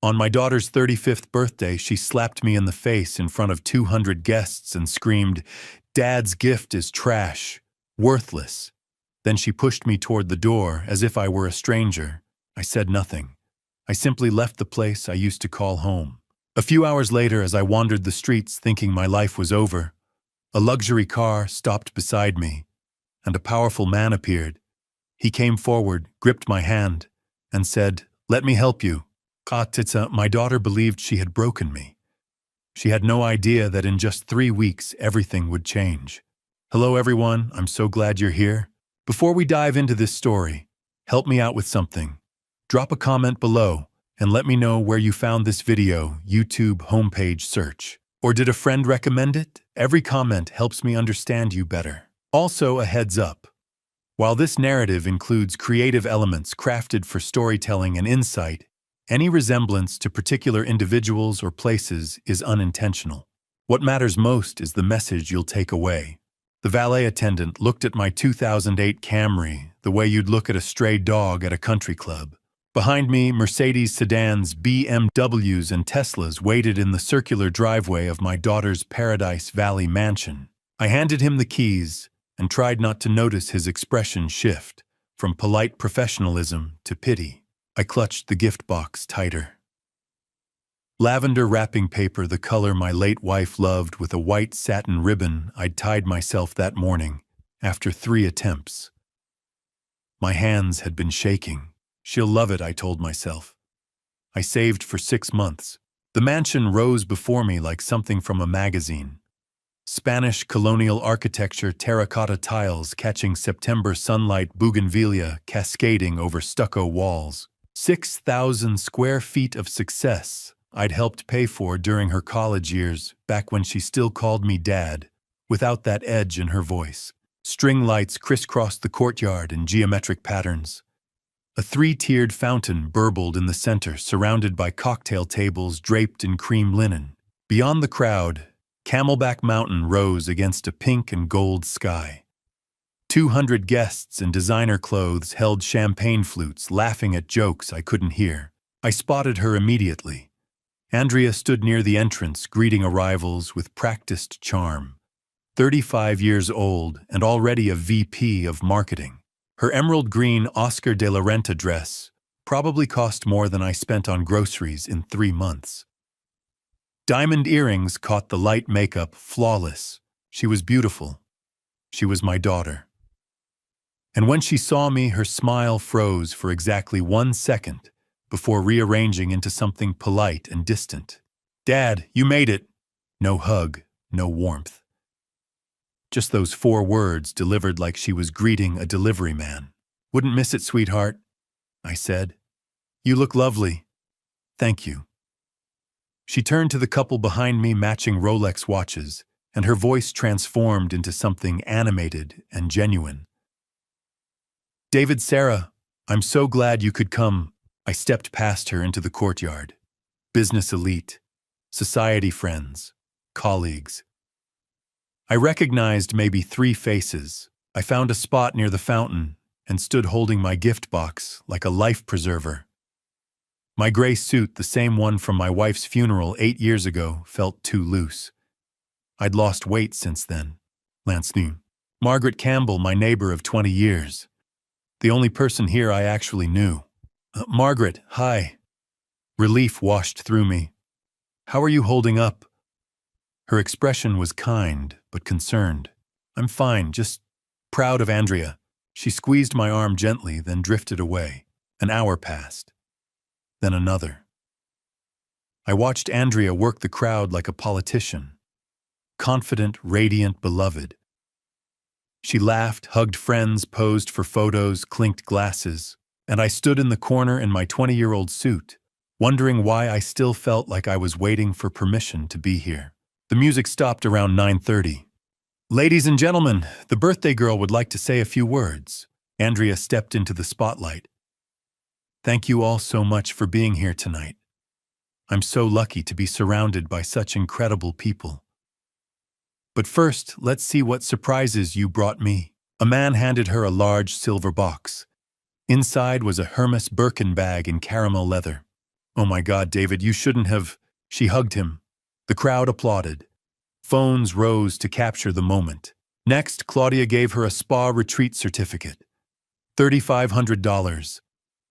On my daughter's 35th birthday, she slapped me in the face in front of 200 guests and screamed, "Dad's gift is trash, worthless." Then she pushed me toward the door as if I were a stranger. I said nothing. I simply left the place I used to call home. A few hours later, as I wandered the streets thinking my life was over, a luxury car stopped beside me, and a powerful man appeared. He came forward, gripped my hand, and said, "Let me help you." AITA, my daughter believed she had broken me. She had no idea that in just 3 weeks everything would change. Hello everyone, I'm so glad you're here. Before we dive into this story, help me out with something. Drop a comment below and let me know where you found this video, YouTube homepage search. Or did a friend recommend it? Every comment helps me understand you better. Also, a heads up. While this narrative includes creative elements crafted for storytelling and insight, any resemblance to particular individuals or places is unintentional. What matters most is the message you'll take away. The valet attendant looked at my 2008 Camry the way you'd look at a stray dog at a country club. Behind me, Mercedes sedans, BMWs, and Teslas waited in the circular driveway of my daughter's Paradise Valley mansion. I handed him the keys and tried not to notice his expression shift from polite professionalism to pity. I clutched the gift box tighter. Lavender wrapping paper, the color my late wife loved, with a white satin ribbon I'd tied myself that morning after 3 attempts. My hands had been shaking. She'll love it, I told myself. I saved for 6 months. The mansion rose before me like something from a magazine. Spanish colonial architecture, terracotta tiles catching September sunlight, bougainvillea cascading over stucco walls. 6,000 square feet of success I'd helped pay for during her college years, back when she still called me Dad, without that edge in her voice. String lights crisscrossed the courtyard in geometric patterns. A 3-tiered fountain burbled in the center, surrounded by cocktail tables draped in cream linen. Beyond the crowd, Camelback Mountain rose against a pink and gold sky. 200 guests in designer clothes held champagne flutes, laughing at jokes I couldn't hear. I spotted her immediately. Andrea stood near the entrance, greeting arrivals with practiced charm. 35 years old and already a VP of marketing. Her emerald green Oscar de la Renta dress probably cost more than I spent on groceries in 3 months. Diamond earrings caught the light makeup, flawless. She was beautiful. She was my daughter. And when she saw me, her smile froze for exactly 1 second before rearranging into something polite and distant. "Dad, you made it." No hug, no warmth. Just those 4 words delivered like she was greeting a delivery man. "Wouldn't miss it, sweetheart," I said. "You look lovely." "Thank you." She turned to the couple behind me, matching Rolex watches, and her voice transformed into something animated and genuine. "David, Sarah, I'm so glad you could come." I stepped past her into the courtyard. Business elite, society friends, colleagues. I recognized maybe 3 faces. I found a spot near the fountain and stood holding my gift box like a life preserver. My gray suit, the same one from my wife's funeral 8 years ago, felt too loose. I'd lost weight since then. Lance knew. Margaret Campbell, my neighbor of 20 years. The only person here I actually knew. "Margaret, hi." Relief washed through me. "How are you holding up?" Her expression was kind, but concerned. "I'm fine, just proud of Andrea." She squeezed my arm gently, then drifted away. An hour passed. Then another. I watched Andrea work the crowd like a politician. Confident, radiant, beloved. She laughed, hugged friends, posed for photos, clinked glasses, and I stood in the corner in my 20-year-old suit, wondering why I still felt like I was waiting for permission to be here. The music stopped around 9:30. "Ladies and gentlemen, the birthday girl would like to say a few words." Andrea stepped into the spotlight. "Thank you all so much for being here tonight. I'm so lucky to be surrounded by such incredible people. But first, let's see what surprises you brought me." A man handed her a large silver box. Inside was a Hermes Birkin bag in caramel leather. Oh my God, David, you shouldn't have. She hugged him. The crowd applauded. Phones rose to capture the moment. Next, Claudia gave her a spa retreat certificate. $3,500.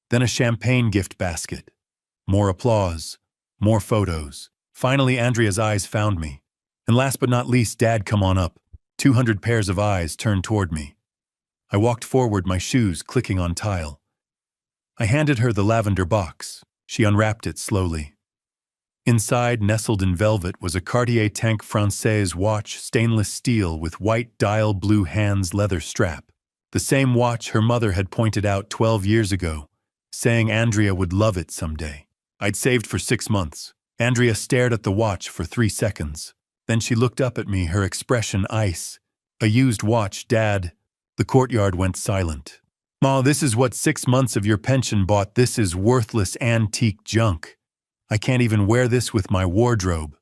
Then a champagne gift basket. More applause. More photos. Finally, Andrea's eyes found me. And last but not least, Dad, come on up. 200 pairs of eyes turned toward me. I walked forward, my shoes clicking on tile. I handed her the lavender box. She unwrapped it slowly. Inside, nestled in velvet, was a Cartier Tank Française watch, stainless steel with white dial blue hands leather strap. The same watch her mother had pointed out 12 years ago, saying Andrea would love it someday. I'd saved for 6 months. Andrea stared at the watch for 3 seconds. Then she looked up at me, her expression ice. A used watch, Dad. The courtyard went silent. Ma, this is what 6 months of your pension bought. This is worthless antique junk. I can't even wear this with my wardrobe.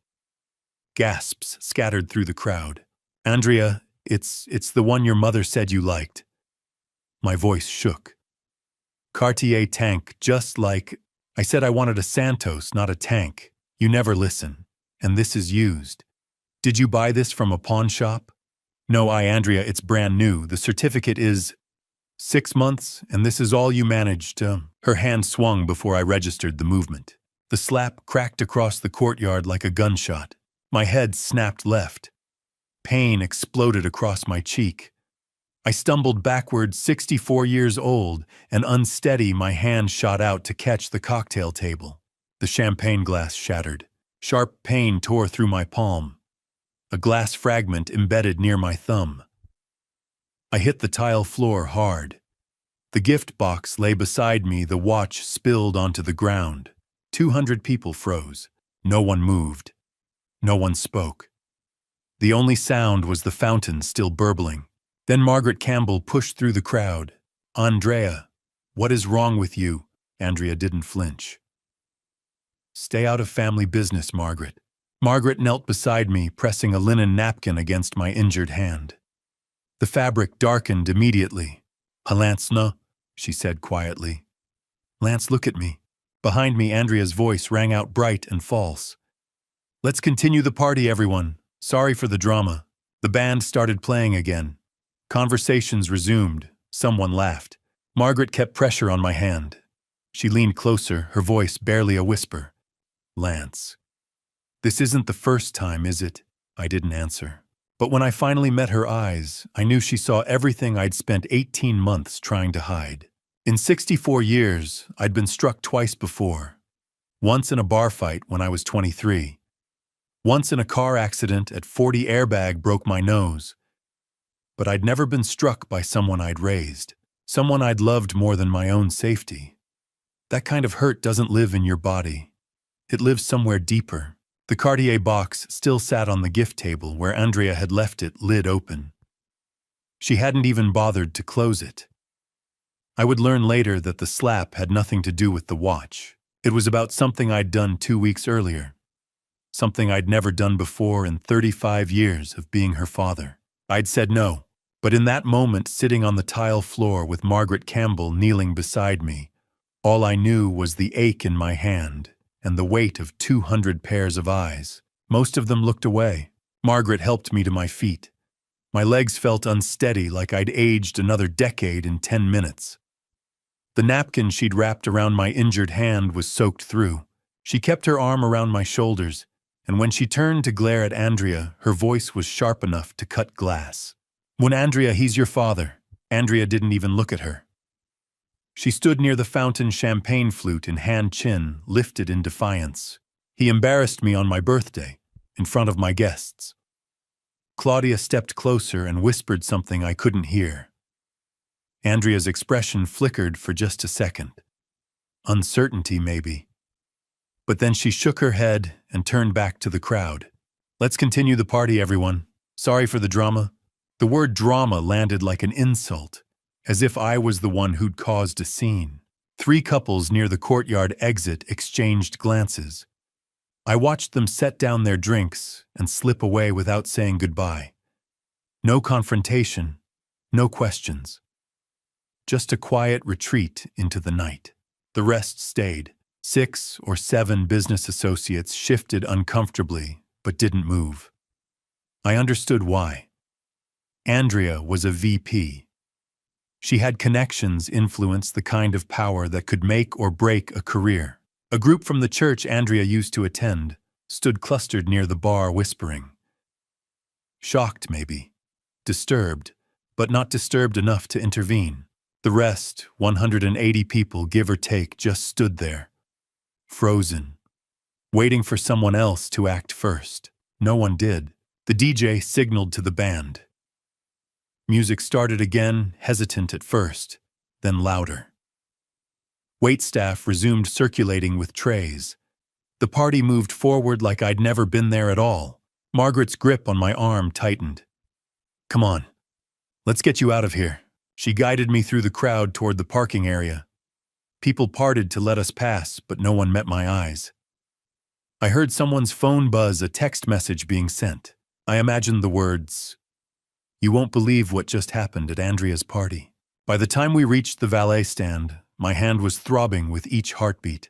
Gasps scattered through the crowd. Andrea, it's the one your mother said you liked. My voice shook. Cartier Tank, just like... I said I wanted a Santos, not a tank. You never listen. And this is used. Did you buy this from a pawn shop? No, Andrea, it's brand new. The certificate is 6 months, and this is all you managed to... Her hand swung before I registered the movement. The slap cracked across the courtyard like a gunshot. My head snapped left. Pain exploded across my cheek. I stumbled backward, 64 years old, and unsteady, my hand shot out to catch the cocktail table. The champagne glass shattered. Sharp pain tore through my palm. A glass fragment embedded near my thumb. I hit the tile floor hard. The gift box lay beside me, the watch spilled onto the ground. 200 people froze. No one moved. No one spoke. The only sound was the fountain still burbling. Then Margaret Campbell pushed through the crowd. Andrea, what is wrong with you? Andrea didn't flinch. Stay out of family business, Margaret. Margaret knelt beside me, pressing a linen napkin against my injured hand. The fabric darkened immediately. Lance, no, she said quietly. Lance, look at me. Behind me, Andrea's voice rang out bright and false. Let's continue the party, everyone. Sorry for the drama. The band started playing again. Conversations resumed. Someone laughed. Margaret kept pressure on my hand. She leaned closer, her voice barely a whisper. Lance. This isn't the first time, is it? I didn't answer. But when I finally met her eyes, I knew she saw everything I'd spent 18 months trying to hide. In 64 years, I'd been struck twice before. Once in a bar fight when I was 23. Once in a car accident at 40, airbag broke my nose. But I'd never been struck by someone I'd raised, someone I'd loved more than my own safety. That kind of hurt doesn't live in your body. It lives somewhere deeper. The Cartier box still sat on the gift table where Andrea had left it, lid open. She hadn't even bothered to close it. I would learn later that the slap had nothing to do with the watch. It was about something I'd done 2 weeks earlier. Something I'd never done before in 35 years of being her father. I'd said no, but in that moment, sitting on the tile floor with Margaret Campbell kneeling beside me, all I knew was the ache in my hand and the weight of 200 pairs of eyes. Most of them looked away. Margaret helped me to my feet. My legs felt unsteady, like I'd aged another decade in 10 minutes. The napkin she'd wrapped around my injured hand was soaked through. She kept her arm around my shoulders, and when she turned to glare at Andrea, her voice was sharp enough to cut glass. When Andrea, he's your father. Andrea didn't even look at her. She stood near the fountain, champagne flute in hand, chin lifted in defiance. He embarrassed me on my birthday, in front of my guests. Claudia stepped closer and whispered something I couldn't hear. Andrea's expression flickered for just a second. Uncertainty, maybe. But then she shook her head and turned back to the crowd. Let's continue the party, everyone. Sorry for the drama. The word drama landed like an insult, as if I was the one who'd caused a scene. 3 couples near the courtyard exit exchanged glances. I watched them set down their drinks and slip away without saying goodbye. No confrontation, no questions. Just a quiet retreat into the night. The rest stayed. 6 or 7 business associates shifted uncomfortably, but didn't move. I understood why. Andrea was a VP. She had connections influenced the kind of power that could make or break a career. A group from the church Andrea used to attend stood clustered near the bar whispering. Shocked, maybe. Disturbed, but not disturbed enough to intervene. The rest, 180 people give or take, just stood there, frozen, waiting for someone else to act first. No one did. The DJ signaled to the band. Music started again, hesitant at first, then louder. Waitstaff resumed circulating with trays. The party moved forward like I'd never been there at all. Margaret's grip on my arm tightened. Come on, let's get you out of here. She guided me through the crowd toward the parking area. People parted to let us pass, but no one met my eyes. I heard someone's phone buzz, a text message being sent. I imagined the words, "You won't believe what just happened at Andrea's party." By the time we reached the valet stand, my hand was throbbing with each heartbeat.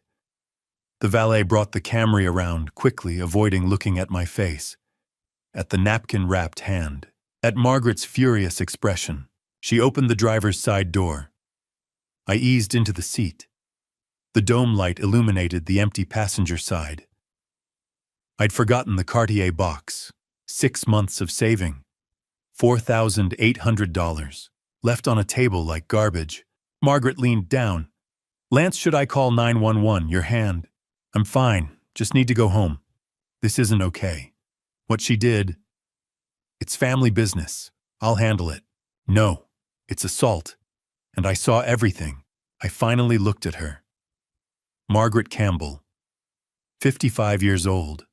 The valet brought the Camry around, quickly avoiding looking at my face, at the napkin-wrapped hand, at Margaret's furious expression. She opened the driver's side door. I eased into the seat. The dome light illuminated the empty passenger side. I'd forgotten the Cartier box. 6 months of saving. $4,800. Left on a table like garbage. Margaret leaned down. Lance, should I call 911? Your hand. I'm fine. Just need to go home. This isn't okay. What she did. It's family business. I'll handle it. No. It's assault. And I saw everything. I finally looked at her. Margaret Campbell. 55 years old.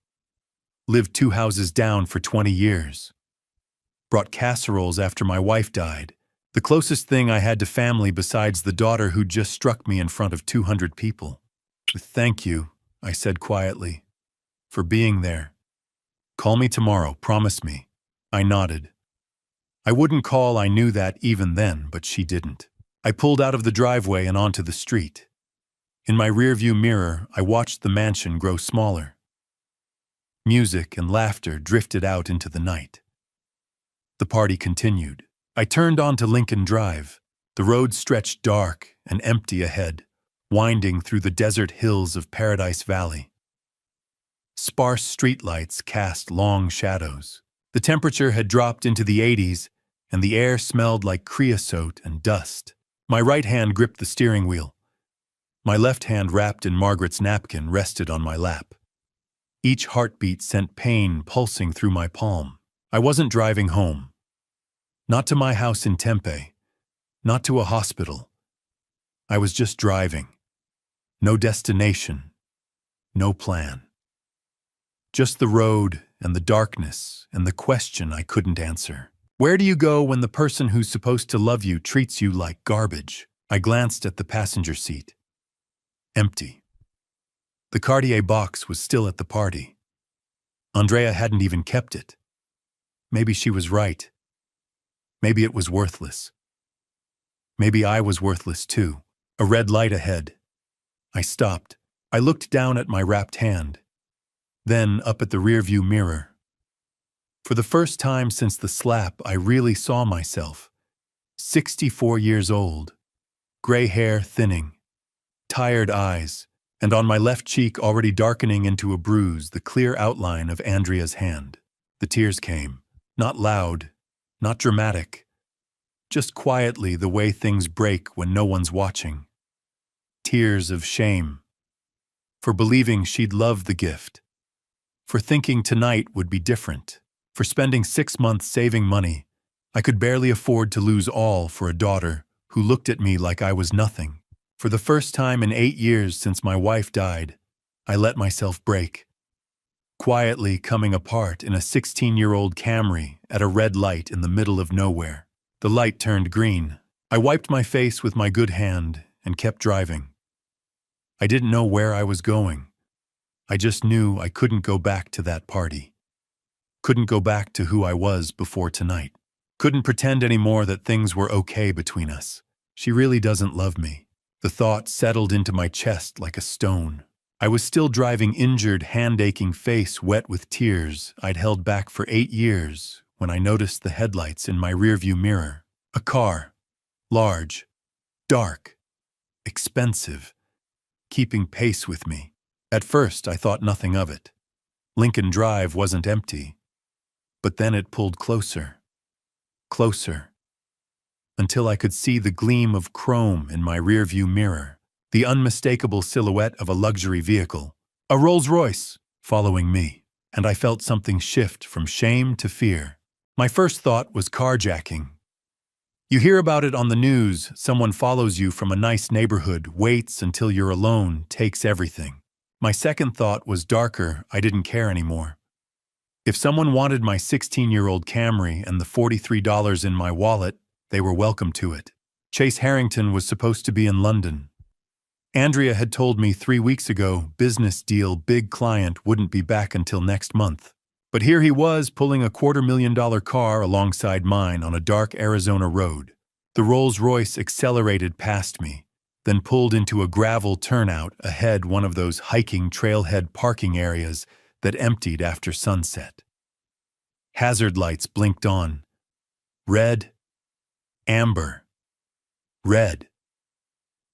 Lived 2 houses down for 20 years. Brought casseroles after my wife died. The closest thing I had to family besides the daughter who just struck me in front of 200 people. Thank you, I said quietly, for being there. Call me tomorrow, promise me. I nodded. I wouldn't call, I knew that even then, but she didn't. I pulled out of the driveway and onto the street. In my rearview mirror, I watched the mansion grow smaller. Music and laughter drifted out into the night. The party continued. I turned onto Lincoln Drive. The road stretched dark and empty ahead, winding through the desert hills of Paradise Valley. Sparse streetlights cast long shadows. The temperature had dropped into the 80s, and the air smelled like creosote and dust. My right hand gripped the steering wheel. My left hand, wrapped in Margaret's napkin, rested on my lap. Each heartbeat sent pain pulsing through my palm. I wasn't driving home. Not to my house in Tempe. Not to a hospital. I was just driving. No destination. No plan. Just the road and the darkness and the question I couldn't answer. Where do you go when the person who's supposed to love you treats you like garbage? I glanced at the passenger seat. Empty. The Cartier box was still at the party. Andrea hadn't even kept it. Maybe she was right. Maybe it was worthless. Maybe I was worthless too. A red light ahead. I stopped. I looked down at my wrapped hand, then up at the rearview mirror. For the first time since the slap, I really saw myself. 64 years old. Gray hair thinning. Tired eyes. And on my left cheek, already darkening into a bruise, the clear outline of Andrea's hand. The tears came. Not loud, not dramatic. Just quietly, the way things break when no one's watching. Tears of shame. For believing she'd love the gift. For thinking tonight would be different. For spending 6 months saving money. I could barely afford to lose all for a daughter who looked at me like I was nothing. For the first time in 8 years since my wife died, I let myself break. Quietly coming apart in a 16-year-old Camry at a red light in the middle of nowhere. The light turned green. I wiped my face with my good hand and kept driving. I didn't know where I was going. I just knew I couldn't go back to that party. Couldn't go back to who I was before tonight. Couldn't pretend anymore that things were okay between us. She really doesn't love me. The thought settled into my chest like a stone. I was still driving, injured, hand-aching face wet with tears I'd held back for 8 years when I noticed the headlights in my rearview mirror. A car. Large. Dark. Expensive. Keeping pace with me. At first, I thought nothing of it. Lincoln Drive wasn't empty. But then it pulled closer. Closer. Until I could see the gleam of chrome in my rearview mirror, the unmistakable silhouette of a luxury vehicle, a Rolls-Royce, following me, and I felt something shift from shame to fear. My first thought was carjacking. You hear about it on the news, someone follows you from a nice neighborhood, waits until you're alone, takes everything. My second thought was darker. I didn't care anymore. If someone wanted my 16-year-old Camry and the $43 in my wallet, they were welcome to it. Chase Harrington was supposed to be in London. Andrea had told me 3 weeks ago, business deal, big client, wouldn't be back until next month. But here he was, pulling a $250,000 car alongside mine on a dark Arizona road. The Rolls-Royce accelerated past me, then pulled into a gravel turnout ahead, one of those hiking trailhead parking areas that emptied after sunset. Hazard lights blinked on. Red. Amber. Red.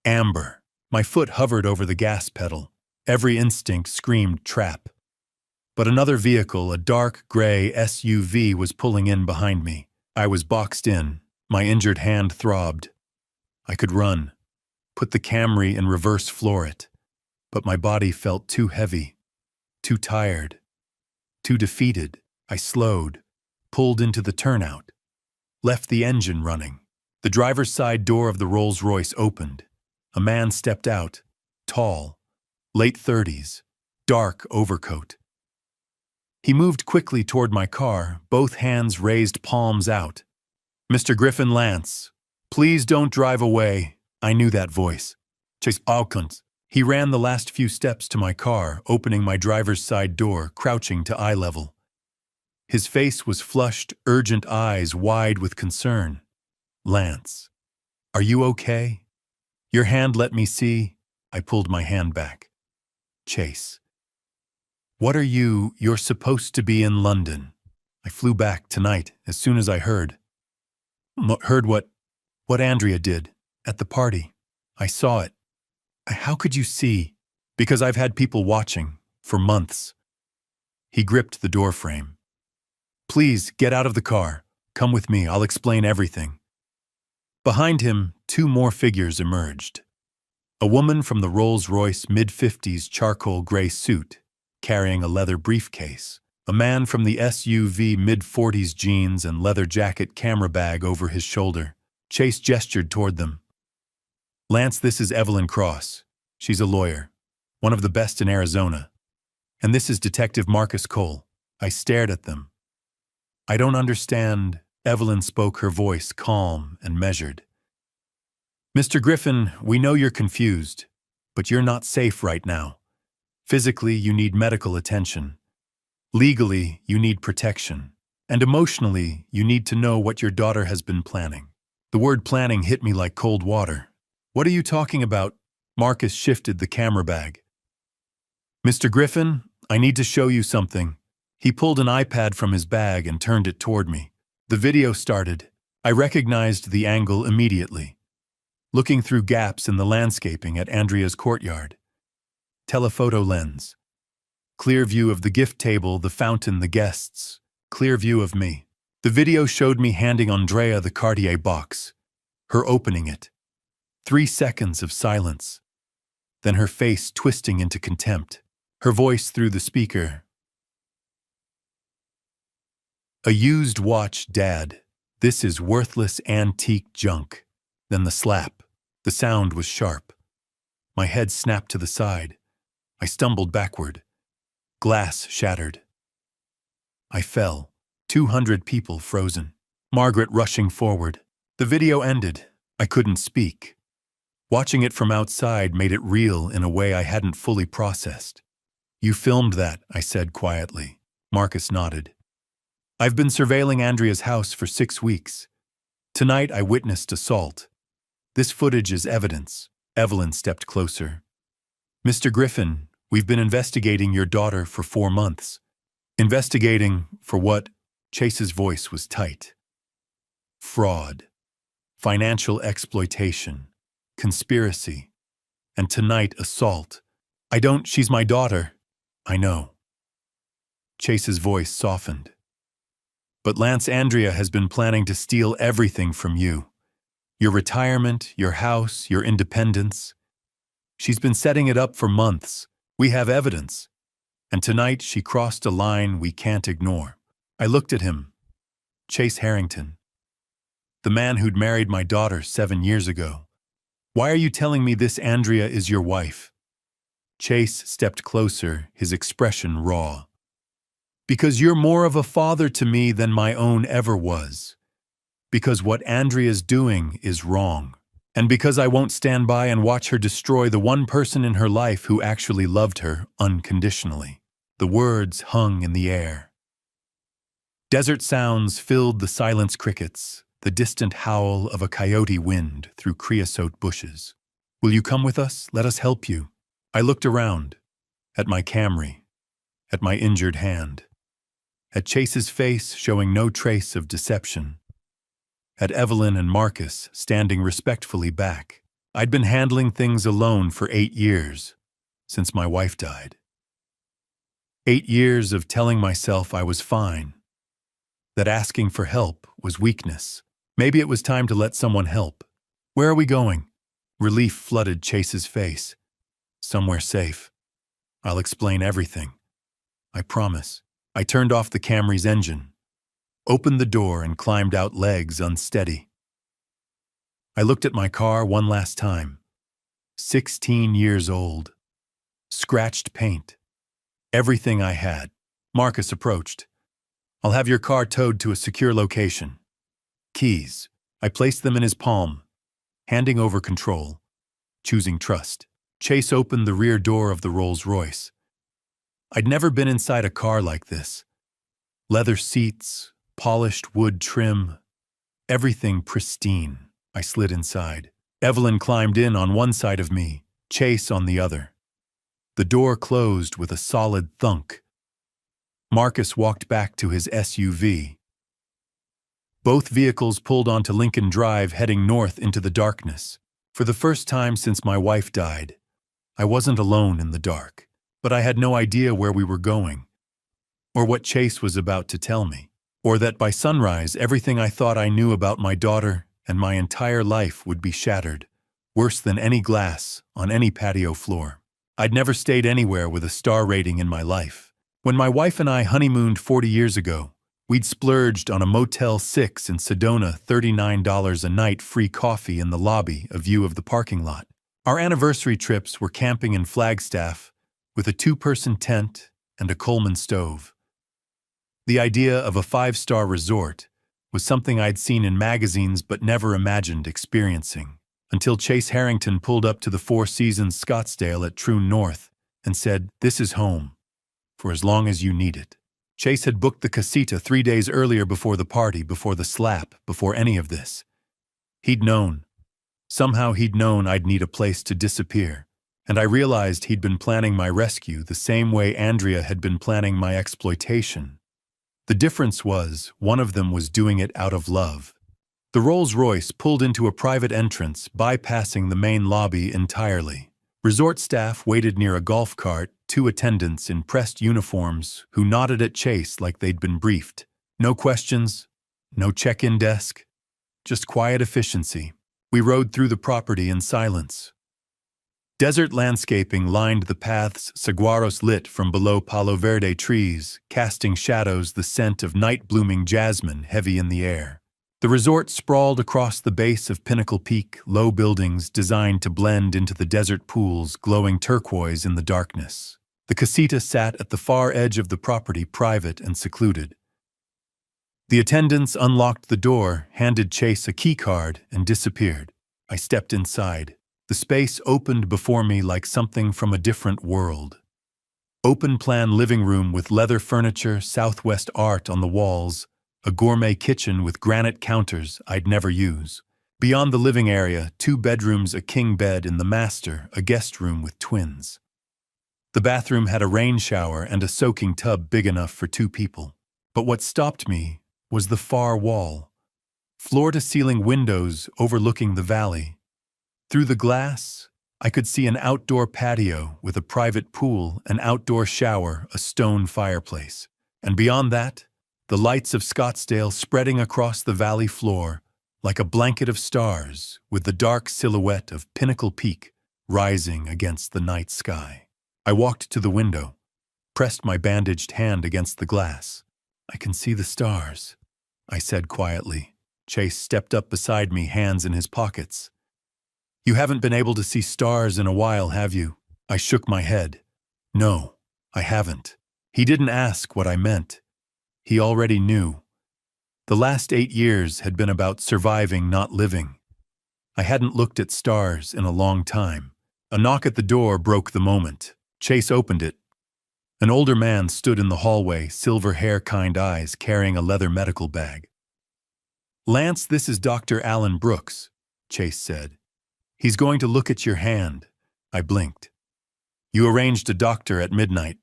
Amber. My foot hovered over the gas pedal. Every instinct screamed trap. But another vehicle, a dark gray SUV, was pulling in behind me. I was boxed in. My injured hand throbbed. I could run, put the Camry in reverse, floor it. But my body felt too heavy, too tired, too defeated. I slowed, pulled into the turnout, left the engine running. The driver's side door of the Rolls-Royce opened. A man stepped out, tall, late 30s, dark overcoat. He moved quickly toward my car, both hands raised, palms out. "Mr. Griffin Lance, please don't drive away." I knew that voice. Chase Alkins. He ran the last few steps to my car, opening my driver's side door, crouching to eye level. His face was flushed, urgent, eyes wide with concern. "Lance, are you okay? Your hand, let me see." I pulled my hand back. "Chase. What are you? You're supposed to be in London." I flew back tonight as soon as I heard. Heard what Andrea did at the party. I saw it. How could you see? Because I've had people watching for months. He gripped the doorframe. "Please, get out of the car. Come with me, I'll explain everything." Behind him, 2 more figures emerged. A woman from the Rolls-Royce mid-50s charcoal gray suit, carrying a leather briefcase. A man from the SUV mid-40s jeans and leather jacket, camera bag over his shoulder. Chase gestured toward them. "Lance, this is Evelyn Cross. She's a lawyer, one of the best in Arizona. And this is Detective Marcus Cole." I stared at them. "I don't understand." Evelyn spoke, her voice calm and measured. "Mr. Griffin, we know you're confused, but you're not safe right now. Physically, you need medical attention. Legally, you need protection. And emotionally, you need to know what your daughter has been planning." The word planning hit me like cold water. "What are you talking about?" Marcus shifted the camera bag. "Mr. Griffin, I need to show you something." He pulled an iPad from his bag and turned it toward me. The video started. I recognized the angle immediately. Looking through gaps in the landscaping at Andrea's courtyard. Telephoto lens. Clear view of the gift table, the fountain, the guests. Clear view of me. The video showed me handing Andrea the Cartier box. Her opening it. 3 seconds of silence. Then her face twisting into contempt. Her voice through the speaker. "A used watch, Dad. This is worthless antique junk." Then the slap. The sound was sharp. My head snapped to the side. I stumbled backward. Glass shattered. I fell. 200 people frozen. Margaret rushing forward. The video ended. I couldn't speak. Watching it from outside made it real in a way I hadn't fully processed. "You filmed that," I said quietly. Marcus nodded. "I've been surveilling Andrea's house for 6 weeks. Tonight I witnessed assault. This footage is evidence." Evelyn stepped closer. "Mr. Griffin, We've been investigating your daughter for 4 months. Investigating for what? Chase's voice was tight. Fraud, financial exploitation, conspiracy, and tonight assault. She's my daughter. I know. Chase's voice softened. But Lance, Andrea has been planning to steal everything from you. Your retirement, your house, your independence. She's been setting it up for months. We have evidence. And tonight she crossed a line we can't ignore. I looked at him. Chase Harrington. The man who'd married my daughter 7 years ago. Why are you telling me this Andrea is your wife? Chase stepped closer, his expression raw. Because you're more of a father to me than my own ever was. Because what Andrea's doing is wrong. And because I won't stand by and watch her destroy the one person in her life who actually loved her unconditionally. The words hung in the air. Desert sounds filled the silence crickets, the distant howl of a coyote wind through creosote bushes. Will you come with us? Let us help you. I looked around, at my Camry, at my injured hand, at Chase's face showing no trace of deception, at Evelyn and Marcus standing respectfully back. I'd been handling things alone for 8 years, since my wife died. 8 years of telling myself I was fine, that asking for help was weakness. Maybe it was time to let someone help. Where are we going? Relief flooded Chase's face. Somewhere safe. I'll explain everything. I promise. I turned off the Camry's engine, opened the door and climbed out, legs unsteady. I looked at my car one last time. 16 years old. Scratched paint. Everything I had. Marcus approached. I'll have your car towed to a secure location. Keys. I placed them in his palm, handing over control, choosing trust. Chase opened the rear door of the Rolls-Royce. I'd never been inside a car like this. Leather seats, polished wood trim, everything pristine. I slid inside. Evelyn climbed in on one side of me, Chase on the other. The door closed with a solid thunk. Marcus walked back to his SUV. Both vehicles pulled onto Lincoln Drive, heading north into the darkness. For the first time since my wife died, I wasn't alone in the dark, but I had no idea where we were going, or what Chase was about to tell me, or that by sunrise everything I thought I knew about my daughter and my entire life would be shattered, worse than any glass on any patio floor. I'd never stayed anywhere with a star rating in my life. When my wife and I honeymooned 40 years ago, we'd splurged on a Motel 6 in Sedona, $39 a night, free coffee in the lobby, a view of the parking lot. Our anniversary trips were camping in Flagstaff with a 2-person tent and a Coleman stove. The idea of a 5-star resort was something I'd seen in magazines but never imagined experiencing, until Chase Harrington pulled up to the Four Seasons Scottsdale at Troon North and said, "This is home, for as long as you need it." Chase had booked the casita 3 days earlier, before the party, before the slap, before any of this. He'd known. Somehow he'd known I'd need a place to disappear, and I realized he'd been planning my rescue the same way Andrea had been planning my exploitation. The difference was, one of them was doing it out of love. The Rolls-Royce pulled into a private entrance, bypassing the main lobby entirely. Resort staff waited near a golf cart, 2 attendants in pressed uniforms who nodded at Chase like they'd been briefed. No questions, no check-in desk, just quiet efficiency. We rode through the property in silence. Desert landscaping lined the paths, saguaros lit from below palo verde trees, casting shadows, the scent of night-blooming jasmine heavy in the air. The resort sprawled across the base of Pinnacle Peak, low buildings designed to blend into the desert pools, glowing turquoise in the darkness. The casita sat at the far edge of the property, private and secluded. The attendants unlocked the door, handed Chase a key card, and disappeared. I stepped inside. The space opened before me like something from a different world. Open-plan living room with leather furniture, Southwest art on the walls, a gourmet kitchen with granite counters I'd never use. Beyond the living area, 2 bedrooms, a king bed in the master, a guest room with twins. The bathroom had a rain shower and a soaking tub big enough for 2 people. But what stopped me was the far wall. Floor-to-ceiling windows overlooking the valley. Through the glass, I could see an outdoor patio with a private pool, an outdoor shower, a stone fireplace. And beyond that, the lights of Scottsdale spreading across the valley floor like a blanket of stars with the dark silhouette of Pinnacle Peak rising against the night sky. I walked to the window, pressed my bandaged hand against the glass. "I can see the stars," I said quietly. Chase stepped up beside me, hands in his pockets. "You haven't been able to see stars in a while, have you?" I shook my head. "No, I haven't." He didn't ask what I meant. He already knew. The last 8 years had been about surviving, not living. I hadn't looked at stars in a long time. A knock at the door broke the moment. Chase opened it. An older man stood in the hallway, silver hair, kind eyes, carrying a leather medical bag. "Lance, this is Dr. Alan Brooks," Chase said. "He's going to look at your hand." I blinked. "You arranged a doctor at midnight."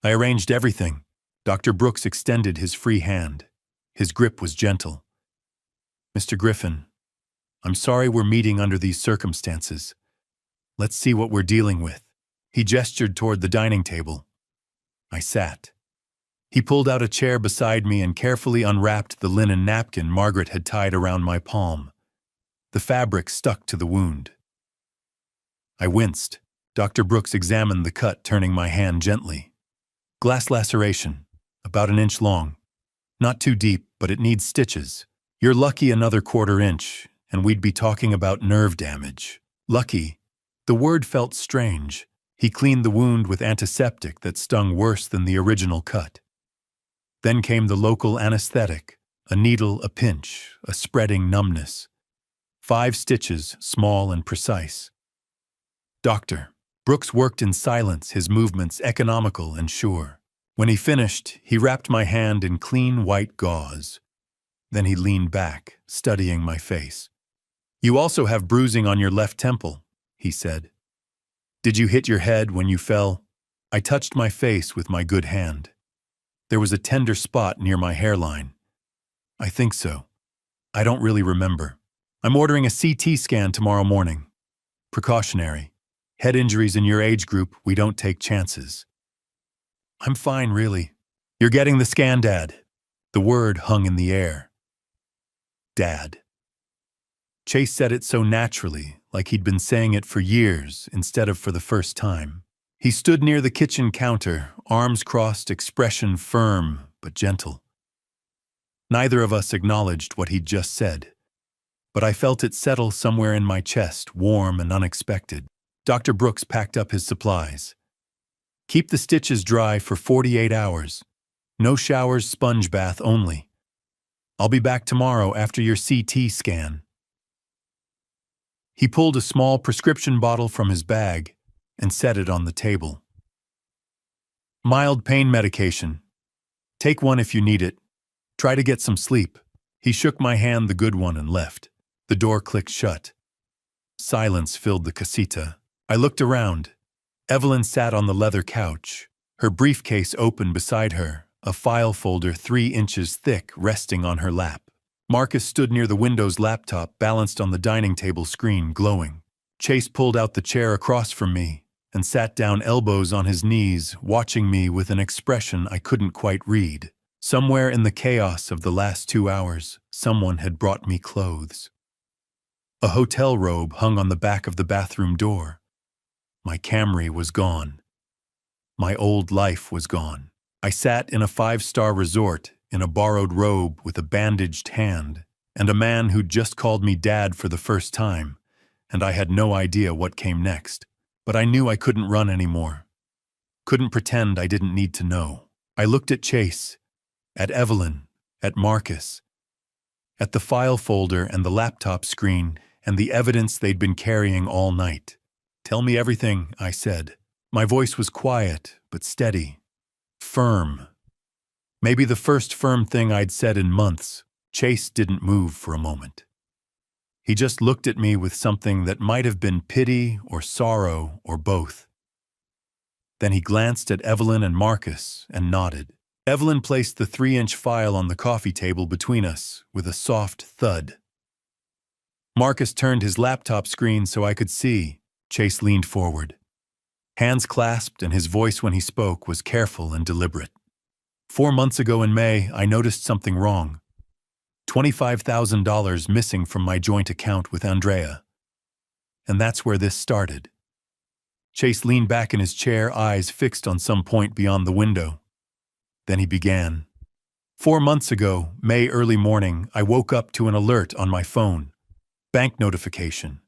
"I arranged everything." Dr. Brooks extended his free hand. His grip was gentle. "Mr. Griffin, I'm sorry we're meeting under these circumstances. Let's see what we're dealing with." He gestured toward the dining table. I sat. He pulled out a chair beside me and carefully unwrapped the linen napkin Margaret had tied around my palm. The fabric stuck to the wound. I winced. Dr. Brooks examined the cut, turning my hand gently. "Glass laceration, about 1 inch long. Not too deep, but it needs stitches. You're lucky another 1/4 inch, and we'd be talking about nerve damage." Lucky. The word felt strange. He cleaned the wound with antiseptic that stung worse than the original cut. Then came the local anesthetic, a needle, a pinch, a spreading numbness. 5 stitches, small and precise. Dr. Brooks worked in silence, his movements economical and sure. When he finished, he wrapped my hand in clean white gauze. Then he leaned back, studying my face. "You also have bruising on your left temple," he said. "Did you hit your head when you fell?" I touched my face with my good hand. There was a tender spot near my hairline. "I think so. I don't really remember. I'm ordering a CT scan tomorrow morning. Precautionary. Head injuries in your age group, we don't take chances." "I'm fine, really." "You're getting the scan, Dad." The word hung in the air. Dad. Chase said it so naturally, like he'd been saying it for years instead of for the first time. He stood near the kitchen counter, arms crossed, expression firm but gentle. Neither of us acknowledged what he'd just said, but I felt it settle somewhere in my chest, warm and unexpected. Dr. Brooks packed up his supplies. "Keep the stitches dry for 48 hours. No showers, sponge bath only. I'll be back tomorrow after your CT scan." He pulled a small prescription bottle from his bag and set it on the table. "Mild pain medication. Take one if you need it. Try to get some sleep." He shook my hand, the good one, and left. The door clicked shut. Silence filled the casita. I looked around. Evelyn sat on the leather couch, her briefcase open beside her, a file folder 3 inches thick resting on her lap. Marcus stood near the Windows laptop balanced on the dining table screen, glowing. Chase pulled out the chair across from me and sat down, elbows on his knees, watching me with an expression I couldn't quite read. Somewhere in the chaos of the last 2 hours, someone had brought me clothes. A hotel robe hung on the back of the bathroom door. My Camry was gone. My old life was gone. I sat in a 5-star resort in a borrowed robe with a bandaged hand, and a man who'd just called me Dad for the first time, and I had no idea what came next. But I knew I couldn't run anymore. Couldn't pretend I didn't need to know. I looked at Chase, at Evelyn, at Marcus, at the file folder and the laptop screen and the evidence they'd been carrying all night. "Tell me everything," I said. My voice was quiet, but steady. Firm. Maybe the first firm thing I'd said in months. Chase didn't move for a moment. He just looked at me with something that might have been pity or sorrow or both. Then he glanced at Evelyn and Marcus and nodded. Evelyn placed the 3-inch file on the coffee table between us with a soft thud. Marcus turned his laptop screen so I could see. Chase leaned forward. Hands clasped, and his voice when he spoke was careful and deliberate. 4 months ago in May, I noticed something wrong. $25,000 missing from my joint account with Andrea. And that's where this started. Chase leaned back in his chair, eyes fixed on some point beyond the window. Then he began. 4 months ago, May early morning, I woke up to an alert on my phone. Bank notification.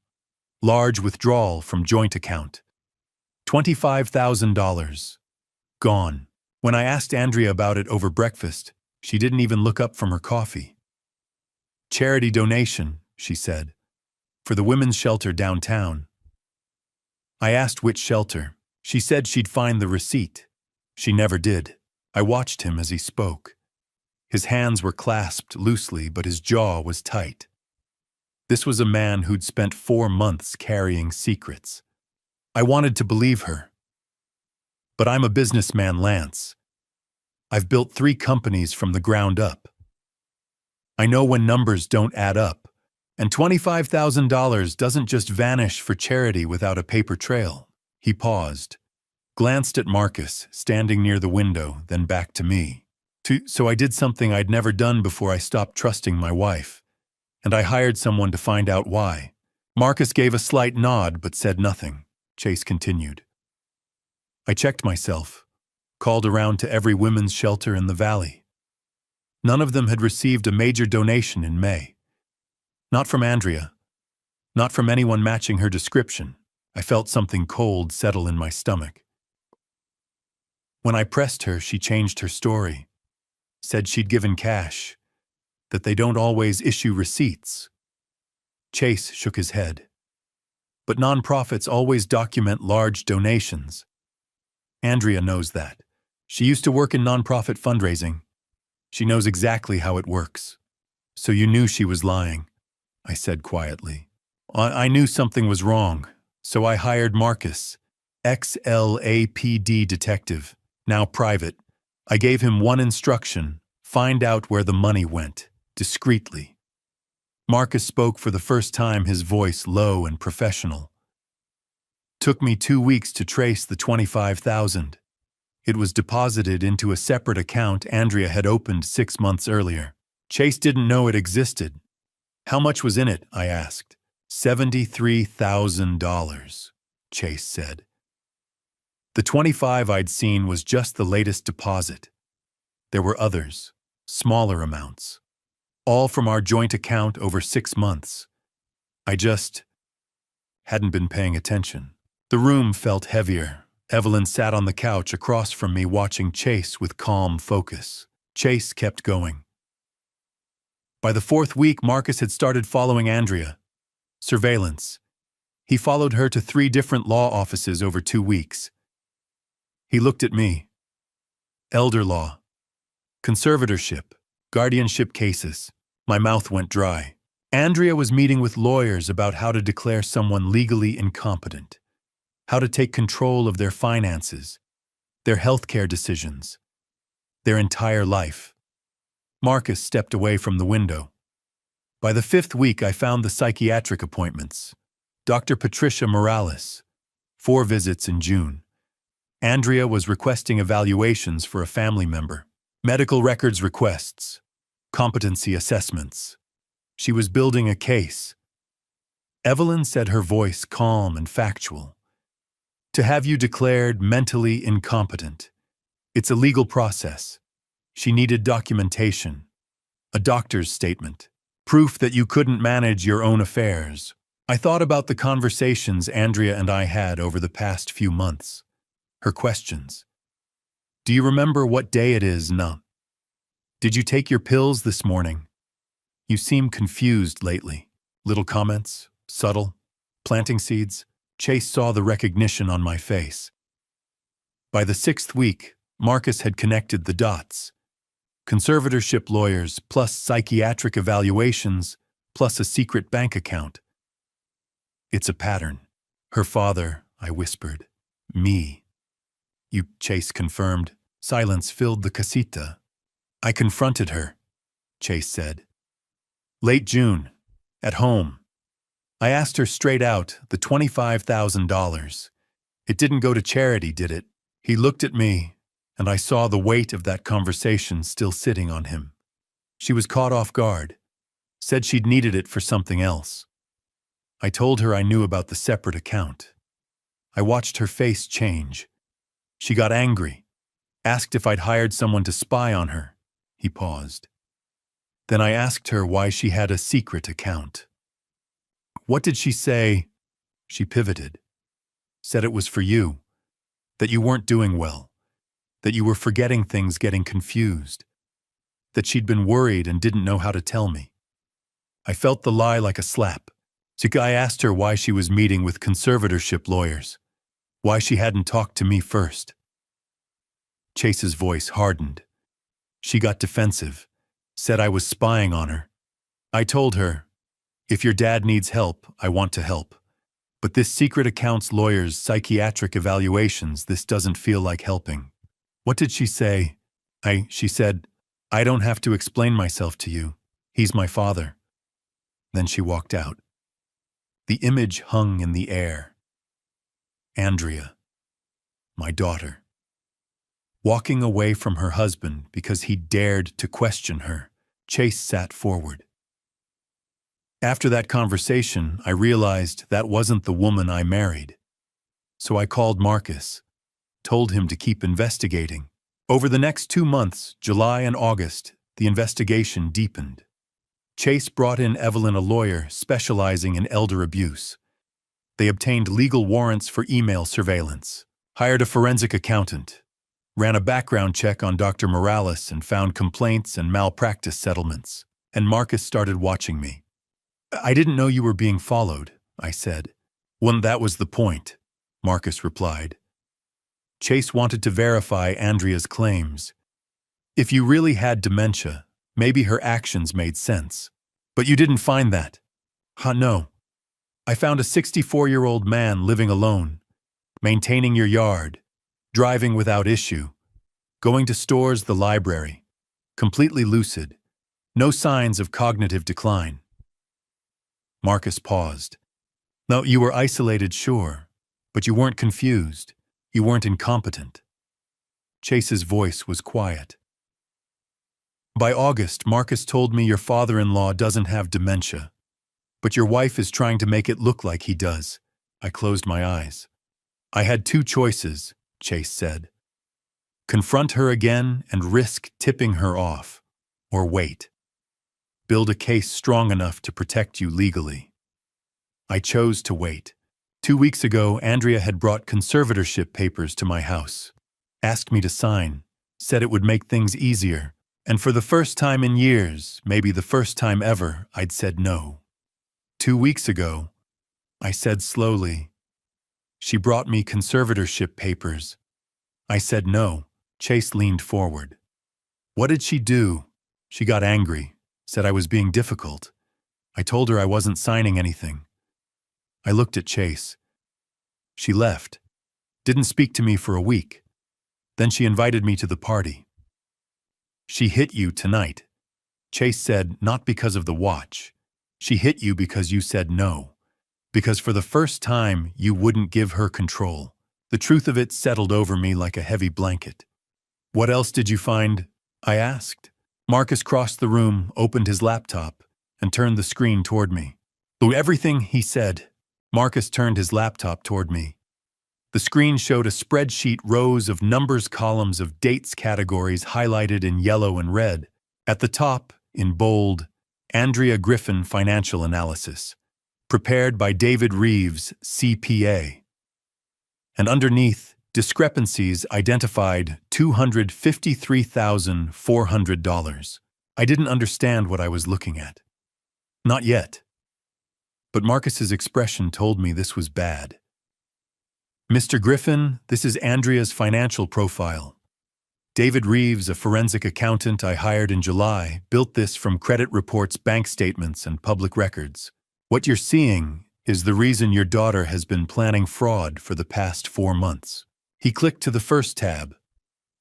Large withdrawal from joint account. $25,000. Gone. When I asked Andrea about it over breakfast, she didn't even look up from her coffee. Charity donation, she said, for the women's shelter downtown. I asked which shelter. She said she'd find the receipt. She never did. I watched him as he spoke. His hands were clasped loosely, but his jaw was tight. This was a man who'd spent 4 months carrying secrets. I wanted to believe her. But I'm a businessman, Lance. I've built 3 companies from the ground up. I know when numbers don't add up, and $25,000 doesn't just vanish for charity without a paper trail. He paused, glanced at Marcus, standing near the window, then back to me. So I did something I'd never done before I stopped trusting my wife, and I hired someone to find out why. Marcus gave a slight nod but said nothing. Chase continued. I checked myself, called around to every women's shelter in the valley. None of them had received a major donation in May. Not from Andrea. Not from anyone matching her description. I felt something cold settle in my stomach. When I pressed her, she changed her story. Said she'd given cash, that they don't always issue receipts. Chase shook his head. But nonprofits always document large donations. Andrea knows that. She used to work in nonprofit fundraising. She knows exactly how it works. So you knew she was lying, I said quietly. I knew something was wrong, so I hired Marcus, ex-LAPD detective, now private. I gave him one instruction: find out where the money went, discreetly. Marcus spoke for the first time, his voice low and professional. Took me 2 weeks to trace the $25,000. It was deposited into a separate account Andrea had opened 6 months earlier. Chase didn't know it existed. How much was in it? I asked. $73,000, Chase said. The 25 I'd seen was just the latest deposit. There were others, smaller amounts, all from our joint account over 6 months. I just hadn't been paying attention. The room felt heavier. Evelyn sat on the couch across from me, watching Chase with calm focus. Chase kept going. By the 4th week, Marcus had started following Andrea. Surveillance. He followed her to 3 different law offices over 2 weeks. He looked at me. Elder law, conservatorship, guardianship cases. My mouth went dry. Andrea was meeting with lawyers about how to declare someone legally incompetent, how to take control of their finances, their healthcare decisions, their entire life. Marcus stepped away from the window. By the 5th week, I found the psychiatric appointments. Dr. Patricia Morales, 4 visits in June. Andrea was requesting evaluations for a family member, medical records requests, competency assessments. She was building a case. Evelyn said, her voice calm and factual. To have you declared mentally incompetent. It's a legal process. She needed documentation, a doctor's statement, proof that you couldn't manage your own affairs. I thought about the conversations Andrea and I had over the past few months. Her questions. Do you remember what day it is? No. Did you take your pills this morning? You seem confused lately. Little comments, subtle, planting seeds. Chase saw the recognition on my face. By the 6th week, Marcus had connected the dots. Conservatorship lawyers, plus psychiatric evaluations, plus a secret bank account. It's a pattern. Her father, I whispered. Me. Chase confirmed. Silence filled the casita. I confronted her, Chase said. Late June, at home. I asked her straight out, the $25,000. It didn't go to charity, did it? He looked at me, and I saw the weight of that conversation still sitting on him. She was caught off guard, said she'd needed it for something else. I told her I knew about the separate account. I watched her face change. She got angry, asked if I'd hired someone to spy on her. He paused. Then I asked her why she had a secret account. What did she say? She pivoted. Said it was for you. That you weren't doing well. That you were forgetting things, getting confused. That she'd been worried and didn't know how to tell me. I felt the lie like a slap. I asked her why she was meeting with conservatorship lawyers. Why she hadn't talked to me first. Chase's voice hardened. She got defensive. Said I was spying on her. I told her, if your dad needs help, I want to help. But this secret accounts lawyer's psychiatric evaluations, this doesn't feel like helping. What did she say? She said, I don't have to explain myself to you. He's my father. Then she walked out. The image hung in the air. Andrea, my daughter, walking away from her husband because he dared to question her. Chase sat forward. After that conversation, I realized that wasn't the woman I married. So I called Marcus, told him to keep investigating. Over the next 2 months, July and August, the investigation deepened. Chase brought in Evelyn, a lawyer specializing in elder abuse. They obtained legal warrants for email surveillance, hired a forensic accountant, ran a background check on Dr. Morales and found complaints and malpractice settlements. And Marcus started watching me. I didn't know you were being followed, I said. Well, that was the point, Marcus replied. Chase wanted to verify Andrea's claims. If you really had dementia, maybe her actions made sense. But you didn't find that. No. I found a 64-year-old man living alone, maintaining your yard, driving without issue, going to stores, the library, completely lucid, no signs of cognitive decline. Marcus paused. No, you were isolated, sure, but you weren't confused. You weren't incompetent. Chase's voice was quiet. By August, Marcus told me your father-in-law doesn't have dementia, but your wife is trying to make it look like he does. I closed my eyes. I had 2 choices, Chase said. Confront her again and risk tipping her off, or wait. Build a case strong enough to protect you legally. I chose to wait. 2 weeks ago, Andrea had brought conservatorship papers to my house, asked me to sign, said it would make things easier, and for the first time in years, maybe the first time ever, I'd said no. 2 weeks ago, I said slowly, she brought me conservatorship papers. I said no. Chase leaned forward. What did she do? She got angry, said I was being difficult. I told her I wasn't signing anything. I looked at Chase. She left, didn't speak to me for a week. Then she invited me to the party. She hit you tonight. Chase said, not because of the watch. She hit you because you said no. Because for the first time, you wouldn't give her control. The truth of it settled over me like a heavy blanket. What else did you find? I asked. Marcus crossed the room, opened his laptop, and turned the screen toward me. Everything, he said. Marcus turned his laptop toward me. The screen showed a spreadsheet, rows of numbers, columns of dates, categories highlighted in yellow and red. At the top, in bold, Andrea Griffin Financial Analysis, prepared by David Reeves, CPA. And underneath, discrepancies identified $253,400. I didn't understand what I was looking at. Not yet. But Marcus's expression told me this was bad. Mr. Griffin, this is Andrea's financial profile. David Reeves, a forensic accountant I hired in July, built this from credit reports, bank statements, and public records. What you're seeing is the reason your daughter has been planning fraud for the past 4 months. He clicked to the first tab,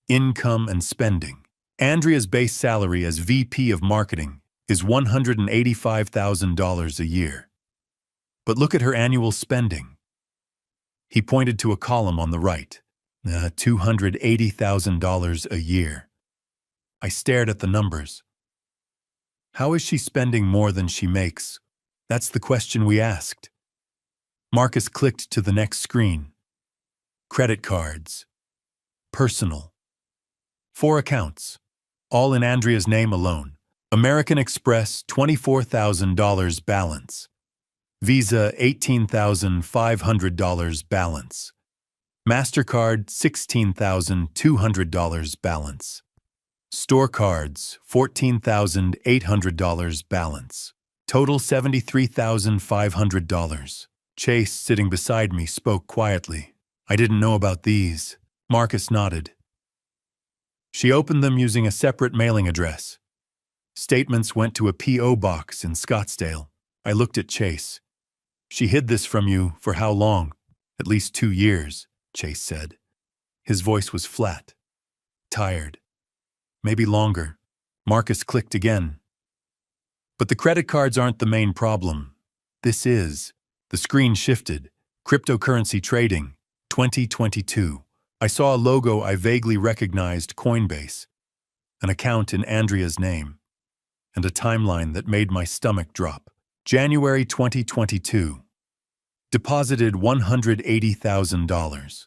Income and Spending. Andrea's base salary as VP of Marketing is $185,000 a year. But look at her annual spending. He pointed to a column on the right, $280,000 a year. I stared at the numbers. How is she spending more than she makes? That's the question we asked. Marcus clicked to the next screen. Credit cards. Personal. 4 accounts, all in Andrea's name alone. American Express, $24,000 balance. Visa, $18,500 balance. MasterCard, $16,200 balance. Store cards, $14,800 balance. Total $73,500. Chase, sitting beside me, spoke quietly. I didn't know about these. Marcus nodded. She opened them using a separate mailing address. Statements went to a P.O. box in Scottsdale. I looked at Chase. She hid this from you for how long? At least 2 years, Chase said. His voice was flat, tired. Maybe longer. Marcus clicked again. But the credit cards aren't the main problem. This is. The screen shifted. Cryptocurrency trading, 2022. I saw a logo I vaguely recognized, Coinbase, an account in Andrea's name, and a timeline that made my stomach drop. January 2022. Deposited $180,000.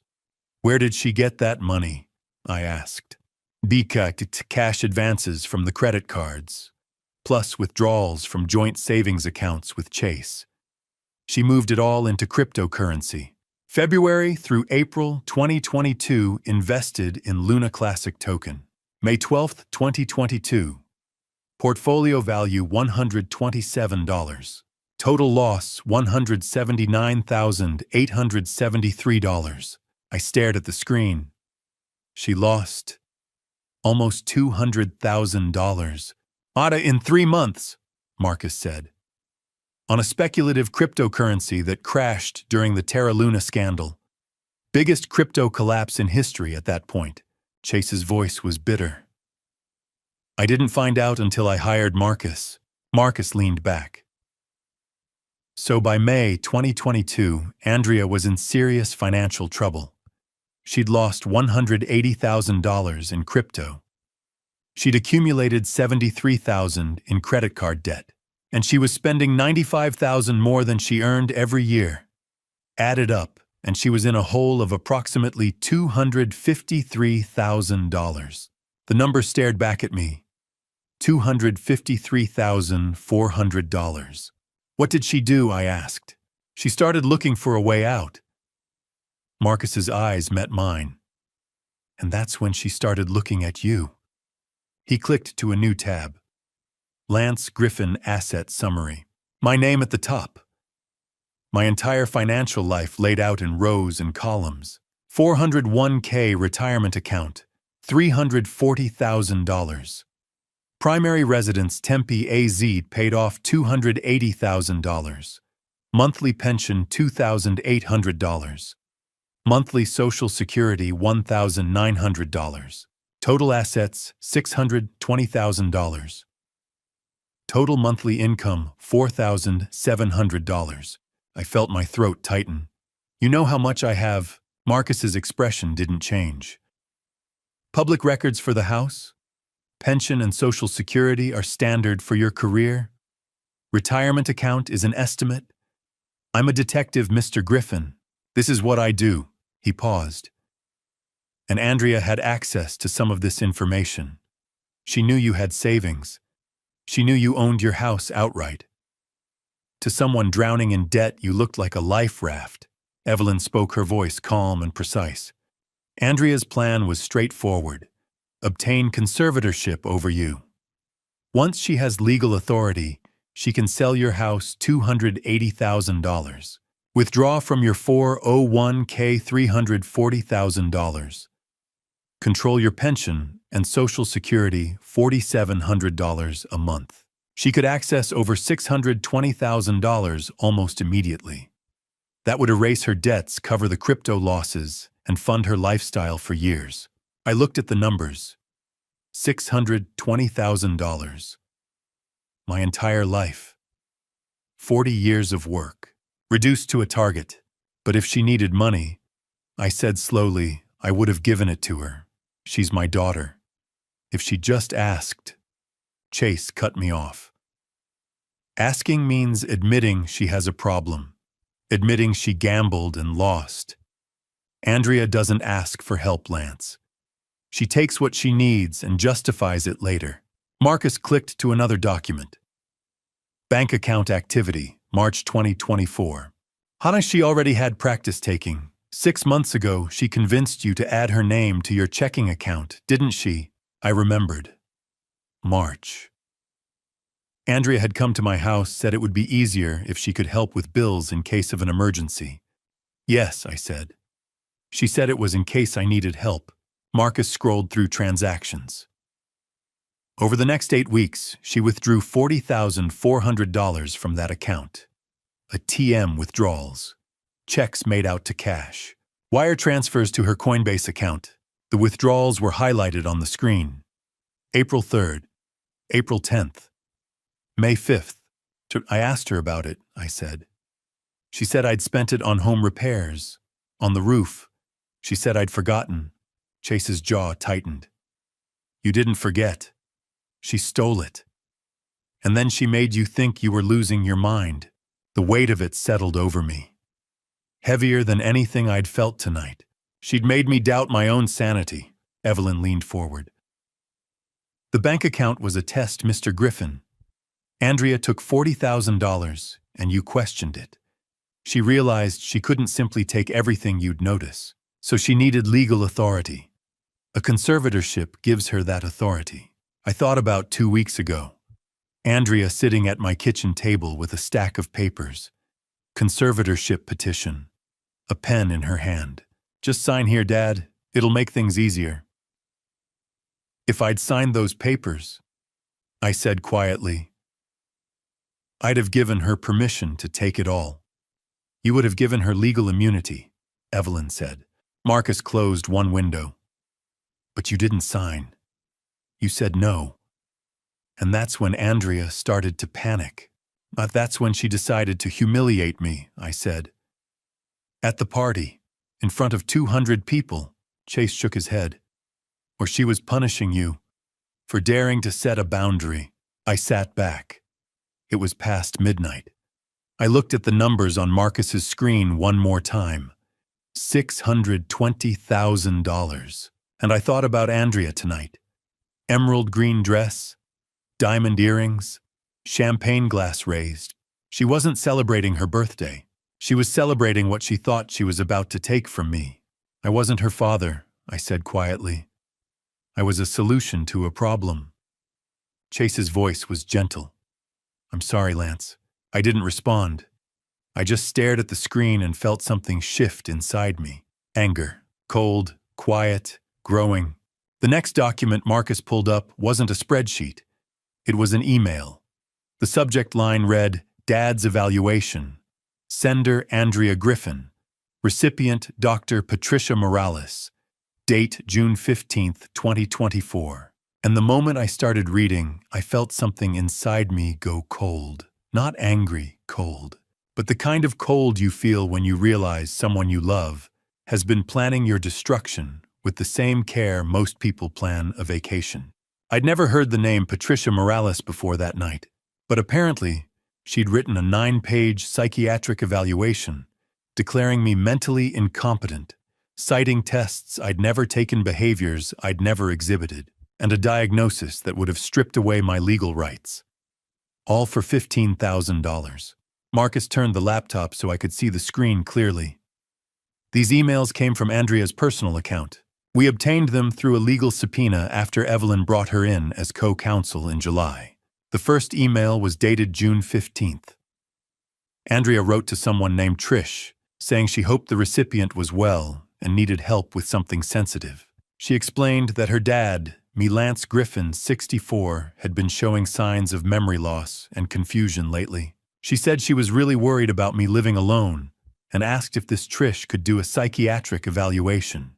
Where did she get that money? I asked. Cash advances from the credit cards, plus withdrawals from joint savings accounts with Chase. She moved it all into cryptocurrency. February through April 2022 invested in Luna Classic token. May 12, 2022. Portfolio value $127. Total loss $179,873. I stared at the screen. She lost almost $200,000. AITA in 3 months, Marcus said. On a speculative cryptocurrency that crashed during the Terra Luna scandal. Biggest crypto collapse in history at that point. Chase's voice was bitter. I didn't find out until I hired Marcus. Marcus leaned back. So by May 2022, Andrea was in serious financial trouble. She'd lost $180,000 in crypto. She'd accumulated $73,000 in credit card debt. And she was spending $95,000 more than she earned every year. Added up, and she was in a hole of approximately $253,000. The number stared back at me. $253,400. What did she do? I asked. She started looking for a way out. Marcus's eyes met mine. And that's when she started looking at you. He clicked to a new tab. Lance Griffin Asset Summary. My name at the top. My entire financial life laid out in rows and columns. 401k retirement account, $340,000. Primary residence Tempe, AZ paid off $280,000. Monthly pension $2,800. Monthly Social Security $1,900. Total assets $620,000. Total monthly income, $4,700. I felt my throat tighten. You know how much I have? Marcus's expression didn't change. Public records for the house? Pension and Social Security are standard for your career? Retirement account is an estimate? I'm a detective, Mr. Griffin. This is what I do. He paused. And Andrea had access to some of this information. She knew you had savings. She knew you owned your house outright. To someone drowning in debt, you looked like a life raft. Evelyn spoke, her voice calm and precise. Andrea's plan was straightforward. Obtain conservatorship over you. Once she has legal authority, she can sell your house $280,000. Withdraw from your 401k $340,000. Control your pension and Social Security $4,700 a month. She could access over $620,000 almost immediately. That would erase her debts, cover the crypto losses, and fund her lifestyle for years. I looked at the numbers. $620,000. My entire life. 40 years of work. Reduced to a target. But if she needed money, I said slowly, I would have given it to her. She's my daughter. If she just asked. Chase cut me off. Asking means admitting she has a problem. Admitting she gambled and lost. Andrea doesn't ask for help, Lance. She takes what she needs and justifies it later. Marcus clicked to another document. Bank account activity, March 2024. Hana, she already had practice taking. 6 months ago, she convinced you to add her name to your checking account, didn't she? I remembered. March. Andrea had come to my house, said it would be easier if she could help with bills in case of an emergency. Yes, I said. She said it was in case I needed help. Marcus scrolled through transactions. Over the next 8 weeks, she withdrew $40,400 from that account. ATM withdrawals. Checks made out to cash. Wire transfers to her Coinbase account. The withdrawals were highlighted on the screen. April 3rd. April 10th. May 5th. I asked her about it, I said. She said I'd spent it on home repairs. On the roof. She said I'd forgotten. Chase's jaw tightened. You didn't forget. She stole it. And then she made you think you were losing your mind. The weight of it settled over me. Heavier than anything I'd felt tonight. She'd made me doubt my own sanity. Evelyn leaned forward. The bank account was a test, Mr. Griffin. Andrea took $40,000, and you questioned it. She realized she couldn't simply take everything you'd notice, so she needed legal authority. A conservatorship gives her that authority. I thought about 2 weeks ago. Andrea sitting at my kitchen table with a stack of papers. Conservatorship petition. A pen in her hand. Just sign here, Dad. It'll make things easier. If I'd signed those papers, I said quietly, I'd have given her permission to take it all. You would have given her legal immunity, Evelyn said. Marcus closed one window. But you didn't sign. You said no. And that's when Andrea started to panic. That's when she decided to humiliate me, I said. At the party, in front of 200 people, Chase shook his head. Or she was punishing you for daring to set a boundary. I sat back. It was past midnight. I looked at the numbers on Marcus's screen one more time. $620,000. And I thought about Andrea tonight. Emerald green dress, diamond earrings, champagne glass raised. She wasn't celebrating her birthday. She was celebrating what she thought she was about to take from me. I wasn't her father, I said quietly. I was a solution to a problem. Chase's voice was gentle. I'm sorry, Lance. I didn't respond. I just stared at the screen and felt something shift inside me. Anger. Cold, quiet, growing. The next document Marcus pulled up wasn't a spreadsheet. It was an email. The subject line read, Dad's Evaluation. Sender Andrea Griffin. Recipient Dr. Patricia Morales. Date June 15, 2024. And the moment I started reading, I felt something inside me go cold. Not angry cold, but the kind of cold you feel when you realize someone you love has been planning your destruction with the same care most people plan a vacation. I'd never heard the name Patricia Morales before that night, but apparently she'd written a 9-page psychiatric evaluation declaring me mentally incompetent, citing tests I'd never taken, behaviors I'd never exhibited, and a diagnosis that would have stripped away my legal rights. All for $15,000. Marcus turned the laptop so I could see the screen clearly. These emails came from Andrea's personal account. We obtained them through a legal subpoena after Evelyn brought her in as co-counsel in July. The first email was dated June 15th. Andrea wrote to someone named Trish, saying she hoped the recipient was well and needed help with something sensitive. She explained that her dad, Lance Griffin, 64, had been showing signs of memory loss and confusion lately. She said she was really worried about me living alone and asked if this Trish could do a psychiatric evaluation.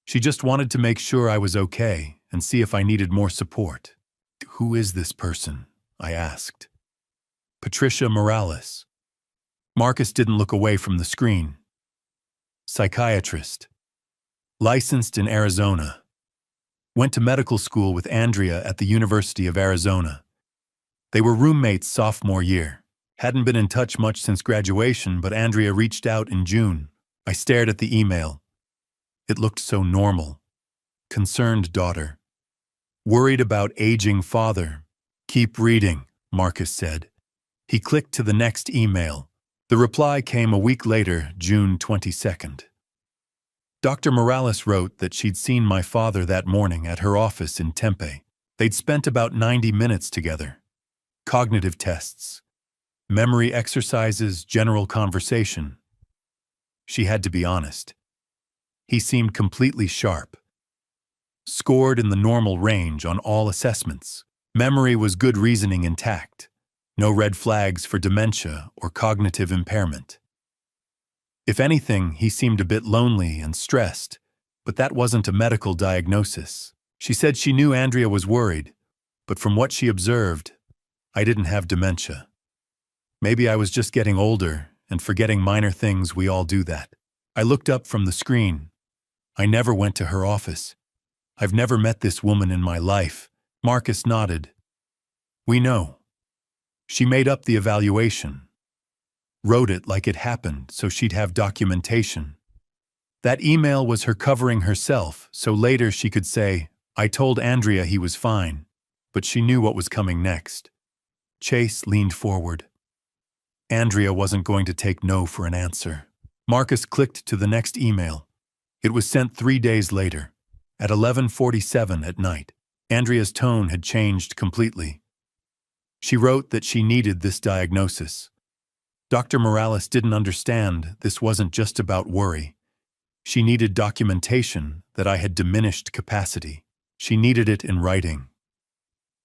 She just wanted to make sure I was okay and see if I needed more support. "Who is this person?" I asked. "Patricia Morales." Marcus didn't look away from the screen. "Psychiatrist. Licensed in Arizona. Went to medical school with Andrea at the University of Arizona. They were roommates sophomore year. Hadn't been in touch much since graduation, but Andrea reached out in June." I stared at the email. It looked so normal. Concerned daughter. Worried about aging father. "Keep reading," Marcus said. He clicked to the next email. The reply came a week later, June 22nd. Dr. Morales wrote that she'd seen my father that morning at her office in Tempe. They'd spent about 90 minutes together. Cognitive tests, memory exercises, general conversation. She had to be honest. He seemed completely sharp. Scored in the normal range on all assessments. Memory was good, reasoning intact. No red flags for dementia or cognitive impairment. If anything, he seemed a bit lonely and stressed, but that wasn't a medical diagnosis. She said she knew Andrea was worried, but from what she observed, I didn't have dementia. Maybe I was just getting older and forgetting minor things. We all do that. I looked up from the screen. I never went to her office. I've never met this woman in my life. Marcus nodded. "We know. She made up the evaluation. Wrote it like it happened so she'd have documentation. That email was her covering herself so later she could say, 'I told Andrea he was fine,' but she knew what was coming next." Chase leaned forward. Andrea wasn't going to take no for an answer. Marcus clicked to the next email. It was sent 3 days later, at 11:47 at night. Andrea's tone had changed completely. She wrote that she needed this diagnosis. Dr. Morales didn't understand this wasn't just about worry. She needed documentation that I had diminished capacity. She needed it in writing.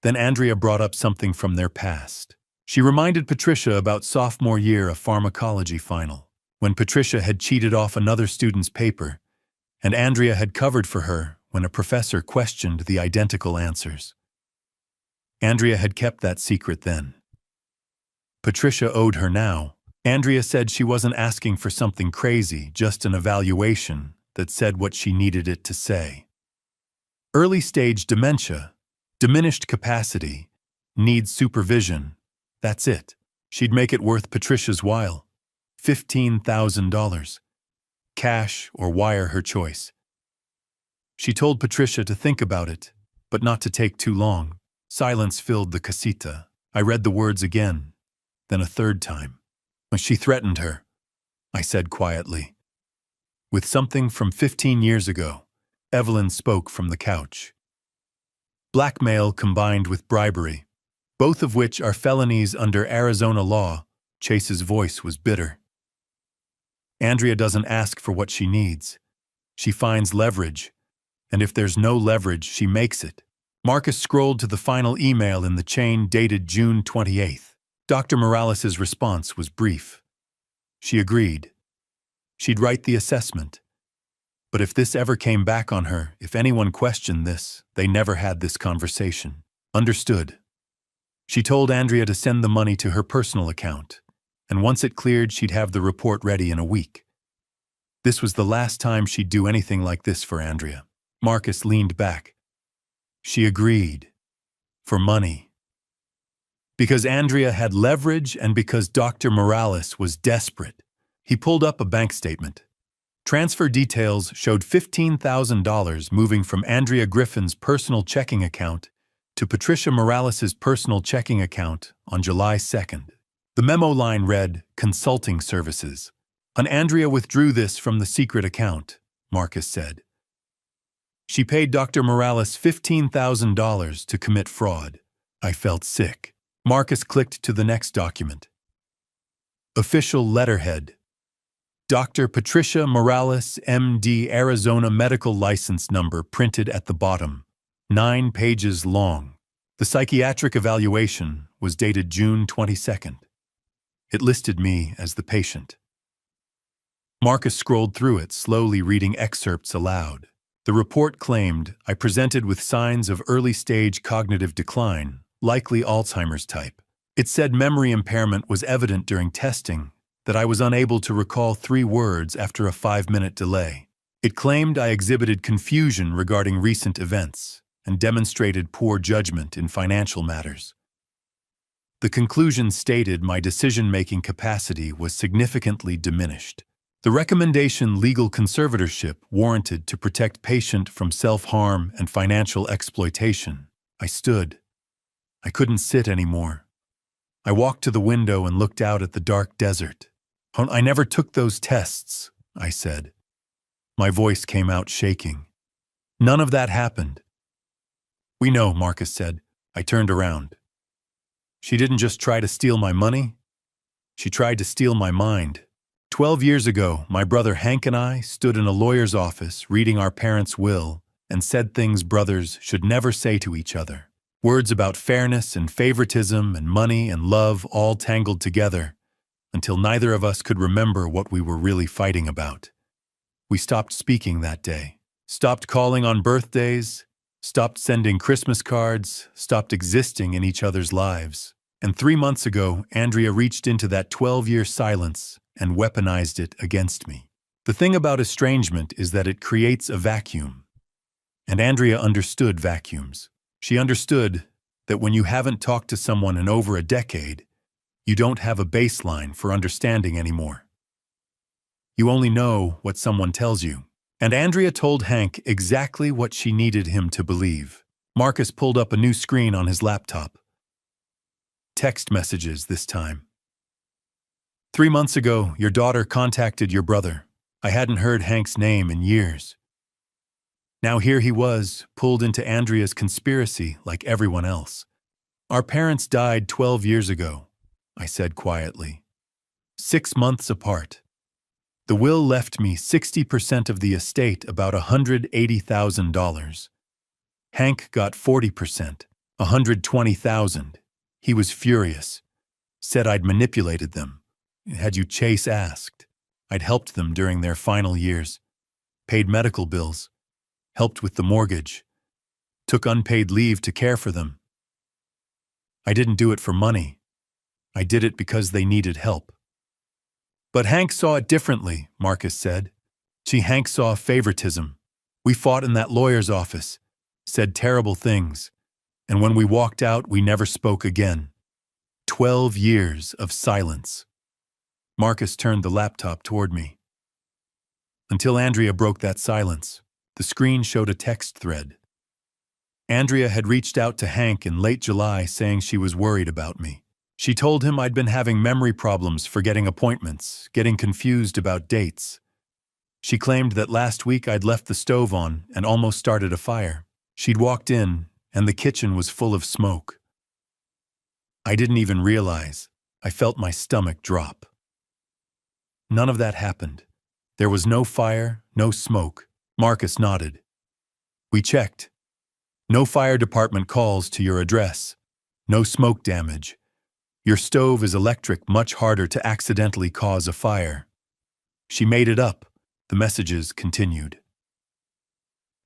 Then Andrea brought up something from their past. She reminded Patricia about sophomore year of pharmacology final, when Patricia had cheated off another student's paper, and Andrea had covered for her when a professor questioned the identical answers. Andrea had kept that secret then. Patricia owed her now. Andrea said she wasn't asking for something crazy, just an evaluation that said what she needed it to say. Early stage dementia, diminished capacity, needs supervision. That's it. She'd make it worth Patricia's while. $15,000. Cash or wire, her choice. She told Patricia to think about it, but not to take too long. Silence filled the casita. I read the words again, then a third time. When she threatened her, I said quietly. With something from 15 years ago, Evelyn spoke from the couch. Blackmail combined with bribery, both of which are felonies under Arizona law. Chase's voice was bitter. Andrea doesn't ask for what she needs. She finds leverage, and if there's no leverage, she makes it. Marcus scrolled to the final email in the chain dated June 28th. Dr. Morales' response was brief. She agreed. She'd write the assessment. But if this ever came back on her, if anyone questioned this, they never had this conversation. Understood. She told Andrea to send the money to her personal account, and once it cleared, she'd have the report ready in a week. This was the last time she'd do anything like this for Andrea. Marcus leaned back. She agreed. For money. Because Andrea had leverage and because Dr. Morales was desperate. He pulled up a bank statement. Transfer details showed $15,000 moving from Andrea Griffin's personal checking account to Patricia Morales' personal checking account on July 2nd. The memo line read, "Consulting services." And Andrea withdrew this from the secret account, Marcus said. She paid Dr. Morales $15,000 to commit fraud. I felt sick. Marcus clicked to the next document. Official letterhead. Dr. Patricia Morales, MD, Arizona medical license number printed at the bottom. 9 pages long. The psychiatric evaluation was dated June 22nd. It listed me as the patient. Marcus scrolled through it, slowly reading excerpts aloud. The report claimed I presented with signs of early-stage cognitive decline, likely Alzheimer's type. It said memory impairment was evident during testing, that I was unable to recall 3 words after a 5-minute delay. It claimed I exhibited confusion regarding recent events and demonstrated poor judgment in financial matters. The conclusion stated my decision-making capacity was significantly diminished. The recommendation legal conservatorship warranted to protect patient from self-harm and financial exploitation. I stood. I couldn't sit anymore. I walked to the window and looked out at the dark desert. I never took those tests, I said. My voice came out shaking. None of that happened. We know, Marcus said. I turned around. She didn't just try to steal my money. She tried to steal my mind. 12 years ago, my brother Hank and I stood in a lawyer's office reading our parents' will and said things brothers should never say to each other. Words about fairness and favoritism and money and love all tangled together until neither of us could remember what we were really fighting about. We stopped speaking that day, stopped calling on birthdays, stopped sending Christmas cards, stopped existing in each other's lives. And 3 months ago, Andrea reached into that 12-year silence and weaponized it against me. The thing about estrangement is that it creates a vacuum. And Andrea understood vacuums. She understood that when you haven't talked to someone in over a decade, you don't have a baseline for understanding anymore. You only know what someone tells you. And Andrea told Hank exactly what she needed him to believe. Marcus pulled up a new screen on his laptop. Text messages this time. 3 months ago, your daughter contacted your brother. I hadn't heard Hank's name in years. Now here he was, pulled into Andrea's conspiracy like everyone else. Our parents died 12 years ago, I said quietly. 6 months apart. The will left me 60% of the estate, about $180,000. Hank got 40%, $120,000. He was furious. Said I'd manipulated them. Had you Chase asked, I'd helped them during their final years. Paid medical bills. Helped with the mortgage. Took unpaid leave to care for them. I didn't do it for money. I did it because they needed help. But Hank saw it differently, Marcus said. Hank saw favoritism. We fought in that lawyer's office, said terrible things, and when we walked out, we never spoke again. 12 years of silence. Marcus turned the laptop toward me. Until Andrea broke that silence, the screen showed a text thread. Andrea had reached out to Hank in late July saying she was worried about me. She told him I'd been having memory problems, forgetting appointments, getting confused about dates. She claimed that last week I'd left the stove on and almost started a fire. She'd walked in, and the kitchen was full of smoke. I didn't even realize. I felt my stomach drop. None of that happened. There was no fire, no smoke. Marcus nodded. We checked. No fire department calls to your address. No smoke damage. Your stove is electric, much harder to accidentally cause a fire. She made it up, the messages continued.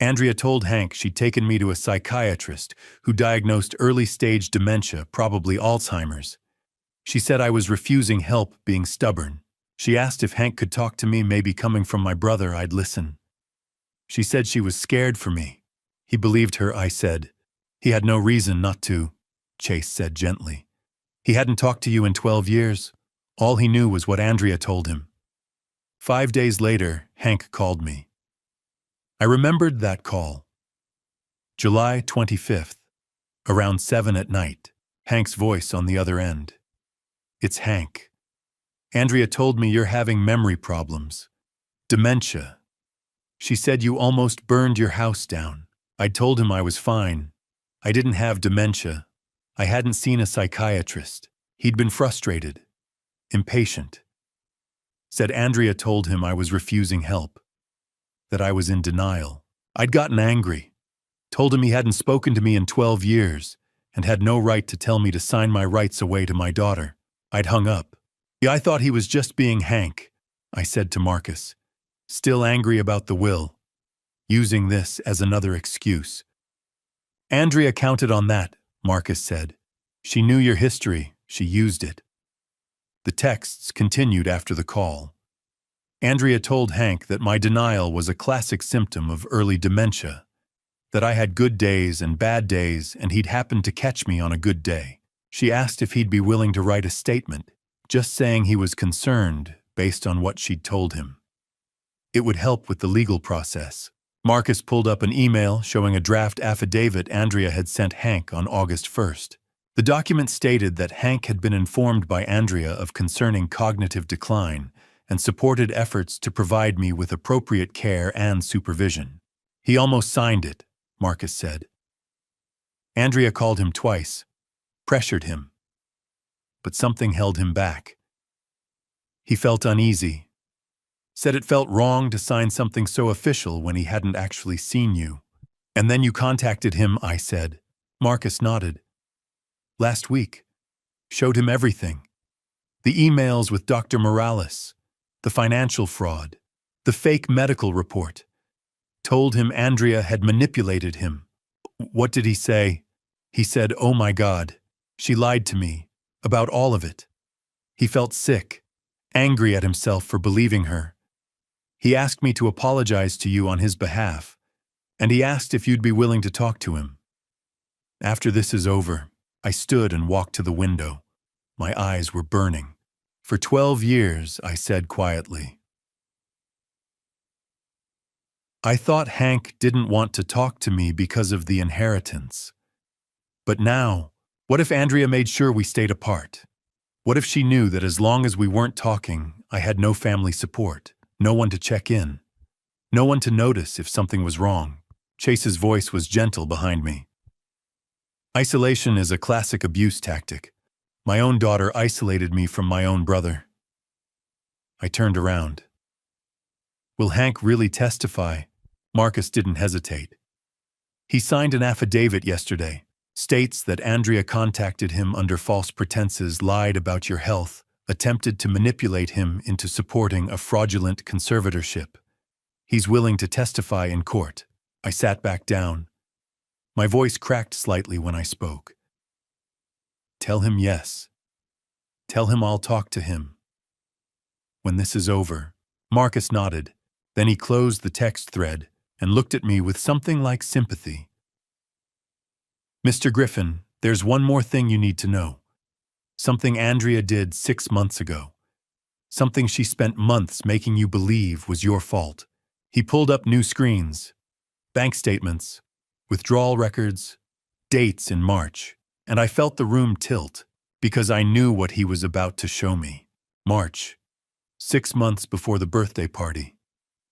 Andrea told Hank she'd taken me to a psychiatrist who diagnosed early-stage dementia, probably Alzheimer's. She said I was refusing help, being stubborn. She asked if Hank could talk to me, maybe coming from my brother, I'd listen. She said she was scared for me. He believed her, I said. He had no reason not to, Chase said gently. He hadn't talked to you in 12 years. All he knew was what Andrea told him. 5 days later, Hank called me. I remembered that call. July 25th, around 7 at night, Hank's voice on the other end. It's Hank. Andrea told me you're having memory problems. Dementia. She said you almost burned your house down. I'd told him I was fine. I didn't have dementia. I hadn't seen a psychiatrist. He'd been frustrated, impatient. Said Andrea told him I was refusing help, that I was in denial. I'd gotten angry, told him he hadn't spoken to me in 12 years and had no right to tell me to sign my rights away to my daughter. I'd hung up. I thought he was just being Hank, I said to Marcus, still angry about the will, using this as another excuse. Andrea counted on that, Marcus said. She knew your history, she used it. The texts continued after the call. Andrea told Hank that my denial was a classic symptom of early dementia, that I had good days and bad days and he'd happen to catch me on a good day. She asked if he'd be willing to write a statement, just saying he was concerned based on what she'd told him. It would help with the legal process. Marcus pulled up an email showing a draft affidavit Andrea had sent Hank on August 1st. The document stated that Hank had been informed by Andrea of concerning cognitive decline and supported efforts to provide me with appropriate care and supervision. He almost signed it, Marcus said. Andrea called him twice, pressured him, but something held him back. He felt uneasy, said it felt wrong to sign something so official when he hadn't actually seen you. And then you contacted him, I said. Marcus nodded. Last week. Showed him everything. The emails with Dr. Morales, the financial fraud, the fake medical report. Told him Andrea had manipulated him. What did he say? He said, "Oh my God, she lied to me, about all of it." He felt sick, angry at himself for believing her. He asked me to apologize to you on his behalf, and he asked if you'd be willing to talk to him. After this is over, I stood and walked to the window. My eyes were burning. For 12 years, I said quietly. I thought Hank didn't want to talk to me because of the inheritance. But now, what if Andrea made sure we stayed apart? What if she knew that as long as we weren't talking, I had no family support, no one to check in, no one to notice if something was wrong? Chase's voice was gentle behind me. Isolation is a classic abuse tactic. My own daughter isolated me from my own brother. I turned around. Will Hank really testify? Marcus didn't hesitate. He signed an affidavit yesterday. States that Andrea contacted him under false pretenses, lied about your health, attempted to manipulate him into supporting a fraudulent conservatorship. He's willing to testify in court. I sat back down. My voice cracked slightly when I spoke. Tell him yes. Tell him I'll talk to him. When this is over. Marcus nodded. Then he closed the text thread and looked at me with something like sympathy. Mr. Griffin, there's one more thing you need to know. Something Andrea did 6 months ago. Something she spent months making you believe was your fault. He pulled up new screens, bank statements, withdrawal records, dates in March, and I felt the room tilt because I knew what he was about to show me. March, 6 months before the birthday party,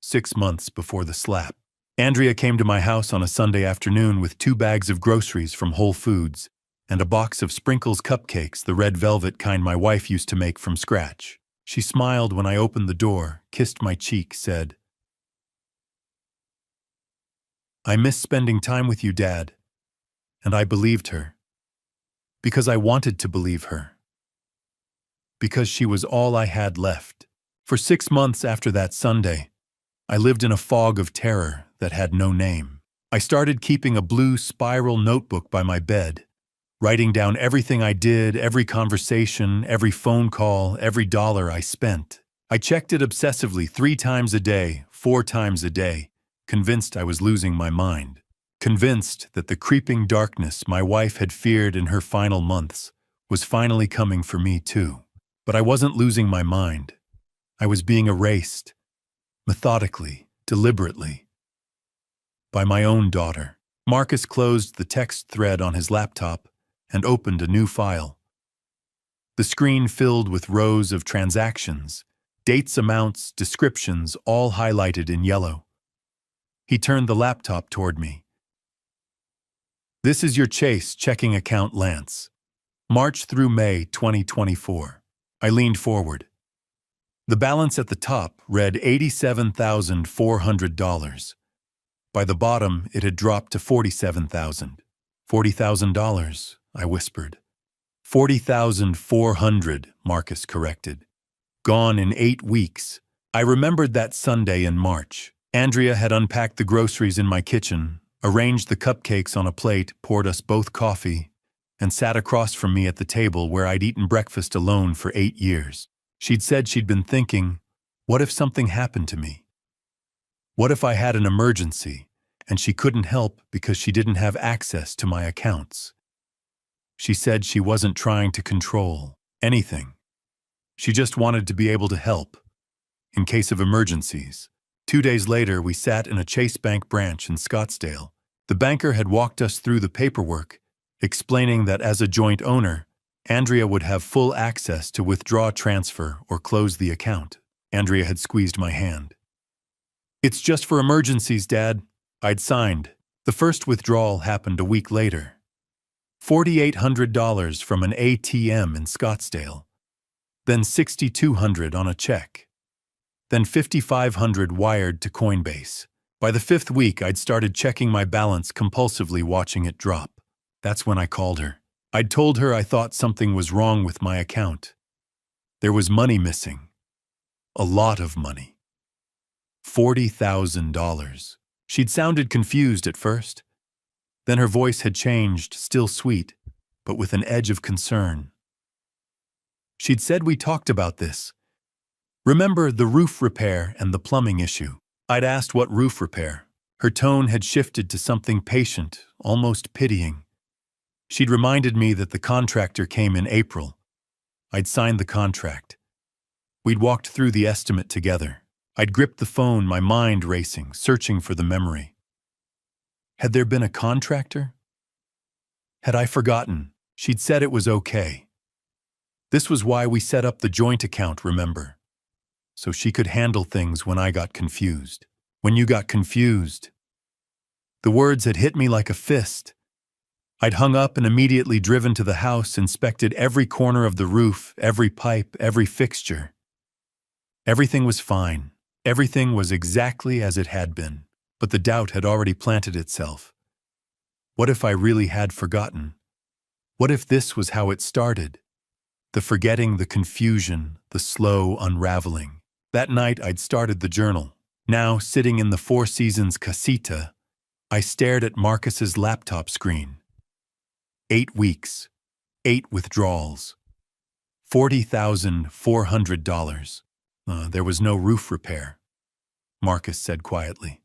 6 months before the slap. Andrea came to my house on a Sunday afternoon with 2 bags of groceries from Whole Foods and a box of Sprinkles cupcakes, the red velvet kind my wife used to make from scratch. She smiled when I opened the door, kissed my cheek, said, "I miss spending time with you, Dad." And I believed her. Because I wanted to believe her. Because she was all I had left. For 6 months after that Sunday, I lived in a fog of terror that had no name. I started keeping a blue spiral notebook by my bed, writing down everything I did, every conversation, every phone call, every dollar I spent. I checked it obsessively 3 times a day, 4 times a day, convinced I was losing my mind. Convinced that the creeping darkness my wife had feared in her final months was finally coming for me too. But I wasn't losing my mind. I was being erased, methodically, deliberately, by my own daughter. Marcus closed the text thread on his laptop and opened a new file. The screen filled with rows of transactions, dates, amounts, descriptions, all highlighted in yellow. He turned the laptop toward me. "This is your Chase checking account, Lance. March through May 2024. I leaned forward. The balance at the top read $87,400. By the bottom, it had dropped to $47,000. $40,000, I whispered. $40,400, Marcus corrected. Gone in 8 weeks. I remembered that Sunday in March. Andrea had unpacked the groceries in my kitchen, arranged the cupcakes on a plate, poured us both coffee, and sat across from me at the table where I'd eaten breakfast alone for 8 years. She'd said she'd been thinking, what if something happened to me? What if I had an emergency, and she couldn't help because she didn't have access to my accounts? She said she wasn't trying to control anything. She just wanted to be able to help, in case of emergencies. 2 days later, we sat in a Chase Bank branch in Scottsdale. The banker had walked us through the paperwork, explaining that as a joint owner, Andrea would have full access to withdraw, transfer, or close the account. Andrea had squeezed my hand. "It's just for emergencies, Dad." I'd signed. The first withdrawal happened a week later. $4,800 from an ATM in Scottsdale. Then $6,200 on a check. Then $5,500 wired to Coinbase. By the 5th week, I'd started checking my balance compulsively, watching it drop. That's when I called her. I'd told her I thought something was wrong with my account. There was money missing. A lot of money. $40,000. She'd sounded confused at first. Then her voice had changed, still sweet, but with an edge of concern. She'd said we talked about this. Remember the roof repair and the plumbing issue? I'd asked what roof repair. Her tone had shifted to something patient, almost pitying. She'd reminded me that the contractor came in April. I'd signed the contract. We'd walked through the estimate together. I'd gripped the phone, my mind racing, searching for the memory. Had there been a contractor? Had I forgotten? She'd said it was okay. This was why we set up the joint account, remember? So she could handle things when I got confused. When you got confused. The words had hit me like a fist. I'd hung up and immediately driven to the house, inspected every corner of the roof, every pipe, every fixture. Everything was fine. Everything was exactly as it had been. But the doubt had already planted itself. What if I really had forgotten? What if this was how it started? The forgetting, the confusion, the slow unraveling. That night I'd started the journal. Now, sitting in the Four Seasons casita, I stared at Marcus's laptop screen. 8 weeks, 8 withdrawals, $40,400. There was no roof repair, Marcus said quietly.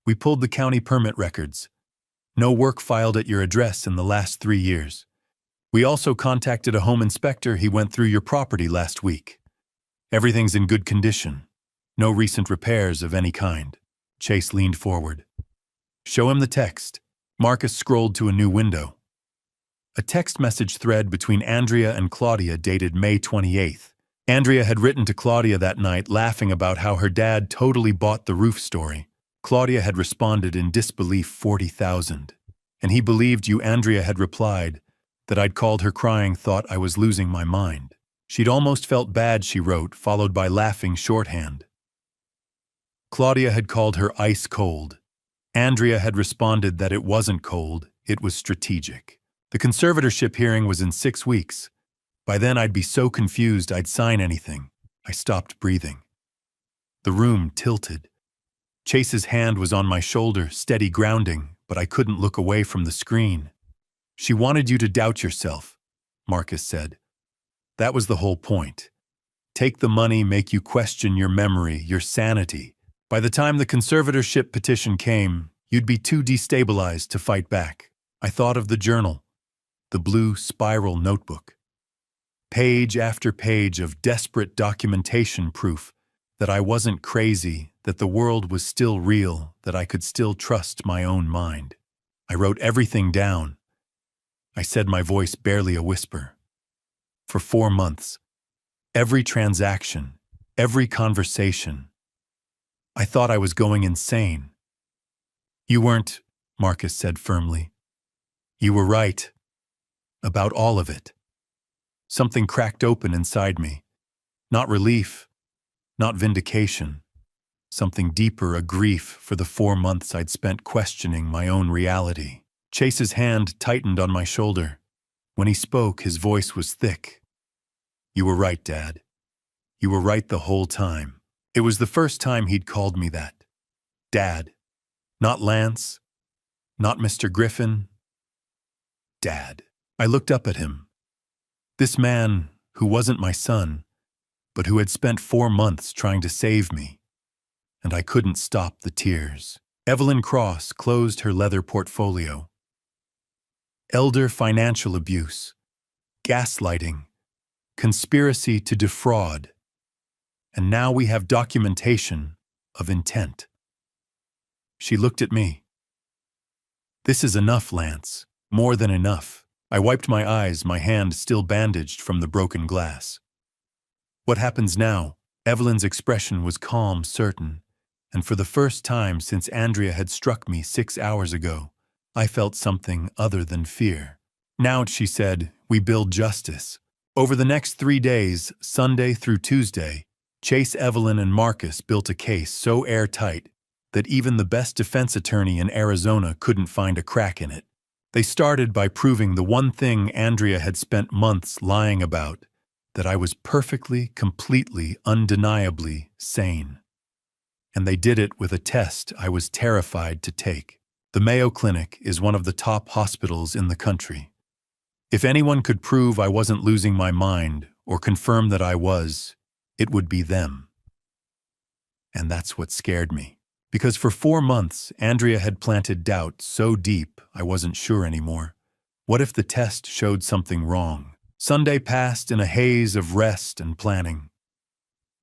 We pulled the county permit records. No work filed at your address in the last 3 years. We also contacted a home inspector. He went through your property last week. Everything's in good condition. No recent repairs of any kind. Chase leaned forward. Show him the text. Marcus scrolled to a new window. A text message thread between Andrea and Claudia dated May 28th. Andrea had written to Claudia that night, laughing about how her dad totally bought the roof story. Claudia had responded in disbelief, 40,000. And he believed you. Andrea had replied that I'd called her crying, thought I was losing my mind. She'd almost felt bad, she wrote, followed by laughing shorthand. Claudia had called her ice cold. Andrea had responded that it wasn't cold, it was strategic. The conservatorship hearing was in 6 weeks. By then I'd be so confused I'd sign anything. I stopped breathing. The room tilted. Chase's hand was on my shoulder, steady grounding, but I couldn't look away from the screen. She wanted you to doubt yourself, Marcus said. That was the whole point. Take the money, make you question your memory, your sanity. By the time the conservatorship petition came, you'd be too destabilized to fight back. I thought of the journal, the blue spiral notebook. Page after page of desperate documentation, proof that I wasn't crazy, that the world was still real, that I could still trust my own mind. I wrote everything down. I said, my voice barely a whisper. For 4 months, every transaction, every conversation, I thought I was going insane. You weren't, Marcus said firmly. You were right. About all of it. Something cracked open inside me. Not relief, not vindication. Something deeper, a grief for the 4 months I'd spent questioning my own reality. Chase's hand tightened on my shoulder. When he spoke, his voice was thick. You were right, Dad. You were right the whole time. It was the first time he'd called me that. Dad. Not Lance. Not Mr. Griffin. Dad. I looked up at him. This man who wasn't my son, but who had spent 4 months trying to save me. And I couldn't stop the tears. Evelyn Cross closed her leather portfolio. Elder financial abuse, gaslighting, conspiracy to defraud. And now we have documentation of intent. She looked at me. This is enough, Lance. More than enough. I wiped my eyes, my hand still bandaged from the broken glass. What happens now? Evelyn's expression was calm, certain, and for the first time since Andrea had struck me 6 hours ago, I felt something other than fear. Now, she said, we build justice. Over the next 3 days, Sunday through Tuesday, Chase, Evelyn, and Marcus built a case so airtight that even the best defense attorney in Arizona couldn't find a crack in it. They started by proving the one thing Andrea had spent months lying about, that I was perfectly, completely, undeniably sane. And they did it with a test I was terrified to take. The Mayo Clinic is one of the top hospitals in the country. If anyone could prove I wasn't losing my mind or confirm that I was, it would be them. And that's what scared me. Because for 4 months, Andrea had planted doubt so deep I wasn't sure anymore. What if the test showed something wrong? Sunday passed in a haze of rest and planning.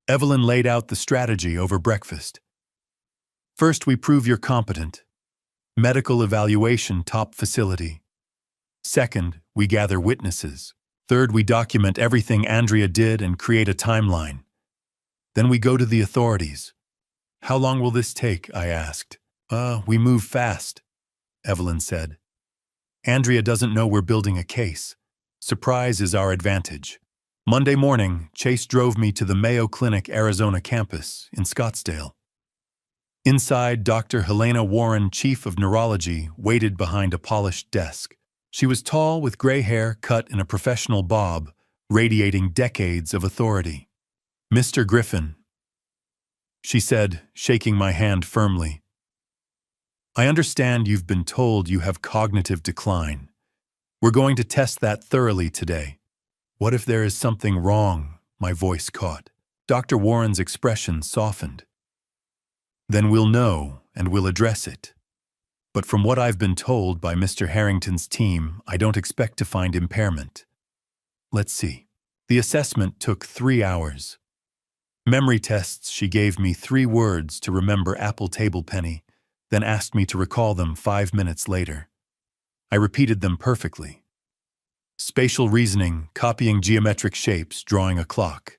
Evelyn laid out the strategy over breakfast. First, we prove you're competent. Medical evaluation, top facility. Second, we gather witnesses. Third, we document everything Andrea did and create a timeline. Then we go to the authorities. How long will this take? I asked. We move fast, Evelyn said. Andrea doesn't know we're building a case. Surprise is our advantage. Monday morning, Chase drove me to the Mayo Clinic Arizona campus in Scottsdale. Inside, Dr. Helena Warren, chief of neurology, waited behind a polished desk. She was tall with gray hair cut in a professional bob, radiating decades of authority. Mr. Griffin, she said, shaking my hand firmly. I understand you've been told you have cognitive decline. We're going to test that thoroughly today. What if there is something wrong? My voice caught. Dr. Warren's expression softened. Then we'll know and we'll address it. But from what I've been told by Mr. Harrington's team, I don't expect to find impairment. Let's see. The assessment took 3 hours. Memory tests, she gave me 3 words to remember apple table penny, then asked me to recall them 5 minutes later. I repeated them perfectly. Spatial reasoning, copying geometric shapes, drawing a clock.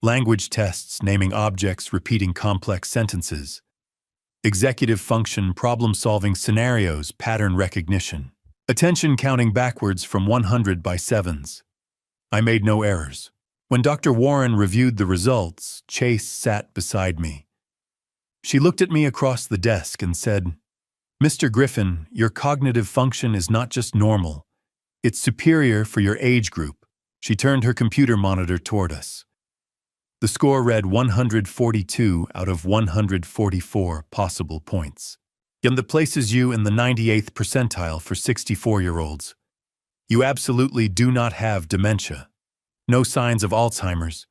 Language tests, naming objects, repeating complex sentences. Executive function, problem-solving scenarios, pattern recognition. Attention counting backwards from 100 by 7s. I made no errors. When Dr. Warren reviewed the results, Chase sat beside me. She looked at me across the desk and said, Mr. Griffin, your cognitive function is not just normal. It's superior for your age group. She turned her computer monitor toward us. The score read 142 out of 144 possible points. And that places you in the 98th percentile for 64-year-olds. You absolutely do not have dementia. No signs of Alzheimer's.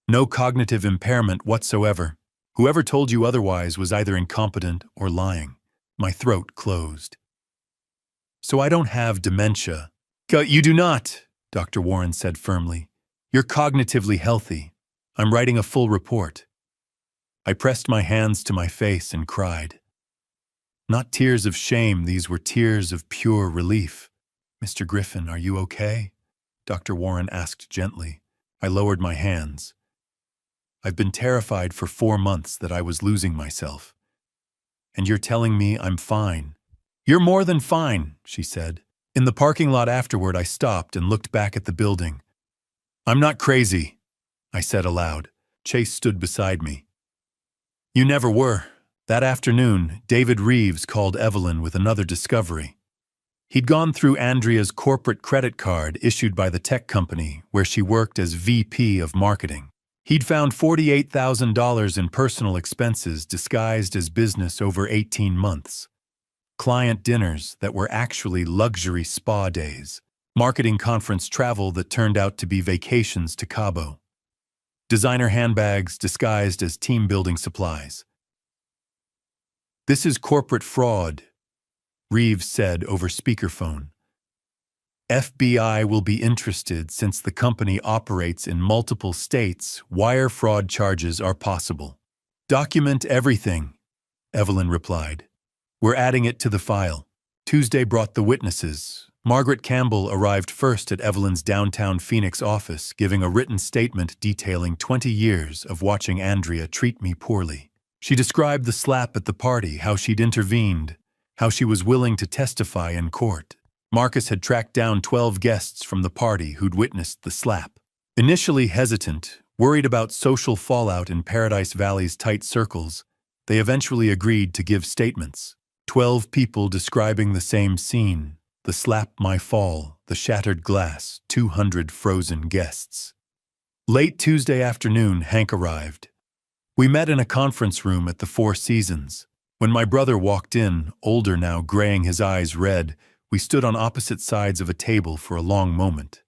No cognitive impairment whatsoever. Whoever told you otherwise was either incompetent or lying. My throat closed. So I don't have dementia. You do not, Dr. Warren said firmly. You're cognitively healthy. I'm writing a full report. I pressed my hands to my face and cried. Not tears of shame, these were tears of pure relief. Mr. Griffin, are you okay? Dr. Warren asked gently. I lowered my hands. I've been terrified for 4 months that I was losing myself. And you're telling me I'm fine. You're more than fine, she said. In the parking lot afterward, I stopped and looked back at the building. I'm not crazy, I said aloud. Chase stood beside me. You never were. That afternoon, David Reeves called Evelyn with another discovery. He'd gone through Andrea's corporate credit card issued by the tech company where she worked as VP of marketing. He'd found $48,000 in personal expenses disguised as business over 18 months. Client dinners that were actually luxury spa days. Marketing conference travel that turned out to be vacations to Cabo. Designer handbags disguised as team-building supplies. "This is corporate fraud," Reeves said over speakerphone. "FBI will be interested since the company operates in multiple states. Wire fraud charges are possible." "Document everything," Evelyn replied. "We're adding it to the file." Tuesday brought the witnesses. Margaret Campbell arrived first at Evelyn's downtown Phoenix office, giving a written statement detailing 20 years of watching Andrea treat me poorly. She described the slap at the party, how she'd intervened, how she was willing to testify in court. Marcus had tracked down 12 guests from the party who'd witnessed the slap. Initially hesitant, worried about social fallout in Paradise Valley's tight circles, they eventually agreed to give statements. 12 people describing the same scene: the slap, my fall, the shattered glass, 200 frozen guests. Late Tuesday afternoon, Hank arrived. We met in a conference room at the Four Seasons. When my brother walked in, older now, graying his eyes red, we stood on opposite sides of a table for a long moment.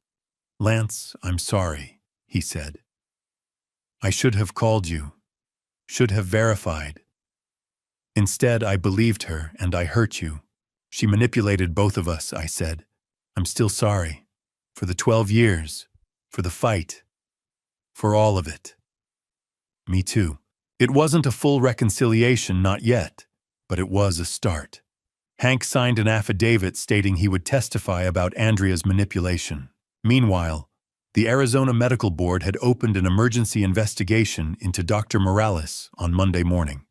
"Lance, I'm sorry," he said. "I should have called you, should have verified. Instead, I believed her and I hurt you. She manipulated both of us," I said. "I'm still sorry. For the 12 years, for the fight, for all of it." "Me too." It wasn't a full reconciliation, not yet, but it was a start. Hank signed an affidavit stating he would testify about Andrea's manipulation. Meanwhile, the Arizona Medical Board had opened an emergency investigation into Dr. Morales on Monday morning.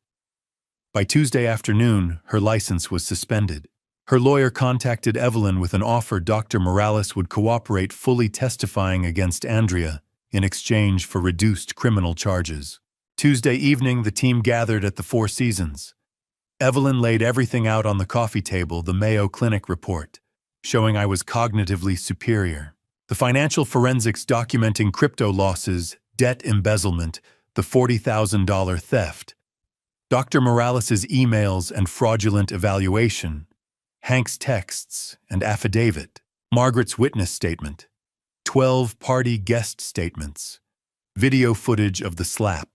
By Tuesday afternoon, her license was suspended. Her lawyer contacted Evelyn with an offer Dr. Morales would cooperate, fully testifying against Andrea in exchange for reduced criminal charges. Tuesday evening, the team gathered at the Four Seasons. Evelyn laid everything out on the coffee table: the Mayo Clinic report, showing I was cognitively superior, the financial forensics documenting crypto losses, debt embezzlement, the $40,000 theft, Dr. Morales' emails and fraudulent evaluation, Hank's texts and affidavit, Margaret's witness statement, 12 party guest statements, video footage of the slap,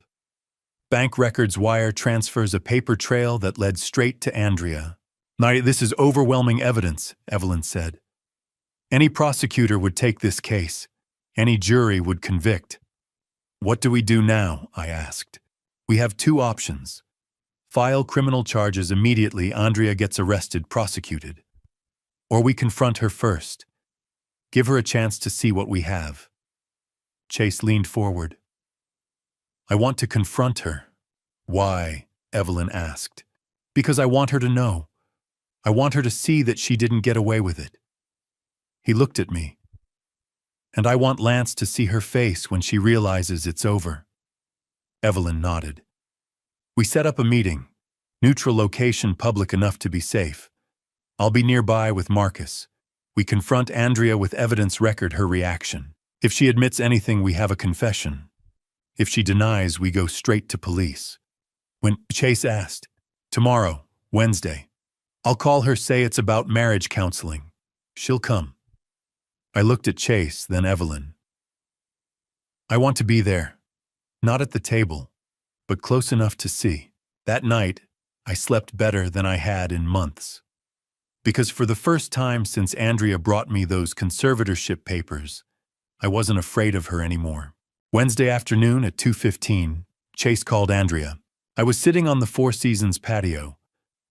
bank records, wire transfers, a paper trail that led straight to Andrea. "This is overwhelming evidence," Evelyn said. "Any prosecutor would take this case. Any jury would convict." "What do we do now?" I asked. "We have two options. File criminal charges immediately Andrea gets arrested, prosecuted. Or we confront her first. Give her a chance to see what we have." Chase leaned forward. "I want to confront her." "Why?" Evelyn asked. "Because I want her to know. I want her to see that she didn't get away with it." He looked at me. "And I want Lance to see her face when she realizes it's over." Evelyn nodded. We set up a meeting. Neutral location, public enough to be safe. I'll be nearby with Marcus. We confront Andrea with evidence, record her reaction. If she admits anything, we have a confession. If she denies, we go straight to police. When Chase asked, "Tomorrow, Wednesday. I'll call her, say it's about marriage counseling. She'll come." I looked at Chase, then Evelyn. "I want to be there. Not at the table, but close enough to see." That night, I slept better than I had in months. Because for the first time since Andrea brought me those conservatorship papers, I wasn't afraid of her anymore. Wednesday afternoon at 2:15, Chase called Andrea. I was sitting on the Four Seasons patio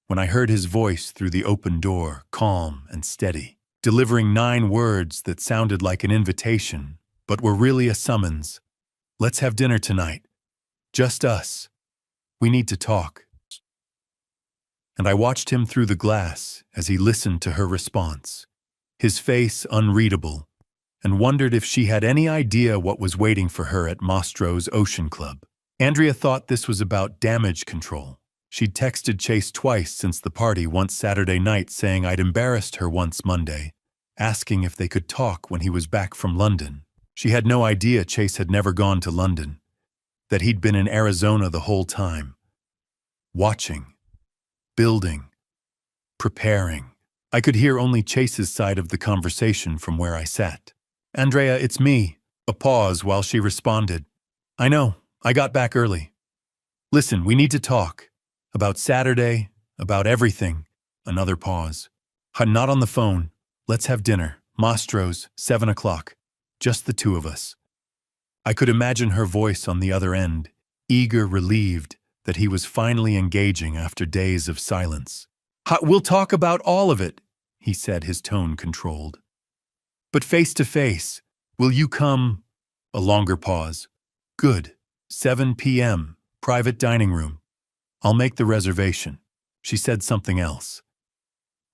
when I heard his voice through the open door, calm and steady, delivering 9 words that sounded like an invitation, but were really a summons. "Let's have dinner tonight. Just us. We need to talk." And I watched him through the glass as he listened to her response, his face unreadable, and wondered if she had any idea what was waiting for her at Mastro's Ocean Club. Andrea thought this was about damage control. She'd texted Chase twice since the party, once Saturday night saying I'd embarrassed her once Monday, asking if they could talk when he was back from London. She had no idea Chase had never gone to London. that he'd been in Arizona the whole time. Watching, building, preparing. I could hear only Chase's side of the conversation from where I sat. "Andrea, it's me." A pause while she responded. "I know, I got back early. Listen, we need to talk. About Saturday, about everything." Another pause. "Not on the phone. Let's have dinner. Mastro's, 7 o'clock. Just the two of us." I could imagine her voice on the other end, eager, relieved that he was finally engaging after days of silence. "We'll talk about all of it," he said, his tone controlled. "But face to face, will you come?" A longer pause. "Good. 7 p.m., private dining room. I'll make the reservation." She said something else.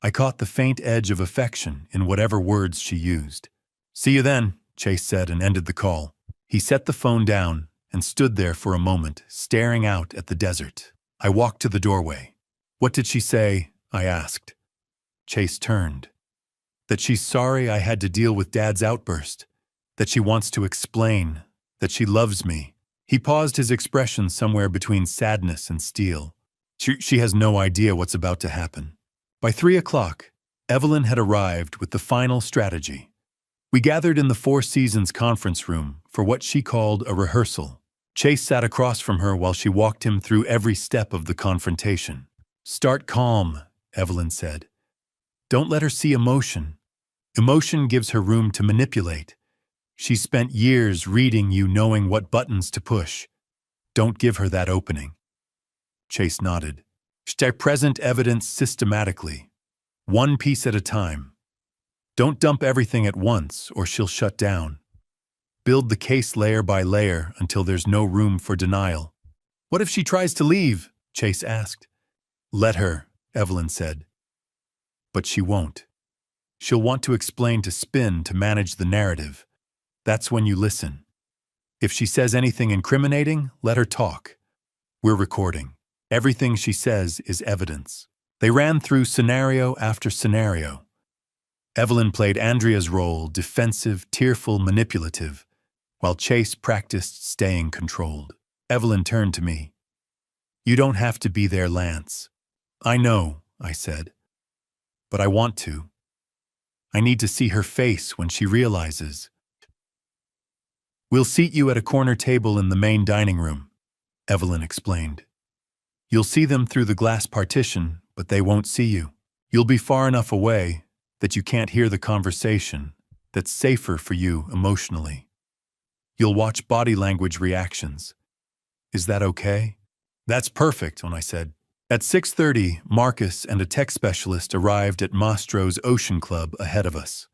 I caught the faint edge of affection in whatever words she used. "See you then," Chase said and ended the call. He set the phone down and stood there for a moment, staring out at the desert. I walked to the doorway. "What did she say?" I asked. Chase turned. "That she's sorry I had to deal with Dad's outburst. That she wants to explain. That she loves me." He paused, his expression somewhere between sadness and steel. She has no idea what's about to happen." By 3 o'clock, Evelyn had arrived with the final strategy. We gathered in the Four Seasons conference room for what she called a rehearsal. Chase sat across from her while she walked him through every step of the confrontation. "Start calm," Evelyn said. "Don't let her see emotion. Emotion gives her room to manipulate. She's spent years reading you, knowing what buttons to push. Don't give her that opening." Chase nodded. "Present evidence systematically, one piece at a time. Don't dump everything at once or she'll shut down. Build the case layer by layer until there's no room for denial." "What if she tries to leave?" Chase asked. "Let her," Evelyn said. "But she won't. She'll want to explain, to spin, to manage the narrative. That's when you listen. If she says anything incriminating, let her talk. We're recording. Everything she says is evidence." They ran through scenario after scenario. Evelyn played Andrea's role, defensive, tearful, manipulative, while Chase practiced staying controlled. Evelyn turned to me. "You don't have to be there, Lance." "I know," I said. "But I want to. I need to see her face when she realizes." "We'll seat you at a corner table in the main dining room," Evelyn explained. "You'll see them through the glass partition, but they won't see you. You'll be far enough away that you can't hear the conversation, that's safer for you emotionally. You'll watch body language reactions. Is that okay?" "That's perfect," I said. At 6:30, Marcus and a tech specialist arrived at Mastro's Ocean Club ahead of us.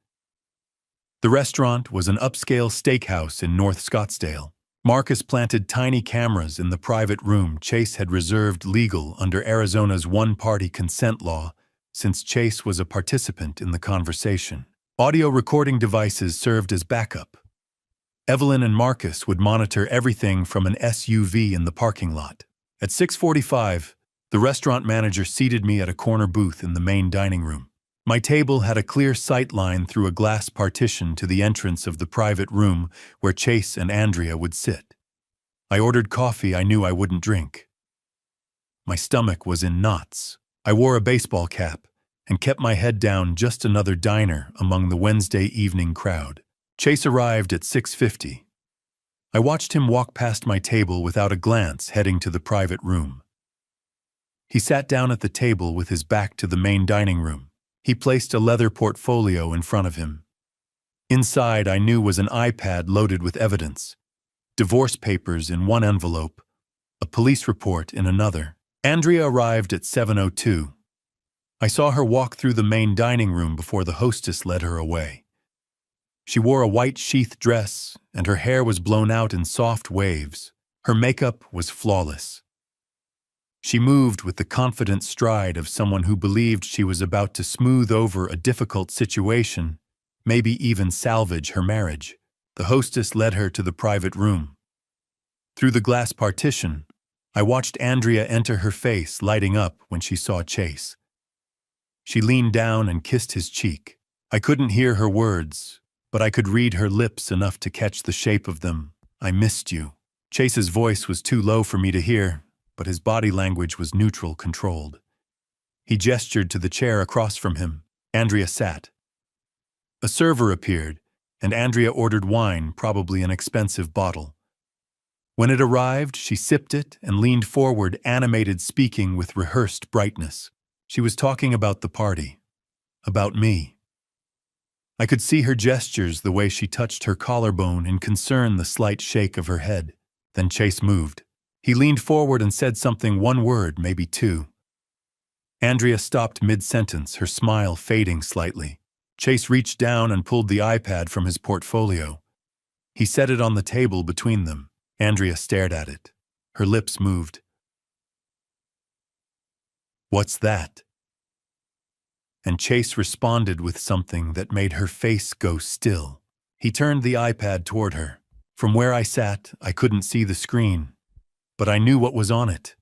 The restaurant was an upscale steakhouse in North Scottsdale. Marcus planted tiny cameras in the private room Chase had reserved legal under Arizona's one-party consent law, since Chase was a participant in the conversation. Audio recording devices served as backup. Evelyn and Marcus would monitor everything from an SUV in the parking lot. At 6:45, the restaurant manager seated me at a corner booth in the main dining room. My table had a clear sight line through a glass partition to the entrance of the private room where Chase and Andrea would sit. I ordered coffee I knew I wouldn't drink. My stomach was in knots. I wore a baseball cap and kept my head down, just another diner among the Wednesday evening crowd. Chase arrived at 6:50. I watched him walk past my table without a glance, heading to the private room. He sat down at the table with his back to the main dining room. He placed a leather portfolio in front of him. Inside, I knew, was an iPad loaded with evidence. Divorce papers in one envelope, a police report in another. Andrea arrived at 7:02. I saw her walk through the main dining room before the hostess led her away. She wore a white sheath dress, and her hair was blown out in soft waves. Her makeup was flawless. She moved with the confident stride of someone who believed she was about to smooth over a difficult situation, maybe even salvage her marriage. The hostess led her to the private room. Through the glass partition, I watched Andrea enter, her face lighting up when she saw Chase. She leaned down and kissed his cheek. I couldn't hear her words, but I could read her lips enough to catch the shape of them. "I missed you." Chase's voice was too low for me to hear, but his body language was neutral, controlled. He gestured to the chair across from him. Andrea sat. A server appeared, and Andrea ordered wine, probably an expensive bottle. When it arrived, she sipped it and leaned forward, animated, speaking with rehearsed brightness. She was talking about the party. About me. I could see her gestures, the way she touched her collarbone, in concern, the slight shake of her head. Then Chase moved. He leaned forward and said something, one word, maybe two. Andrea stopped mid-sentence, her smile fading slightly. Chase reached down and pulled the iPad from his portfolio. He set it on the table between them. Andrea stared at it. Her lips moved. "What's that?" And Chase responded with something that made her face go still. He turned the iPad toward her. From where I sat, I couldn't see the screen, but I knew what was on it.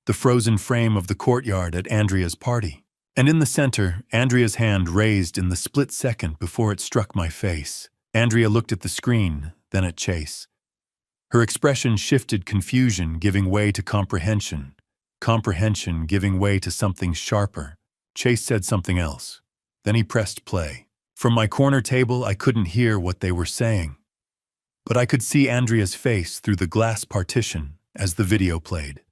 The frozen frame of the courtyard at Andrea's party. And in the center, Andrea's hand raised in the split second before it struck my face. Andrea looked at the screen, then at Chase. Her expression shifted, confusion giving way to comprehension, comprehension giving way to something sharper. Chase said something else. Then he pressed play. From my corner table, I couldn't hear what they were saying, but I could see Andrea's face through the glass partition as the video played.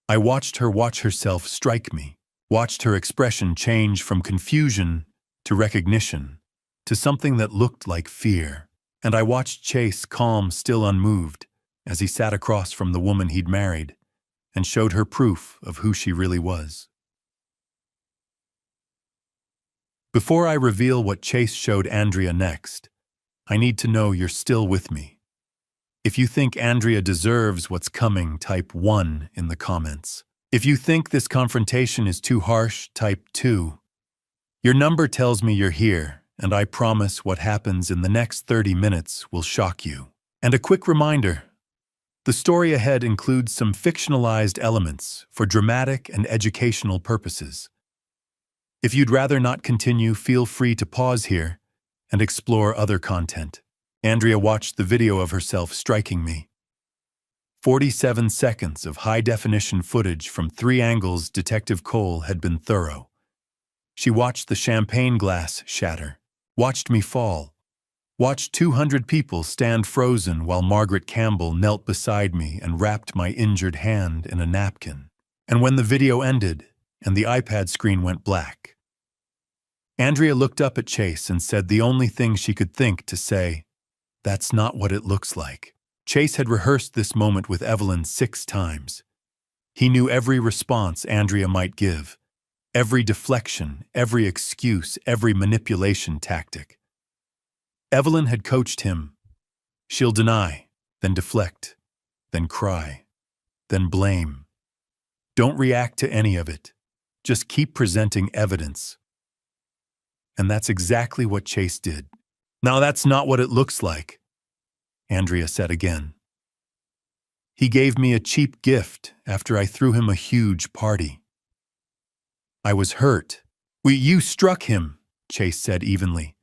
I watched her watch herself strike me, watched her expression change from confusion to recognition, to something that looked like fear. And I watched Chase, calm, still unmoved, as he sat across from the woman he'd married and showed her proof of who she really was. Before I reveal what Chase showed Andrea next, I need to know you're still with me. If you think Andrea deserves what's coming, type 1 in the comments. If you think this confrontation is too harsh, type 2. Your number tells me you're here, and I promise what happens in the next 30 minutes will shock you. And a quick reminder, the story ahead includes some fictionalized elements for dramatic and educational purposes. If you'd rather not continue, feel free to pause here and explore other content. Andrea watched the video of herself striking me. 47 seconds of high-definition footage from 3 angles. Detective Cole had been thorough. She watched the champagne glass shatter, watched me fall, watched 200 people stand frozen while Margaret Campbell knelt beside me and wrapped my injured hand in a napkin. And when the video ended and the iPad screen went black, Andrea looked up at Chase and said the only thing she could think to say, "That's not what it looks like." Chase had rehearsed this moment with Evelyn 6 times. He knew every response Andrea might give, every deflection, every excuse, every manipulation tactic. Evelyn had coached him. She'll deny, then deflect, then cry, then blame. Don't react to any of it. Just keep presenting evidence. And that's exactly what Chase did. "Now that's not what it looks like," Andrea said again. "He gave me a cheap gift after I threw him a huge party. I was hurt." You struck him," Chase said evenly,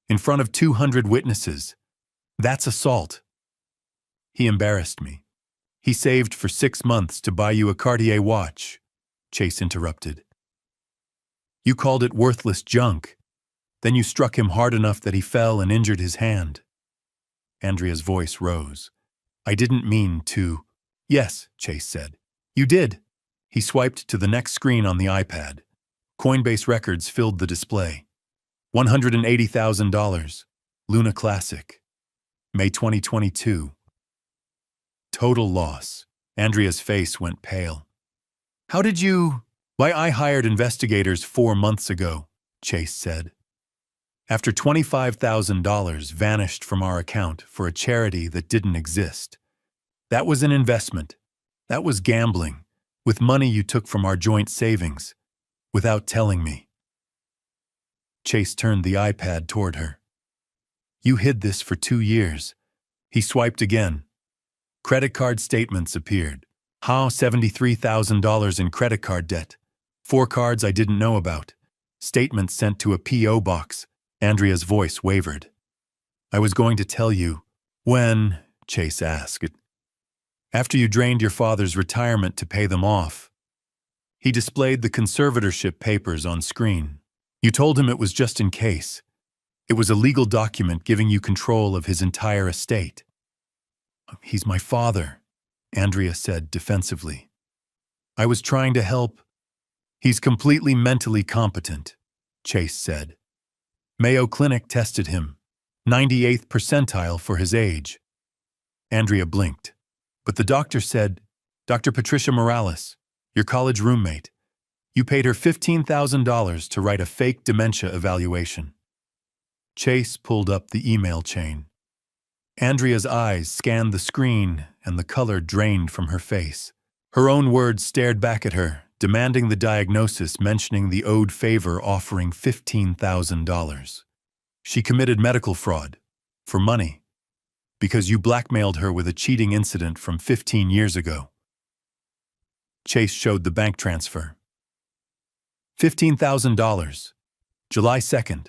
"in front of 200 witnesses. That's assault." "He embarrassed me. He saved for 6 months to buy you a Cartier watch," Chase interrupted. "You called it worthless junk. Then you struck him hard enough that he fell and injured his hand." Andrea's voice rose. "I didn't mean to." "Yes," Chase said. "You did." He swiped to the next screen on the iPad. Coinbase records filled the display. $180,000. Luna Classic. May 2022. Total loss. Andrea's face went pale. "How did you—" "Why, I hired investigators 4 months ago," Chase said. "After $25,000 vanished from our account for a charity that didn't exist. That was an investment. That was gambling, with money you took from our joint savings, without telling me." Chase turned the iPad toward her. "You hid this for 2 years. He swiped again. Credit card statements appeared. How $73,000 in credit card debt. 4 cards I didn't know about. Statements sent to a P.O. box. Andrea's voice wavered. "I was going to tell you when," Chase asked. After you drained your father's retirement to pay them off. He displayed the conservatorship papers on screen. You told him it was just in case. It was a legal document giving you control of his entire estate. He's my father, Andrea said defensively. I was trying to help. He's completely mentally competent, Chase said. Mayo Clinic tested him, 98th percentile for his age. Andrea blinked. But the doctor said, Dr. Patricia Morales, your college roommate, you paid her $15,000 to write a fake dementia evaluation. Chase pulled up the email chain. Andrea's eyes scanned the screen and the color drained from her face. Her own words stared back at her, demanding the diagnosis, mentioning the owed favor offering $15,000. She committed medical fraud. For money. Because you blackmailed her with a cheating incident from 15 years ago. Chase showed the bank transfer. $15,000. July 2nd.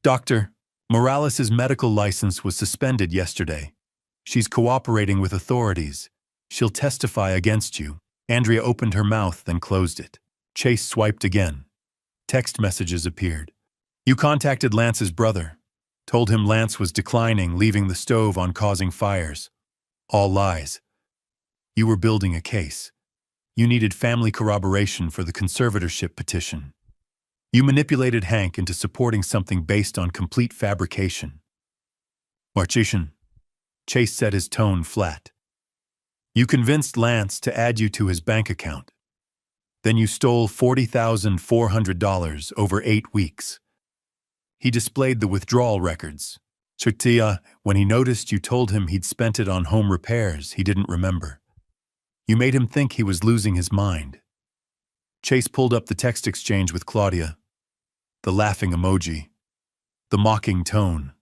Dr. Morales' medical license was suspended yesterday. She's cooperating with authorities. She'll testify against you. Andrea opened her mouth, then closed it. Chase swiped again. Text messages appeared. You contacted Lance's brother. Told him Lance was declining, leaving the stove on, causing fires. All lies. You were building a case. You needed family corroboration for the conservatorship petition. You manipulated Hank into supporting something based on complete fabrication. Marchishan. Chase set his tone flat. You convinced Lance to add you to his bank account. Then you stole $40,400 over 8 weeks. He displayed the withdrawal records. Chatia, when he noticed you told him he'd spent it on home repairs, he didn't remember. You made him think he was losing his mind. Chase pulled up the text exchange with Claudia. The laughing emoji. The mocking tone.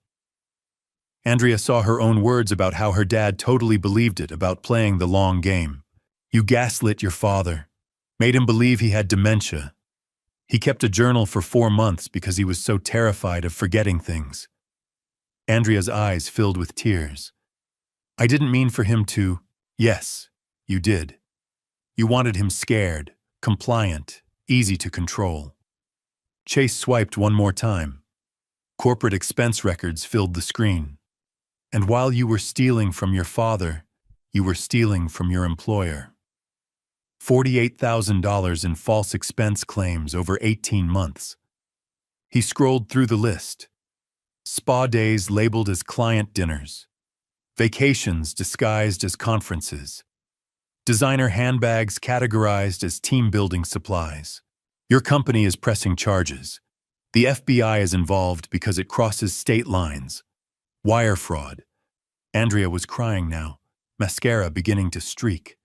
Andrea saw her own words about how her dad totally believed it, about playing the long game. You gaslit your father. Made him believe he had dementia. He kept a journal for 4 months because he was so terrified of forgetting things. Andrea's eyes filled with tears. I didn't mean for him to. Yes, you did. You wanted him scared, compliant, easy to control. Chase swiped one more time. Corporate expense records filled the screen. And while you were stealing from your father, you were stealing from your employer. $48,000 in false expense claims over 18 months. He scrolled through the list. Spa days labeled as client dinners. Vacations disguised as conferences. Designer handbags categorized as team-building supplies. Your company is pressing charges. The FBI is involved because it crosses state lines. Wire fraud. Andrea was crying now, mascara beginning to streak.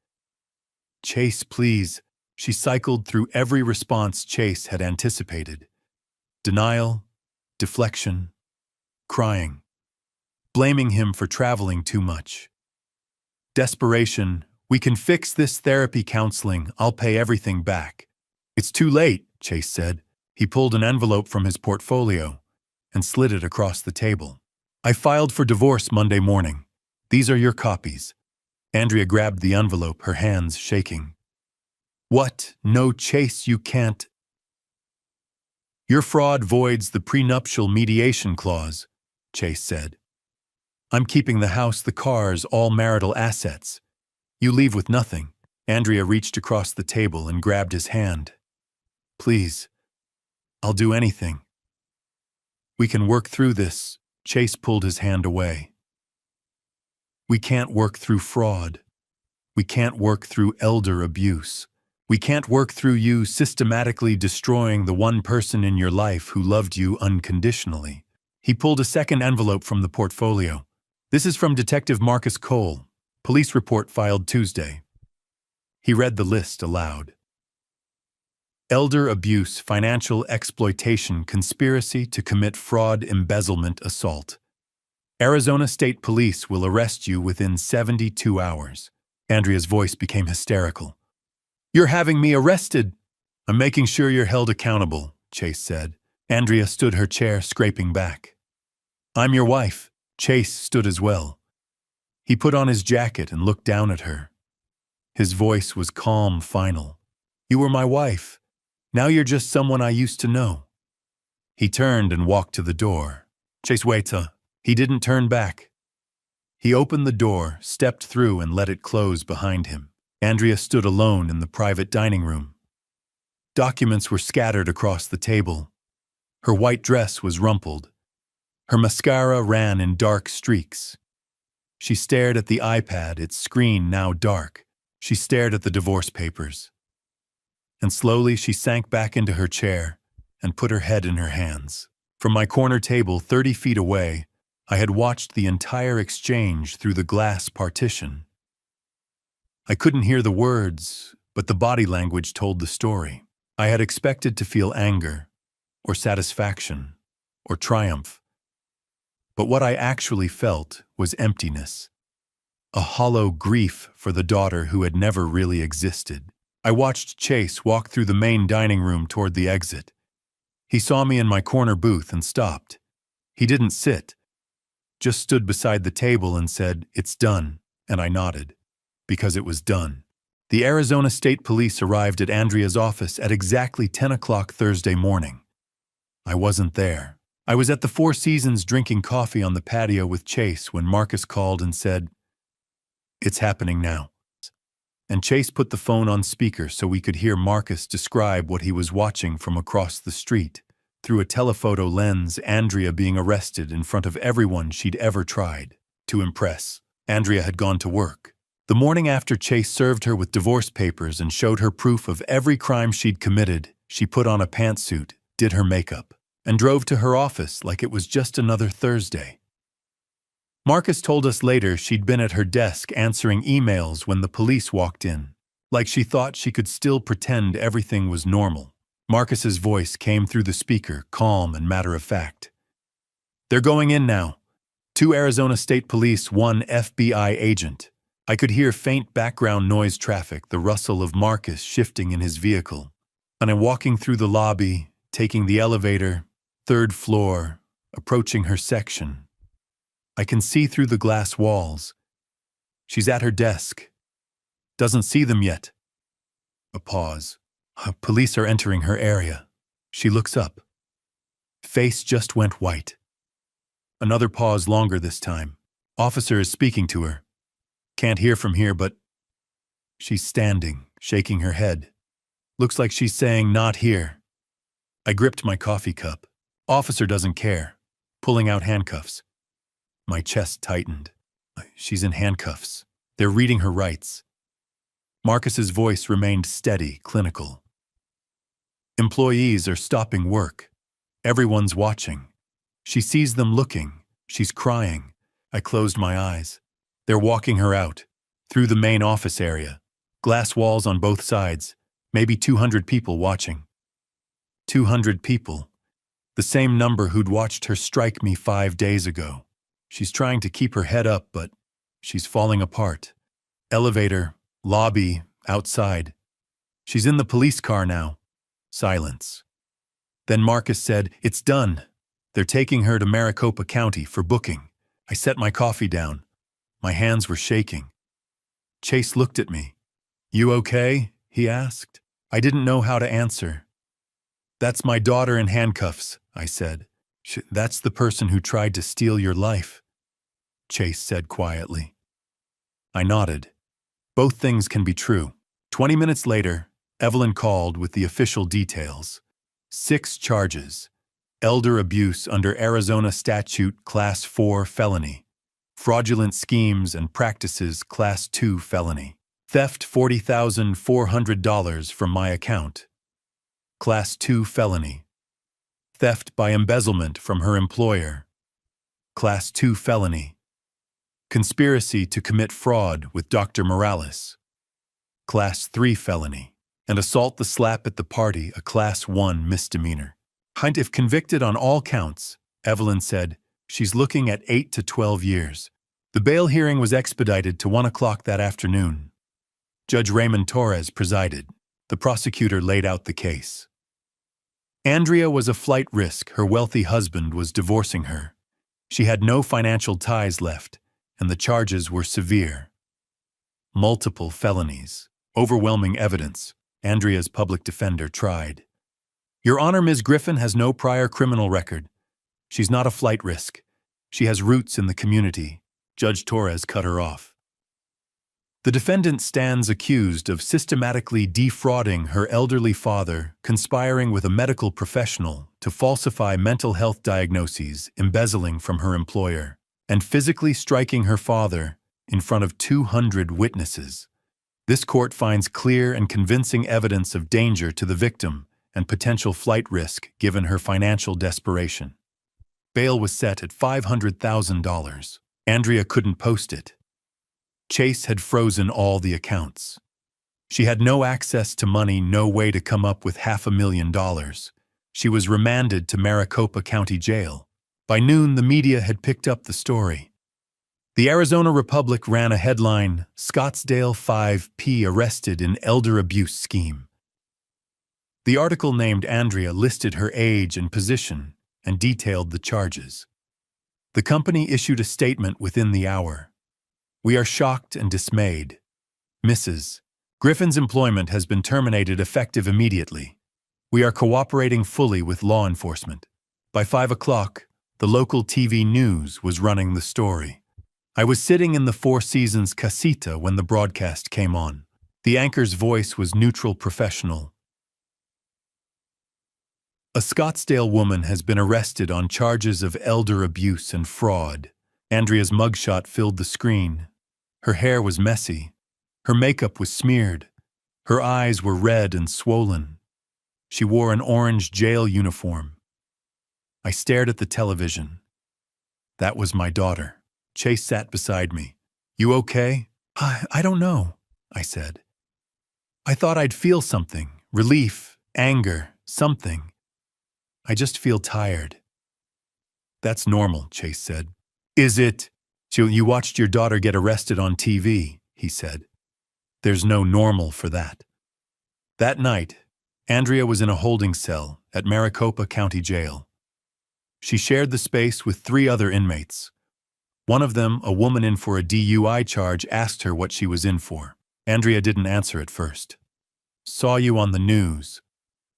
Chase, please. She cycled through every response Chase had anticipated. Denial, deflection, crying, blaming him for traveling too much. Desperation, we can fix this, therapy, counseling, I'll pay everything back. It's too late, Chase said. He pulled an envelope from his portfolio and slid it across the table. I filed for divorce Monday morning. These are your copies. Andrea grabbed the envelope, her hands shaking. What? No, Chase, you can't. Your fraud voids the prenuptial mediation clause, Chase said. I'm keeping the house, the cars, all marital assets. You leave with nothing. Andrea reached across the table and grabbed his hand. Please, I'll do anything. We can work through this. Chase pulled his hand away. We can't work through fraud. We can't work through elder abuse. We can't work through you systematically destroying the one person in your life who loved you unconditionally. He pulled a second envelope from the portfolio. This is from Detective Marcus Cole. Police report filed Tuesday. He read the list aloud. Elder abuse, financial exploitation, conspiracy to commit fraud, embezzlement, assault. Arizona State Police will arrest you within 72 hours. Andrea's voice became hysterical. You're having me arrested. I'm making sure you're held accountable, Chase said. Andrea stood her chair, scraping back. I'm your wife. Chase stood as well. He put on his jacket and looked down at her. His voice was calm, final. "You were my wife. Now you're just someone I used to know." He turned and walked to the door. "Chase, wait." He didn't turn back. He opened the door, stepped through, and let it close behind him. Andrea stood alone in the private dining room. Documents were scattered across the table. Her white dress was rumpled. Her mascara ran in dark streaks. She stared at the iPad, its screen now dark. She stared at the divorce papers. And slowly she sank back into her chair and put her head in her hands. From my corner table 30 feet away, I had watched the entire exchange through the glass partition. I couldn't hear the words, but the body language told the story. I had expected to feel anger, or satisfaction, or triumph. But what I actually felt was emptiness. A hollow grief for the daughter who had never really existed. I watched Chase walk through the main dining room toward the exit. He saw me in my corner booth and stopped. He didn't sit, just stood beside the table and said, "It's done," and I nodded, because it was done. The Arizona State Police arrived at Andrea's office at exactly 10 o'clock Thursday morning. I wasn't there. I was at the Four Seasons drinking coffee on the patio with Chase when Marcus called and said, "It's happening now." And Chase put the phone on speaker so we could hear Marcus describe what he was watching from across the street. Through a telephoto lens, Andrea being arrested in front of everyone she'd ever tried to impress. Andrea had gone to work. The morning after Chase served her with divorce papers and showed her proof of every crime she'd committed, she put on a pantsuit, did her makeup, and drove to her office like it was just another Thursday. Marcus told us later she'd been at her desk answering emails when the police walked in, like she thought she could still pretend everything was normal. Marcus's voice came through the speaker, calm and matter-of-fact. "They're going in now. 2 Arizona State Police, 1 FBI agent." I could hear faint background noise traffic, the rustle of Marcus shifting in his vehicle. And I'm walking through the lobby, taking the elevator, 3rd floor, approaching her section. I can see through the glass walls. She's at her desk. Doesn't see them yet. A pause. Police are entering her area. She looks up. Face just went white. Another pause, longer this time. Officer is speaking to her. Can't hear from here, but she's standing, shaking her head. Looks like she's saying, "Not here." I gripped my coffee cup. Officer doesn't care. Pulling out handcuffs. My chest tightened. She's in handcuffs. They're reading her rights. Marcus's voice remained steady, clinical. Employees are stopping work. Everyone's watching. She sees them looking. She's crying. I closed my eyes. They're walking her out, through the main office area. Glass walls on both sides. Maybe 200 people watching. 200 people. The same number who'd watched her strike me 5 days ago. She's trying to keep her head up, but she's falling apart. Elevator, lobby, outside. She's in the police car now. Silence. Then Marcus said, "It's done. They're taking her to Maricopa County for booking." I set my coffee down. My hands were shaking. Chase looked at me. "You okay?" he asked. I didn't know how to answer. "That's my daughter in handcuffs," I said. "That's the person who tried to steal your life," Chase said quietly. I nodded. Both things can be true. 20 minutes later, Evelyn called with the official details. 6 charges. Elder abuse under Arizona Statute Class 4 felony. Fraudulent schemes and practices Class 2 felony. Theft $40,400 from my account. Class 2 felony. Theft by embezzlement from her employer. Class 2 felony. Conspiracy to commit fraud with Dr. Morales. Class 3 felony. And assault the slap at the party, a Class 1 misdemeanor. Hunt, if convicted on all counts, Evelyn said, she's looking at 8 to 12 years. The bail hearing was expedited to 1 o'clock that afternoon. Judge Raymond Torres presided. The prosecutor laid out the case. Andrea was a flight risk. Her wealthy husband was divorcing her. She had no financial ties left, and the charges were severe. Multiple felonies, overwhelming evidence. Andrea's public defender tried. "Your Honor, Ms. Griffin has no prior criminal record. She's not a flight risk. She has roots in the community." Judge Torres cut her off. The defendant stands accused of systematically defrauding her elderly father, conspiring with a medical professional to falsify mental health diagnoses, embezzling from her employer, and physically striking her father in front of 200 witnesses. This court finds clear and convincing evidence of danger to the victim and potential flight risk given her financial desperation. Bail was set at $500,000. Andrea couldn't post it. Chase had frozen all the accounts. She had no access to money, no way to come up with $500,000. She was remanded to Maricopa County Jail. By noon, the media had picked up the story. The Arizona Republic ran a headline, "Scottsdale 5P Arrested in Elder Abuse Scheme." The article named Andrea, listed her age and position, and detailed the charges. The company issued a statement within the hour. "We are shocked and dismayed. Mrs. Griffin's employment has been terminated effective immediately. We are cooperating fully with law enforcement." By 5 o'clock, the local TV news was running the story. I was sitting in the Four Seasons casita when the broadcast came on. The anchor's voice was neutral, professional. "A Scottsdale woman has been arrested on charges of elder abuse and fraud." Andrea's mugshot filled the screen. Her hair was messy. Her makeup was smeared. Her eyes were red and swollen. She wore an orange jail uniform. I stared at the television. That was my daughter. Chase sat beside me. "You okay?" I don't know," I said. "I thought I'd feel something, relief, anger, something. I just feel tired." "That's normal," Chase said. "Is it?" "You watched your daughter get arrested on TV," he said. "There's no normal for that." That night, Andrea was in a holding cell at Maricopa County Jail. She shared the space with 3 other inmates. One of them, a woman in for a DUI charge, asked her what she was in for. Andrea didn't answer at first. "Saw you on the news,"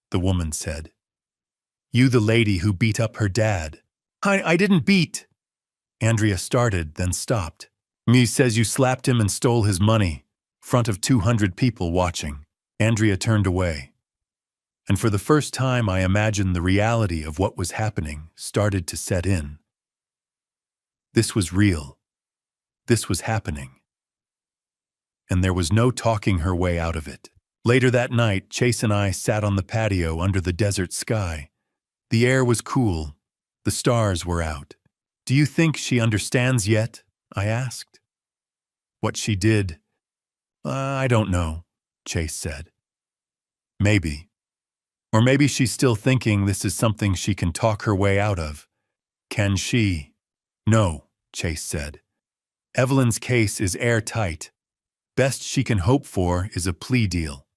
the woman said. "You the lady who beat up her dad." I didn't beat." Andrea started, then stopped. "Me says you slapped him and stole his money, front of 200 people watching." Andrea turned away. And for the first time, I imagined the reality of what was happening started to set in. This was real. This was happening. And there was no talking her way out of it. Later that night, Chase and I sat on the patio under the desert sky. The air was cool. The stars were out. "Do you think she understands yet?" I asked. "What she did?" I don't know," Chase said. "Maybe. Or maybe she's still thinking this is something she can talk her way out of. Can she?" "No," Chase said. "Evelyn's case is airtight. Best she can hope for is a plea deal."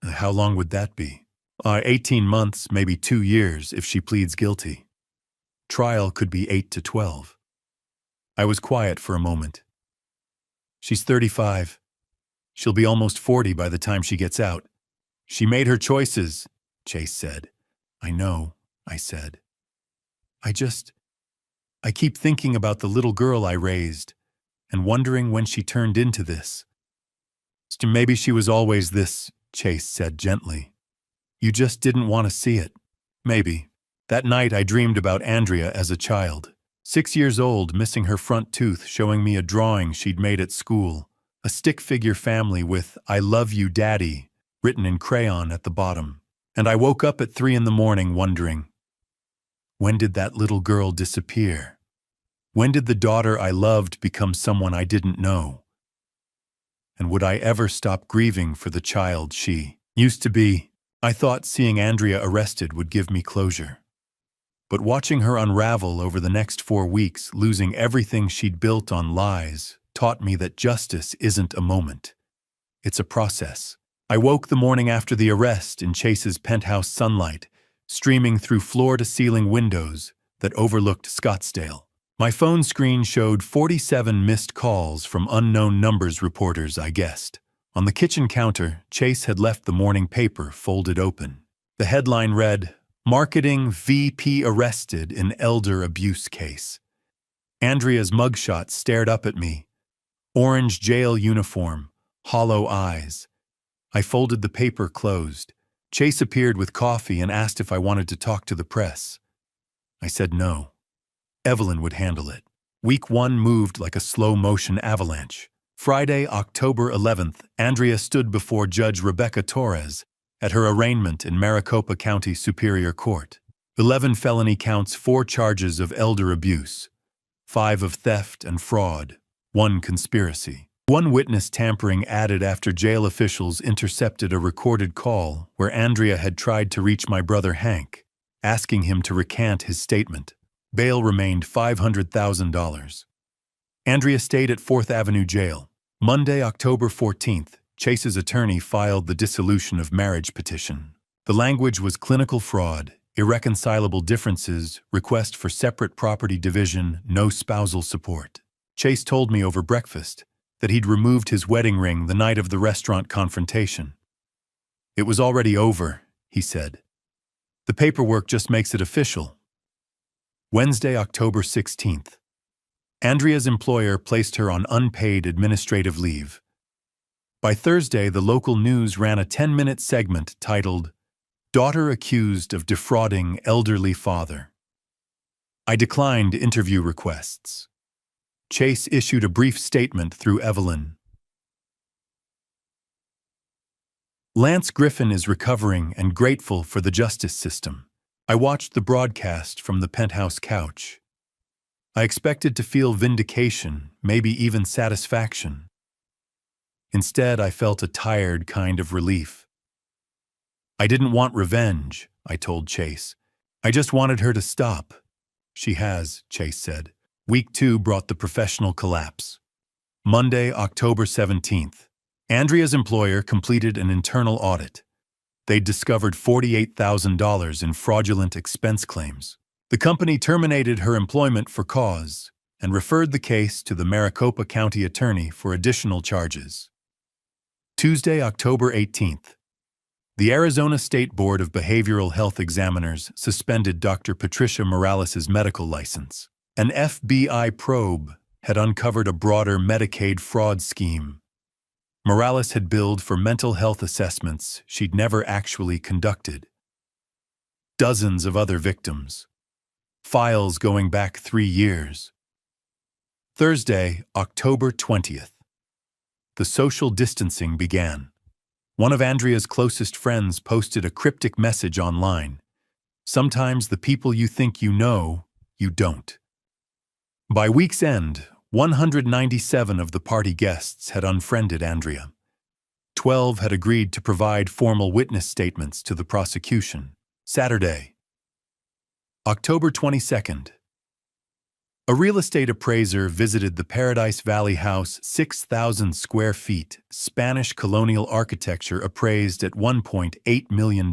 "How long would that be?" 18 months, maybe 2 years if she pleads guilty. Trial could be 8 to 12. I was quiet for a moment. "She's 35. She'll be almost 40 by the time she gets out. She made her choices," Chase said. "I know," I said. I keep thinking about the little girl I raised and wondering when she turned into this." "Maybe she was always this," Chase said gently. "You just didn't want to see it." "Maybe." That night I dreamed about Andrea as a child. 6 years old, missing her front tooth, showing me a drawing she'd made at school. A stick figure family with "I love you, Daddy" written in crayon at the bottom. And I woke up at 3 in the morning wondering, when did that little girl disappear? When did the daughter I loved become someone I didn't know? And would I ever stop grieving for the child she used to be? I thought seeing Andrea arrested would give me closure. But watching her unravel over the next 4 weeks, losing everything she'd built on lies, taught me that justice isn't a moment. It's a process. I woke the morning after the arrest in Chase's penthouse, sunlight streaming through floor-to-ceiling windows that overlooked Scottsdale. My phone screen showed 47 missed calls from unknown numbers reporters, I guessed. On the kitchen counter, Chase had left the morning paper folded open. The headline read, "Marketing VP Arrested in Elder Abuse Case." Andrea's mugshot stared up at me. Orange jail uniform, hollow eyes. I folded the paper closed. Chase appeared with coffee and asked if I wanted to talk to the press. I said no. Evelyn would handle it. Week 1 moved like a slow-motion avalanche. Friday, October 11th, Andrea stood before Judge Rebecca Torres at her arraignment in Maricopa County Superior Court. 11 felony counts, 4 charges of elder abuse, 5 of theft and fraud, 1 conspiracy. 1 witness tampering added after jail officials intercepted a recorded call where Andrea had tried to reach my brother Hank, asking him to recant his statement. Bail remained $500,000. Andrea stayed at 4th Avenue Jail. Monday, October 14th, Chase's attorney filed the dissolution of marriage petition. The language was clinical fraud, irreconcilable differences, request for separate property division, no spousal support. Chase told me over breakfast that he'd removed his wedding ring the night of the restaurant confrontation. It was already over, he said. The paperwork just makes it official. Wednesday, October 16th. Andrea's employer placed her on unpaid administrative leave. By Thursday, the local news ran a 10-minute segment titled, "Daughter Accused of Defrauding Elderly Father." I declined interview requests. Chase issued a brief statement through Evelyn. Lance Griffin is recovering and grateful for the justice system. I watched the broadcast from the penthouse couch. I expected to feel vindication, maybe even satisfaction. Instead, I felt a tired kind of relief. I didn't want revenge, I told Chase. I just wanted her to stop. She has, Chase said. Week 2 brought the professional collapse. Monday, October 17th. Andrea's employer completed an internal audit. They'd discovered $48,000 in fraudulent expense claims. The company terminated her employment for cause and referred the case to the Maricopa County Attorney for additional charges. Tuesday, October 18th. The Arizona State Board of Behavioral Health Examiners suspended Dr. Patricia Morales' medical license. An FBI probe had uncovered a broader Medicaid fraud scheme. Morales had billed for mental health assessments she'd never actually conducted. Dozens of other victims. Files going back 3 years. Thursday, October 20th. The social distancing began. One of Andrea's closest friends posted a cryptic message online. Sometimes the people you think you know, you don't. By week's end, 197 of the party guests had unfriended Andrea. 12 had agreed to provide formal witness statements to the prosecution. Saturday, October 22nd. A real estate appraiser visited the Paradise Valley house, 6,000 square feet, Spanish colonial architecture appraised at $1.8 million.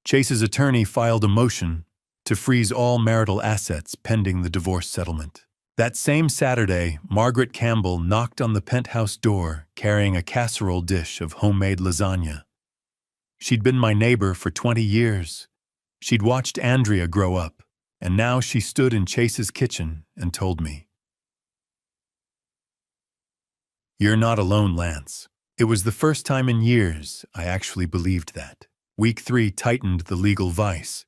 Chase's attorney filed a motion to freeze all marital assets pending the divorce settlement. That same Saturday, Margaret Campbell knocked on the penthouse door carrying a casserole dish of homemade lasagna. She'd been my neighbor for 20 years. She'd watched Andrea grow up, and now she stood in Chase's kitchen and told me, "You're not alone, Lance." It was the first time in years I actually believed that. Week 3 tightened the legal vice.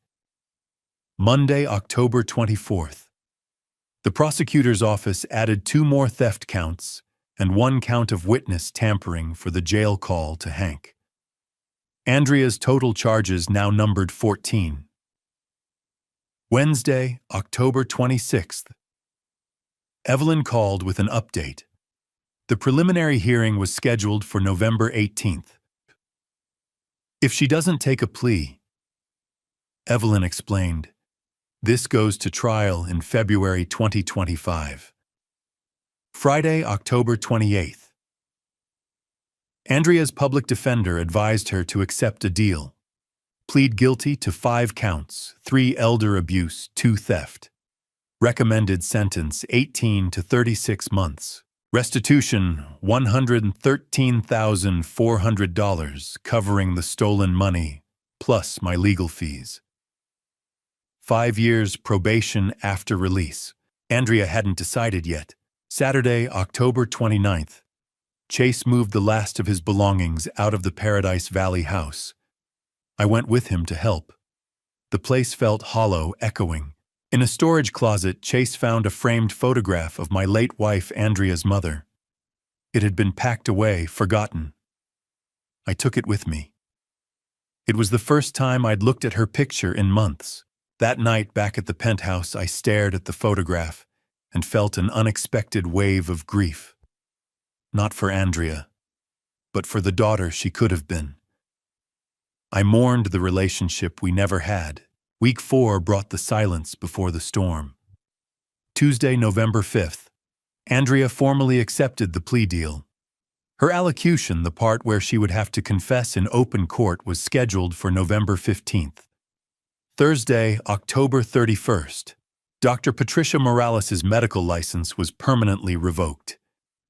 Monday, October 24th. The prosecutor's office added 2 more theft counts and 1 count of witness tampering for the jail call to Hank. Andrea's total charges now numbered 14. Wednesday, October 26th. Evelyn called with an update. The preliminary hearing was scheduled for November 18th. If she doesn't take a plea, Evelyn explained, this goes to trial in February 2025. Friday, October 28th. Andrea's public defender advised her to accept a deal. Plead guilty to 5 counts, 3 elder abuse, 2 theft. Recommended sentence 18 to 36 months. Restitution $113,400 covering the stolen money, plus my legal fees. 5 years probation after release. Andrea hadn't decided yet. Saturday, October 29th. Chase moved the last of his belongings out of the Paradise Valley house. I went with him to help. The place felt hollow, echoing. In a storage closet, Chase found a framed photograph of my late wife, Andrea's mother. It had been packed away, forgotten. I took it with me. It was the first time I'd looked at her picture in months. That night, back at the penthouse, I stared at the photograph and felt an unexpected wave of grief. Not for Andrea, but for the daughter she could have been. I mourned the relationship we never had. Week 4 brought the silence before the storm. Tuesday, November 5th. Andrea formally accepted the plea deal. Her allocution, the part where she would have to confess in open court, was scheduled for November 15th. Thursday, October 31st. Dr. Patricia Morales' medical license was permanently revoked.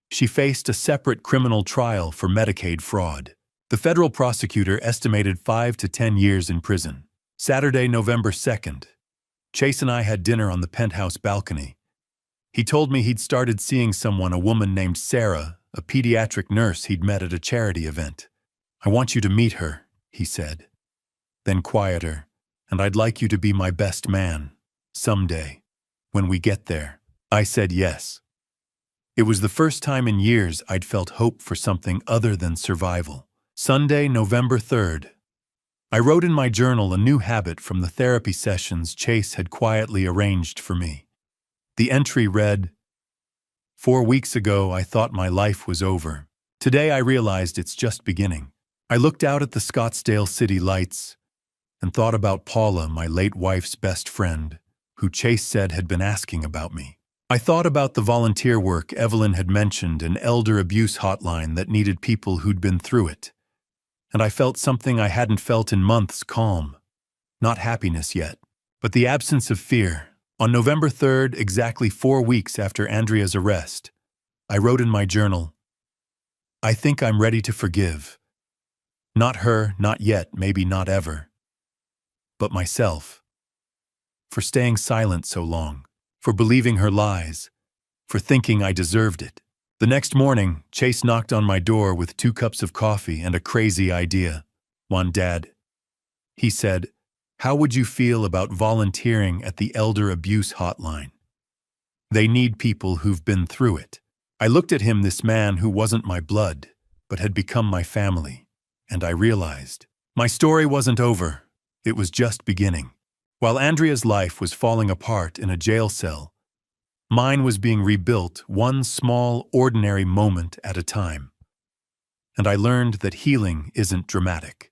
She faced a separate criminal trial for Medicaid fraud. The federal prosecutor estimated 5 to 10 years in prison. Saturday, November 2nd. Chase and I had dinner on the penthouse balcony. He told me he'd started seeing someone, a woman named Sarah, a pediatric nurse he'd met at a charity event. "I want you to meet her," he said. Then quieter, "And I'd like you to be my best man, someday, when we get there." I said yes. It was the first time in years I'd felt hope for something other than survival. Sunday, November 3rd. I wrote in my journal a new habit from the therapy sessions Chase had quietly arranged for me. The entry read, "4 weeks ago I thought my life was over. Today I realized it's just beginning." I looked out at the Scottsdale city lights and thought about Paula, my late wife's best friend, who Chase said had been asking about me. I thought about the volunteer work Evelyn had mentioned, an elder abuse hotline that needed people who'd been through it. And I felt something I hadn't felt in months, calm. Not happiness yet, but the absence of fear. On November 3rd, exactly 4 weeks after Andrea's arrest, I wrote in my journal, "I think I'm ready to forgive. Not her, not yet, maybe not ever. But myself. For staying silent so long. For believing her lies. For thinking I deserved it." The next morning, Chase knocked on my door with 2 cups of coffee and a crazy idea. "One, Dad," he said, "how would you feel about volunteering at the Elder Abuse Hotline? They need people who've been through it." I looked at him, this man who wasn't my blood, but had become my family, and I realized my story wasn't over. It was just beginning. While Andrea's life was falling apart in a jail cell, mine was being rebuilt, one small, ordinary moment at a time. And I learned that healing isn't dramatic.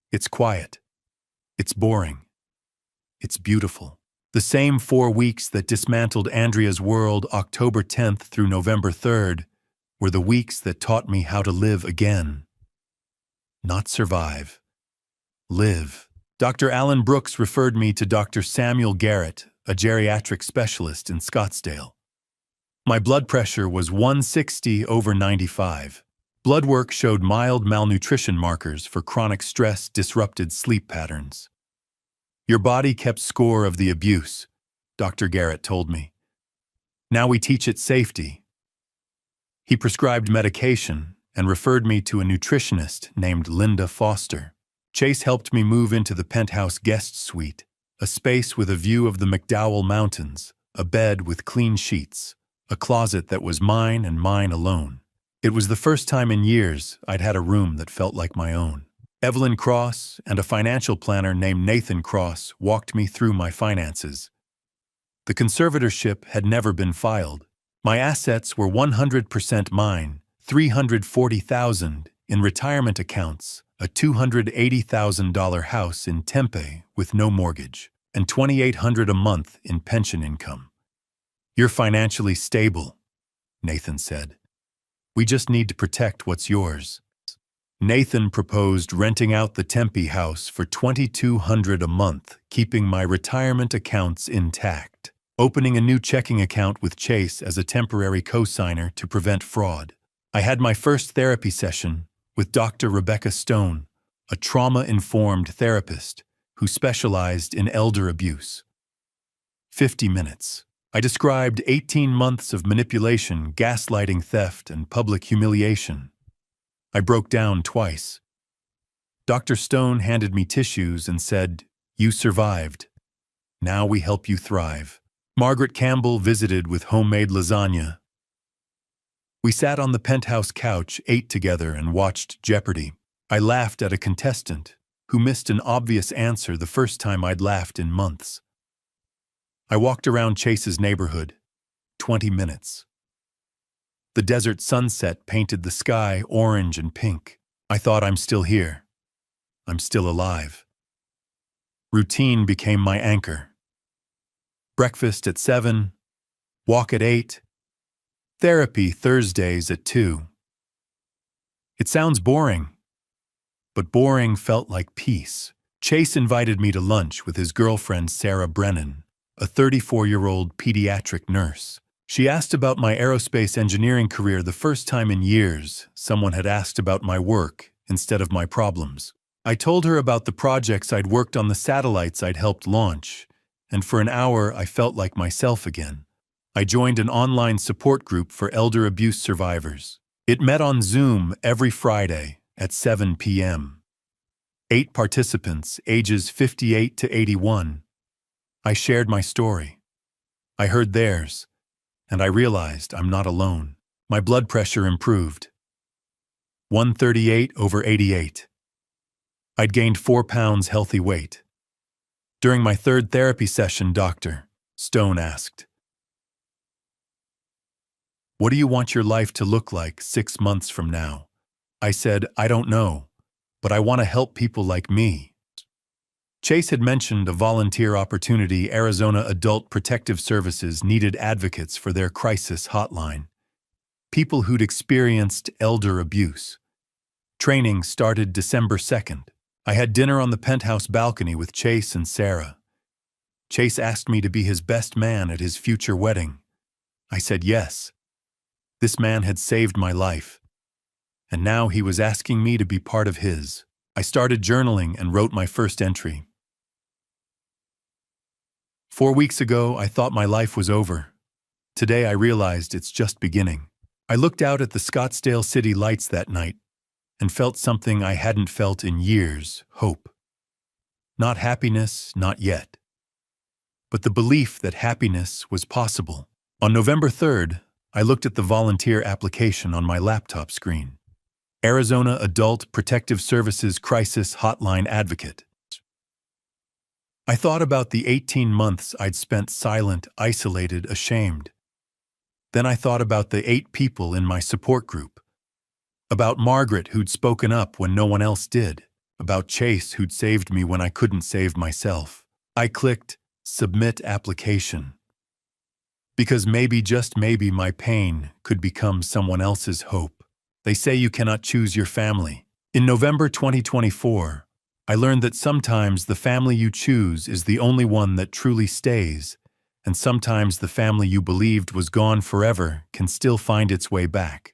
It's quiet. It's boring. It's beautiful. The same 4 weeks that dismantled Andrea's world, October 10th through November 3rd, were the weeks that taught me how to live again. Not survive. Live. Dr. Alan Brooks referred me to Dr. Samuel Garrett, a geriatric specialist in Scottsdale. My blood pressure was 160/95. Blood work showed mild malnutrition markers for chronic stress disrupted sleep patterns. "Your body kept score of the abuse," Dr. Garrett told me. "Now we teach it safety." He prescribed medication and referred me to a nutritionist named Linda Foster. Chase helped me move into the penthouse guest suite, a space with a view of the McDowell Mountains, a bed with clean sheets, a closet that was mine and mine alone. It was the first time in years I'd had a room that felt like my own. Evelyn Cross and a financial planner named Nathan Cross walked me through my finances. The conservatorship had never been filed. My assets were 100% mine, $340,000 in retirement accounts, a $280,000 house in Tempe with no mortgage, and $2,800 a month in pension income. "You're financially stable," Nathan said. "We just need to protect what's yours." Nathan proposed renting out the Tempe house for $2,200 a month, keeping my retirement accounts intact. opening a new checking account with Chase as a temporary co-signer to prevent fraud. I had my first therapy session with Dr. Rebecca Stone, a trauma-informed therapist who specialized in elder abuse. 50 minutes. I described 18 months of manipulation, gaslighting, theft, and public humiliation. I broke down twice. Dr. Stone handed me tissues and said, "You survived. Now we help you thrive." Margaret Campbell visited with homemade lasagna. We sat on the penthouse couch, ate together, and watched Jeopardy! I laughed at a contestant who missed an obvious answer the first time I'd laughed in months. I walked around Chase's neighborhood. 20 minutes. The desert sunset painted the sky orange and pink. I thought, I'm still here. I'm still alive. Routine became my anchor. Breakfast at 7, walk at 8, therapy Thursdays at 2. It sounds boring, but boring felt like peace. Chase invited me to lunch with his girlfriend Sarah Brennan, a 34-year-old pediatric nurse. She asked about my aerospace engineering career the first time in years someone had asked about my work instead of my problems. I told her about the projects I'd worked on, the satellites I'd helped launch, and for an hour I felt like myself again. I joined an online support group for elder abuse survivors. It met on Zoom every Friday at 7 p.m. 8 participants, ages 58 to 81. I shared my story. I heard theirs, and I realized I'm not alone. My blood pressure improved. 138/88. I'd gained 4 pounds healthy weight. During my third therapy session, Dr. Stone asked, "What do you want your life to look like 6 months from now?" I said, "I don't know, but I want to help people like me." Chase had mentioned a volunteer opportunity. Arizona Adult Protective Services needed advocates for their crisis hotline. People who'd experienced elder abuse. Training started December 2nd. I had dinner on the penthouse balcony with Chase and Sarah. Chase asked me to be his best man at his future wedding. I said yes. This man had saved my life, and now he was asking me to be part of his. I started journaling and wrote my first entry. 4 weeks ago, I thought my life was over. Today, I realized it's just beginning. I looked out at the Scottsdale city lights that night and felt something I hadn't felt in years: hope. Not happiness, not yet, but the belief that happiness was possible. On November 3rd, I looked at the volunteer application on my laptop screen. Arizona Adult Protective Services Crisis Hotline Advocate. I thought about the 18 months I'd spent silent, isolated, ashamed. Then I thought about the 8 people in my support group. About Margaret, who'd spoken up when no one else did. About Chase, who'd saved me when I couldn't save myself. I clicked Submit Application. Because maybe, just maybe, my pain could become someone else's hope. They say you cannot choose your family. In November 2024, I learned that sometimes the family you choose is the only one that truly stays, and sometimes the family you believed was gone forever can still find its way back.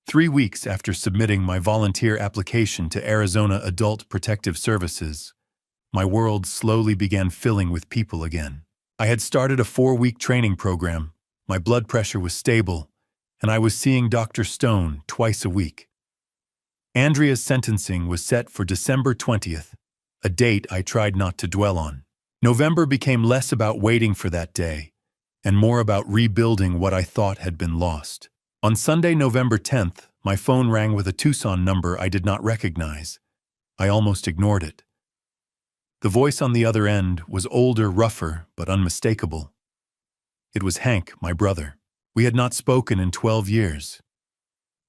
3 weeks after submitting my volunteer application to Arizona Adult Protective Services, my world slowly began filling with people again. I had started a 4-week training program, my blood pressure was stable, and I was seeing Dr. Stone twice a week. Andrea's sentencing was set for December 20th, a date I tried not to dwell on. November became less about waiting for that day, and more about rebuilding what I thought had been lost. On Sunday, November 10th, my phone rang with a Tucson number I did not recognize. I almost ignored it. The voice on the other end was older, rougher, but unmistakable. It was Hank, my brother. We had not spoken in 12 years.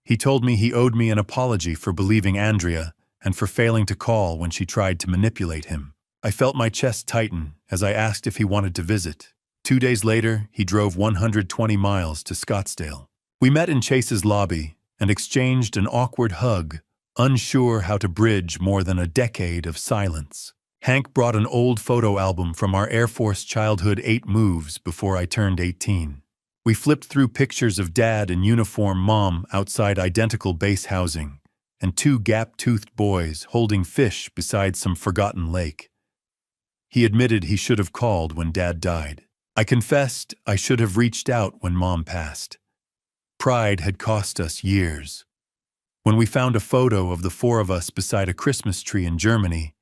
He told me he owed me an apology for believing Andrea and for failing to call when she tried to manipulate him. I felt my chest tighten as I asked if he wanted to visit. 2 days later, he drove 120 miles to Scottsdale. We met in Chase's lobby and exchanged an awkward hug, unsure how to bridge more than a decade of silence. Hank brought an old photo album from our Air Force childhood 8 moves before I turned 18. We flipped through pictures of Dad in uniform, Mom outside identical base housing, and 2 gap-toothed boys holding fish beside some forgotten lake. He admitted he should have called when Dad died. I confessed I should have reached out when Mom passed. Pride had cost us years. When we found a photo of the 4 of us beside a Christmas tree in Germany,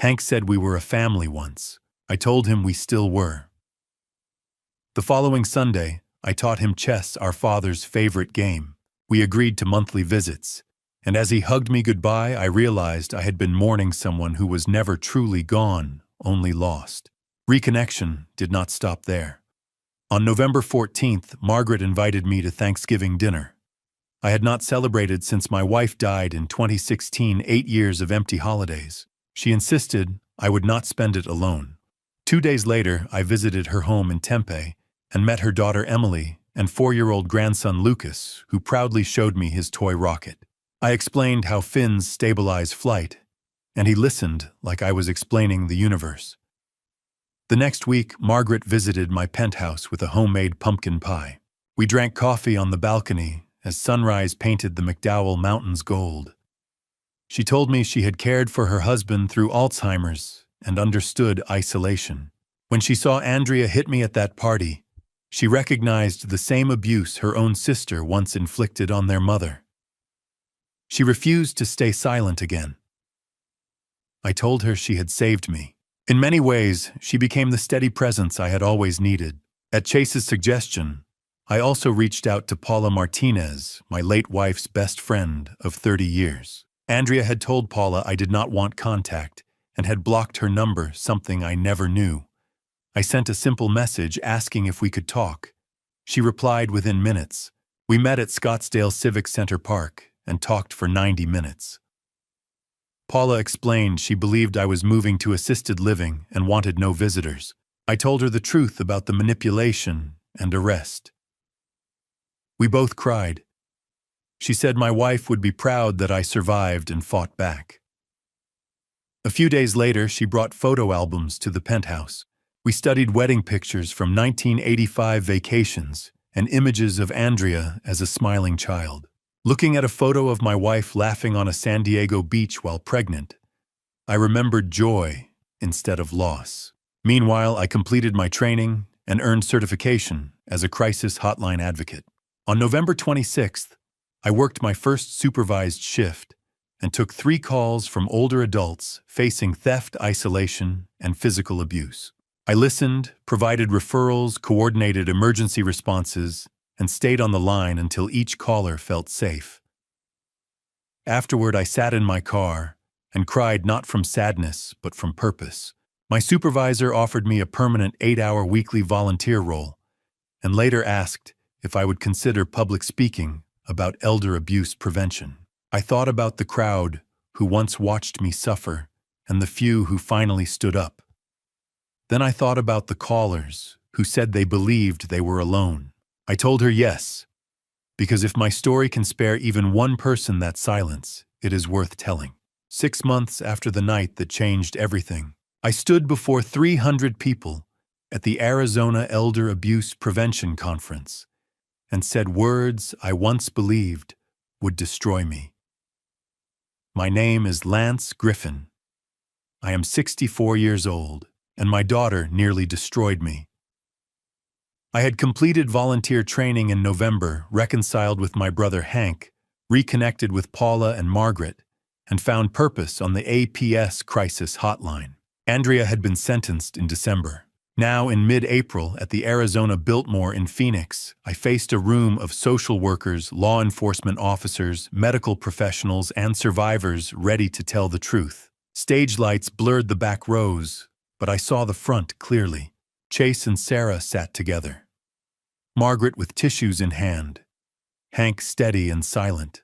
Hank said we were a family once. I told him we still were. The following Sunday, I taught him chess, our father's favorite game. We agreed to monthly visits, and as he hugged me goodbye, I realized I had been mourning someone who was never truly gone, only lost. Reconnection did not stop there. On November 14th, Margaret invited me to Thanksgiving dinner. I had not celebrated since my wife died in 2016, 8 years of empty holidays. She insisted I would not spend it alone. 2 days later, I visited her home in Tempe and met her daughter Emily and 4-year-old grandson Lucas, who proudly showed me his toy rocket. I explained how fins stabilize flight, and he listened like I was explaining the universe. The next week, Margaret visited my penthouse with a homemade pumpkin pie. We drank coffee on the balcony as sunrise painted the McDowell Mountains gold. She told me she had cared for her husband through Alzheimer's and understood isolation. When she saw Andrea hit me at that party, she recognized the same abuse her own sister once inflicted on their mother. She refused to stay silent again. I told her she had saved me. In many ways, she became the steady presence I had always needed. At Chase's suggestion, I also reached out to Paula Martinez, my late wife's best friend of 30 years. Andrea had told Paula I did not want contact and had blocked her number, something I never knew. I sent a simple message asking if we could talk. She replied within minutes. We met at Scottsdale Civic Center Park and talked for 90 minutes. Paula explained she believed I was moving to assisted living and wanted no visitors. I told her the truth about the manipulation and arrest. We both cried. She said my wife would be proud that I survived and fought back. A few days later, she brought photo albums to the penthouse. We studied wedding pictures from 1985 vacations and images of Andrea as a smiling child. Looking at a photo of my wife laughing on a San Diego beach while pregnant, I remembered joy instead of loss. Meanwhile, I completed my training and earned certification as a crisis hotline advocate. On November 26th, I worked my first supervised shift and took 3 calls from older adults facing theft, isolation, and physical abuse. I listened, provided referrals, coordinated emergency responses, and stayed on the line until each caller felt safe. Afterward, I sat in my car and cried not from sadness, but from purpose. My supervisor offered me a permanent 8-hour weekly volunteer role and later asked if I would consider public speaking about elder abuse prevention. I thought about the crowd who once watched me suffer and the few who finally stood up. Then I thought about the callers who said they believed they were alone. I told her yes, because if my story can spare even one person that silence, it is worth telling. 6 months after the night that changed everything, I stood before 300 people at the Arizona Elder Abuse Prevention Conference and said words I once believed would destroy me. My name is Lance Griffin. I am 64 years old, and my daughter nearly destroyed me. I had completed volunteer training in November, reconciled with my brother Hank, reconnected with Paula and Margaret, and found purpose on the APS crisis hotline. Andrea had been sentenced in December. Now, in mid-April, at the Arizona Biltmore in Phoenix, I faced a room of social workers, law enforcement officers, medical professionals, and survivors ready to tell the truth. Stage lights blurred the back rows, but I saw the front clearly. Chase and Sarah sat together. Margaret with tissues in hand. Hank steady and silent.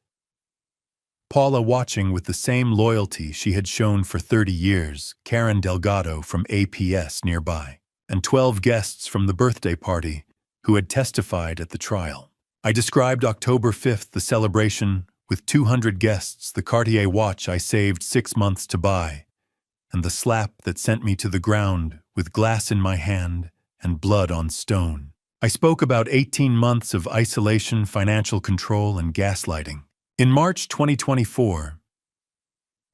Paula watching with the same loyalty she had shown for 30 years, Karen Delgado from APS nearby, and 12 guests from the birthday party who had testified at the trial. I described October 5th, the celebration, with 200 guests, the Cartier watch I saved 6 months to buy, and the slap that sent me to the ground with glass in my hand and blood on stone. I spoke about 18 months of isolation, financial control, and gaslighting. In March 2024,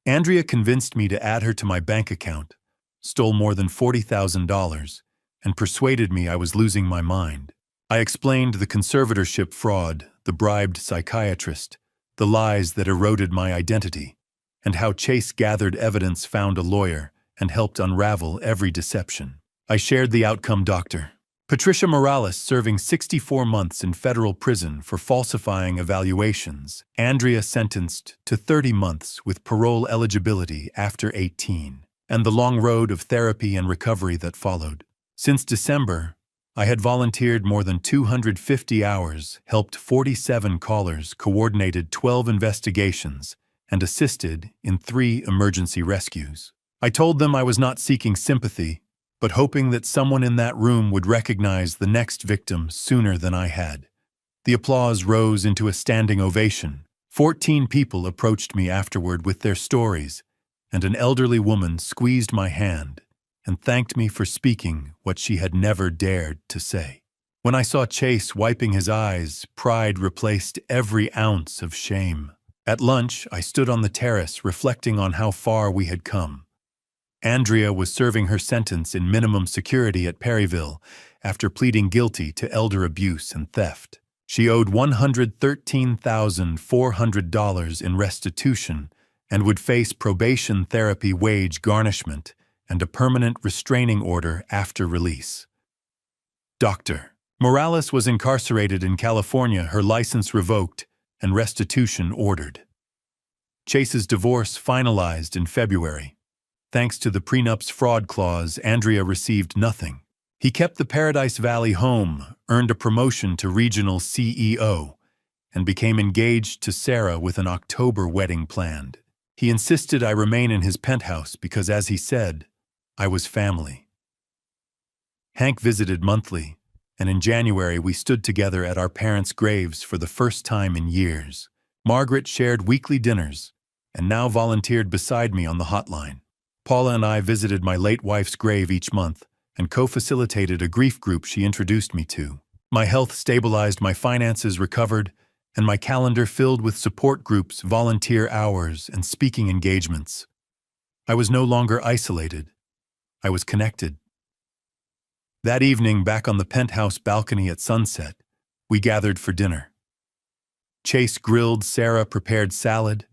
Andrea convinced me to add her to my bank account, stole more than $40,000, and persuaded me I was losing my mind. I explained the conservatorship fraud, the bribed psychiatrist, the lies that eroded my identity, and how Chase gathered evidence, found a lawyer, and helped unravel every deception. I shared the outcome, Dr. Patricia Morales serving 64 months in federal prison for falsifying evaluations. Andrea sentenced to 30 months with parole eligibility after 18, and the long road of therapy and recovery that followed. Since December, I had volunteered more than 250 hours, helped 47 callers, coordinated 12 investigations, and assisted in 3 emergency rescues. I told them I was not seeking sympathy, but hoping that someone in that room would recognize the next victim sooner than I had. The applause rose into a standing ovation. 14 people approached me afterward with their stories, and an elderly woman squeezed my hand and thanked me for speaking what she had never dared to say. When I saw Chase wiping his eyes, pride replaced every ounce of shame. At lunch, I stood on the terrace reflecting on how far we had come. Andrea was serving her sentence in minimum security at Perryville after pleading guilty to elder abuse and theft. She owed $113,400 in restitution and would face probation therapy, wage garnishment, and a permanent restraining order after release. Dr. Morales was incarcerated in California, her license revoked, and restitution ordered. Chase's divorce finalized in February. Thanks to the prenup's fraud clause, Andrea received nothing. He kept the Paradise Valley home, earned a promotion to regional CEO, and became engaged to Sarah with an October wedding planned. He insisted I remain in his penthouse because, as he said, I was family. Hank visited monthly, and in January we stood together at our parents' graves for the first time in years. Margaret shared weekly dinners, and now volunteered beside me on the hotline. Paula and I visited my late wife's grave each month and co-facilitated a grief group she introduced me to. My health stabilized, my finances recovered, and my calendar filled with support groups, volunteer hours, and speaking engagements. I was no longer isolated. I was connected. That evening, back on the penthouse balcony at sunset, we gathered for dinner. Chase grilled, Sarah prepared salad.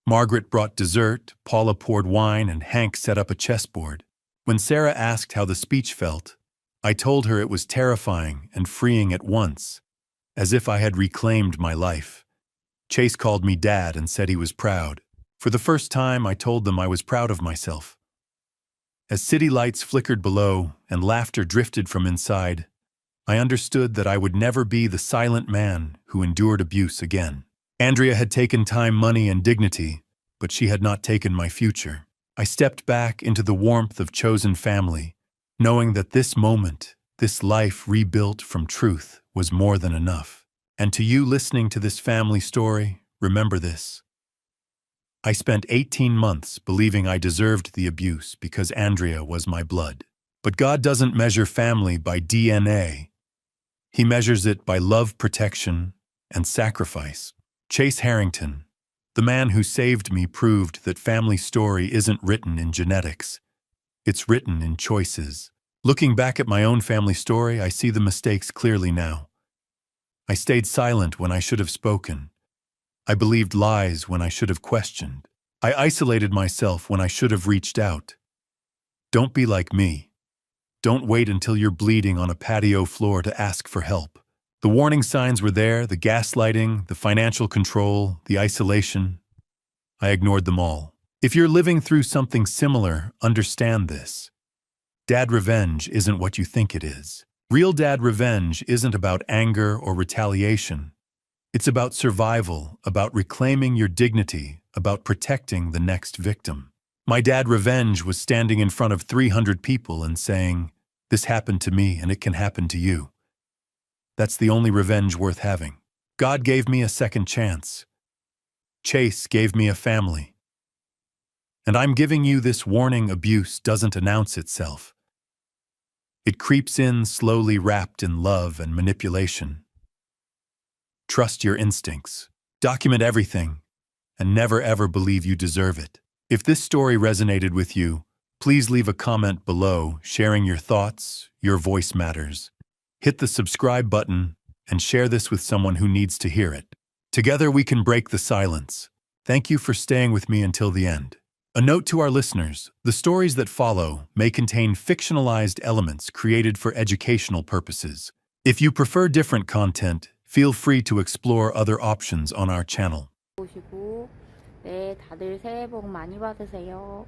Margaret brought dessert, Paula poured wine, and Hank set up a chessboard. When Sarah asked how the speech felt, I told her it was terrifying and freeing at once, as if I had reclaimed my life. Chase called me Dad and said he was proud. For the first time, I told them I was proud of myself. As city lights flickered below and laughter drifted from inside, I understood that I would never be the silent man who endured abuse again. Andrea had taken time, money, and dignity, but she had not taken my future. I stepped back into the warmth of chosen family, knowing that this moment, this life rebuilt from truth, was more than enough. And to you listening to this family story, remember this. I spent 18 months believing I deserved the abuse because Andrea was my blood. But God doesn't measure family by DNA. He measures it by love, protection, and sacrifice. Chase Harrington, the man who saved me, proved that family story isn't written in genetics. It's written in choices. Looking back at my own family story, I see the mistakes clearly now. I stayed silent when I should have spoken. I believed lies when I should have questioned. I isolated myself when I should have reached out. Don't be like me. Don't wait until you're bleeding on a patio floor to ask for help. The warning signs were there, the gaslighting, the financial control, the isolation. I ignored them all. If you're living through something similar, understand this. Dad revenge isn't what you think it is. Real dad revenge isn't about anger or retaliation. It's about survival, about reclaiming your dignity, about protecting the next victim. My dad revenge was standing in front of 300 people and saying, "This happened to me and it can happen to you." That's the only revenge worth having. God gave me a second chance. Chase gave me a family. And I'm giving you this warning: abuse doesn't announce itself. It creeps in slowly, wrapped in love and manipulation. Trust your instincts. Document everything, and never ever believe you deserve it. If this story resonated with you, please leave a comment below sharing your thoughts. Your voice matters. Hit the subscribe button and share this with someone who needs to hear it. Together we can break the silence. Thank you for staying with me until the end. A note to our listeners: the stories that follow may contain fictionalized elements created for educational purposes. If you prefer different content, feel free to explore other options on our channel. 보시고, 네, 다들 새해 복 많이 받으세요.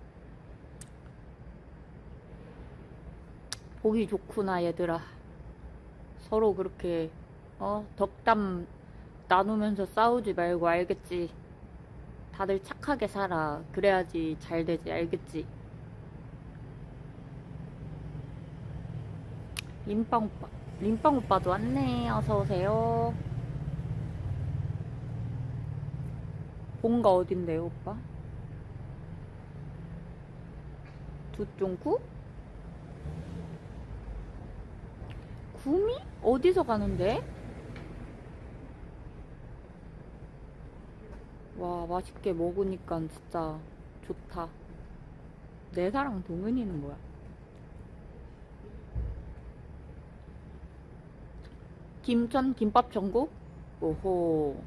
보기 좋구나, 얘들아. 서로 그렇게 덕담 나누면서 싸우지 말고, 알겠지? 다들 착하게 살아. 그래야지 잘 되지, 알겠지? 림빵 오빠도 왔네. 어서 오세요. 본가 어딘데요, 오빠? 두쫑구? 구미? 어디서 가는데? 와, 맛있게 먹으니까 진짜 좋다. 내 사랑 동은이는 뭐야? 김천 김밥 천국? 오호.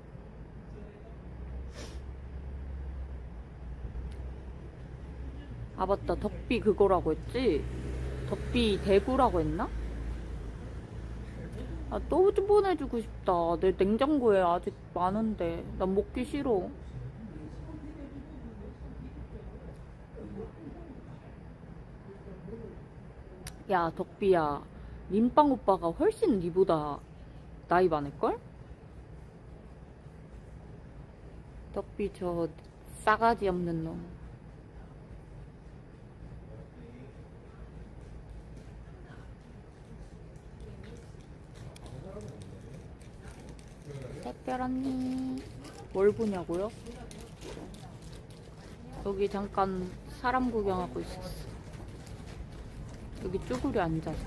아, 맞다. 덕비 그거라고 했지? 덕비 대구라고 했나? 아, 또 좀 보내주고 싶다. 내 냉장고에 아직 많은데. 난 먹기 싫어. 야, 덕비야. 림빵 오빠가 훨씬 니보다 나이 많을걸? 덕비 저 싸가지 없는 놈. 택별 언니 뭘 보냐고요? 여기 잠깐 사람 구경하고 있었어. 여기 쭈그려 앉아서.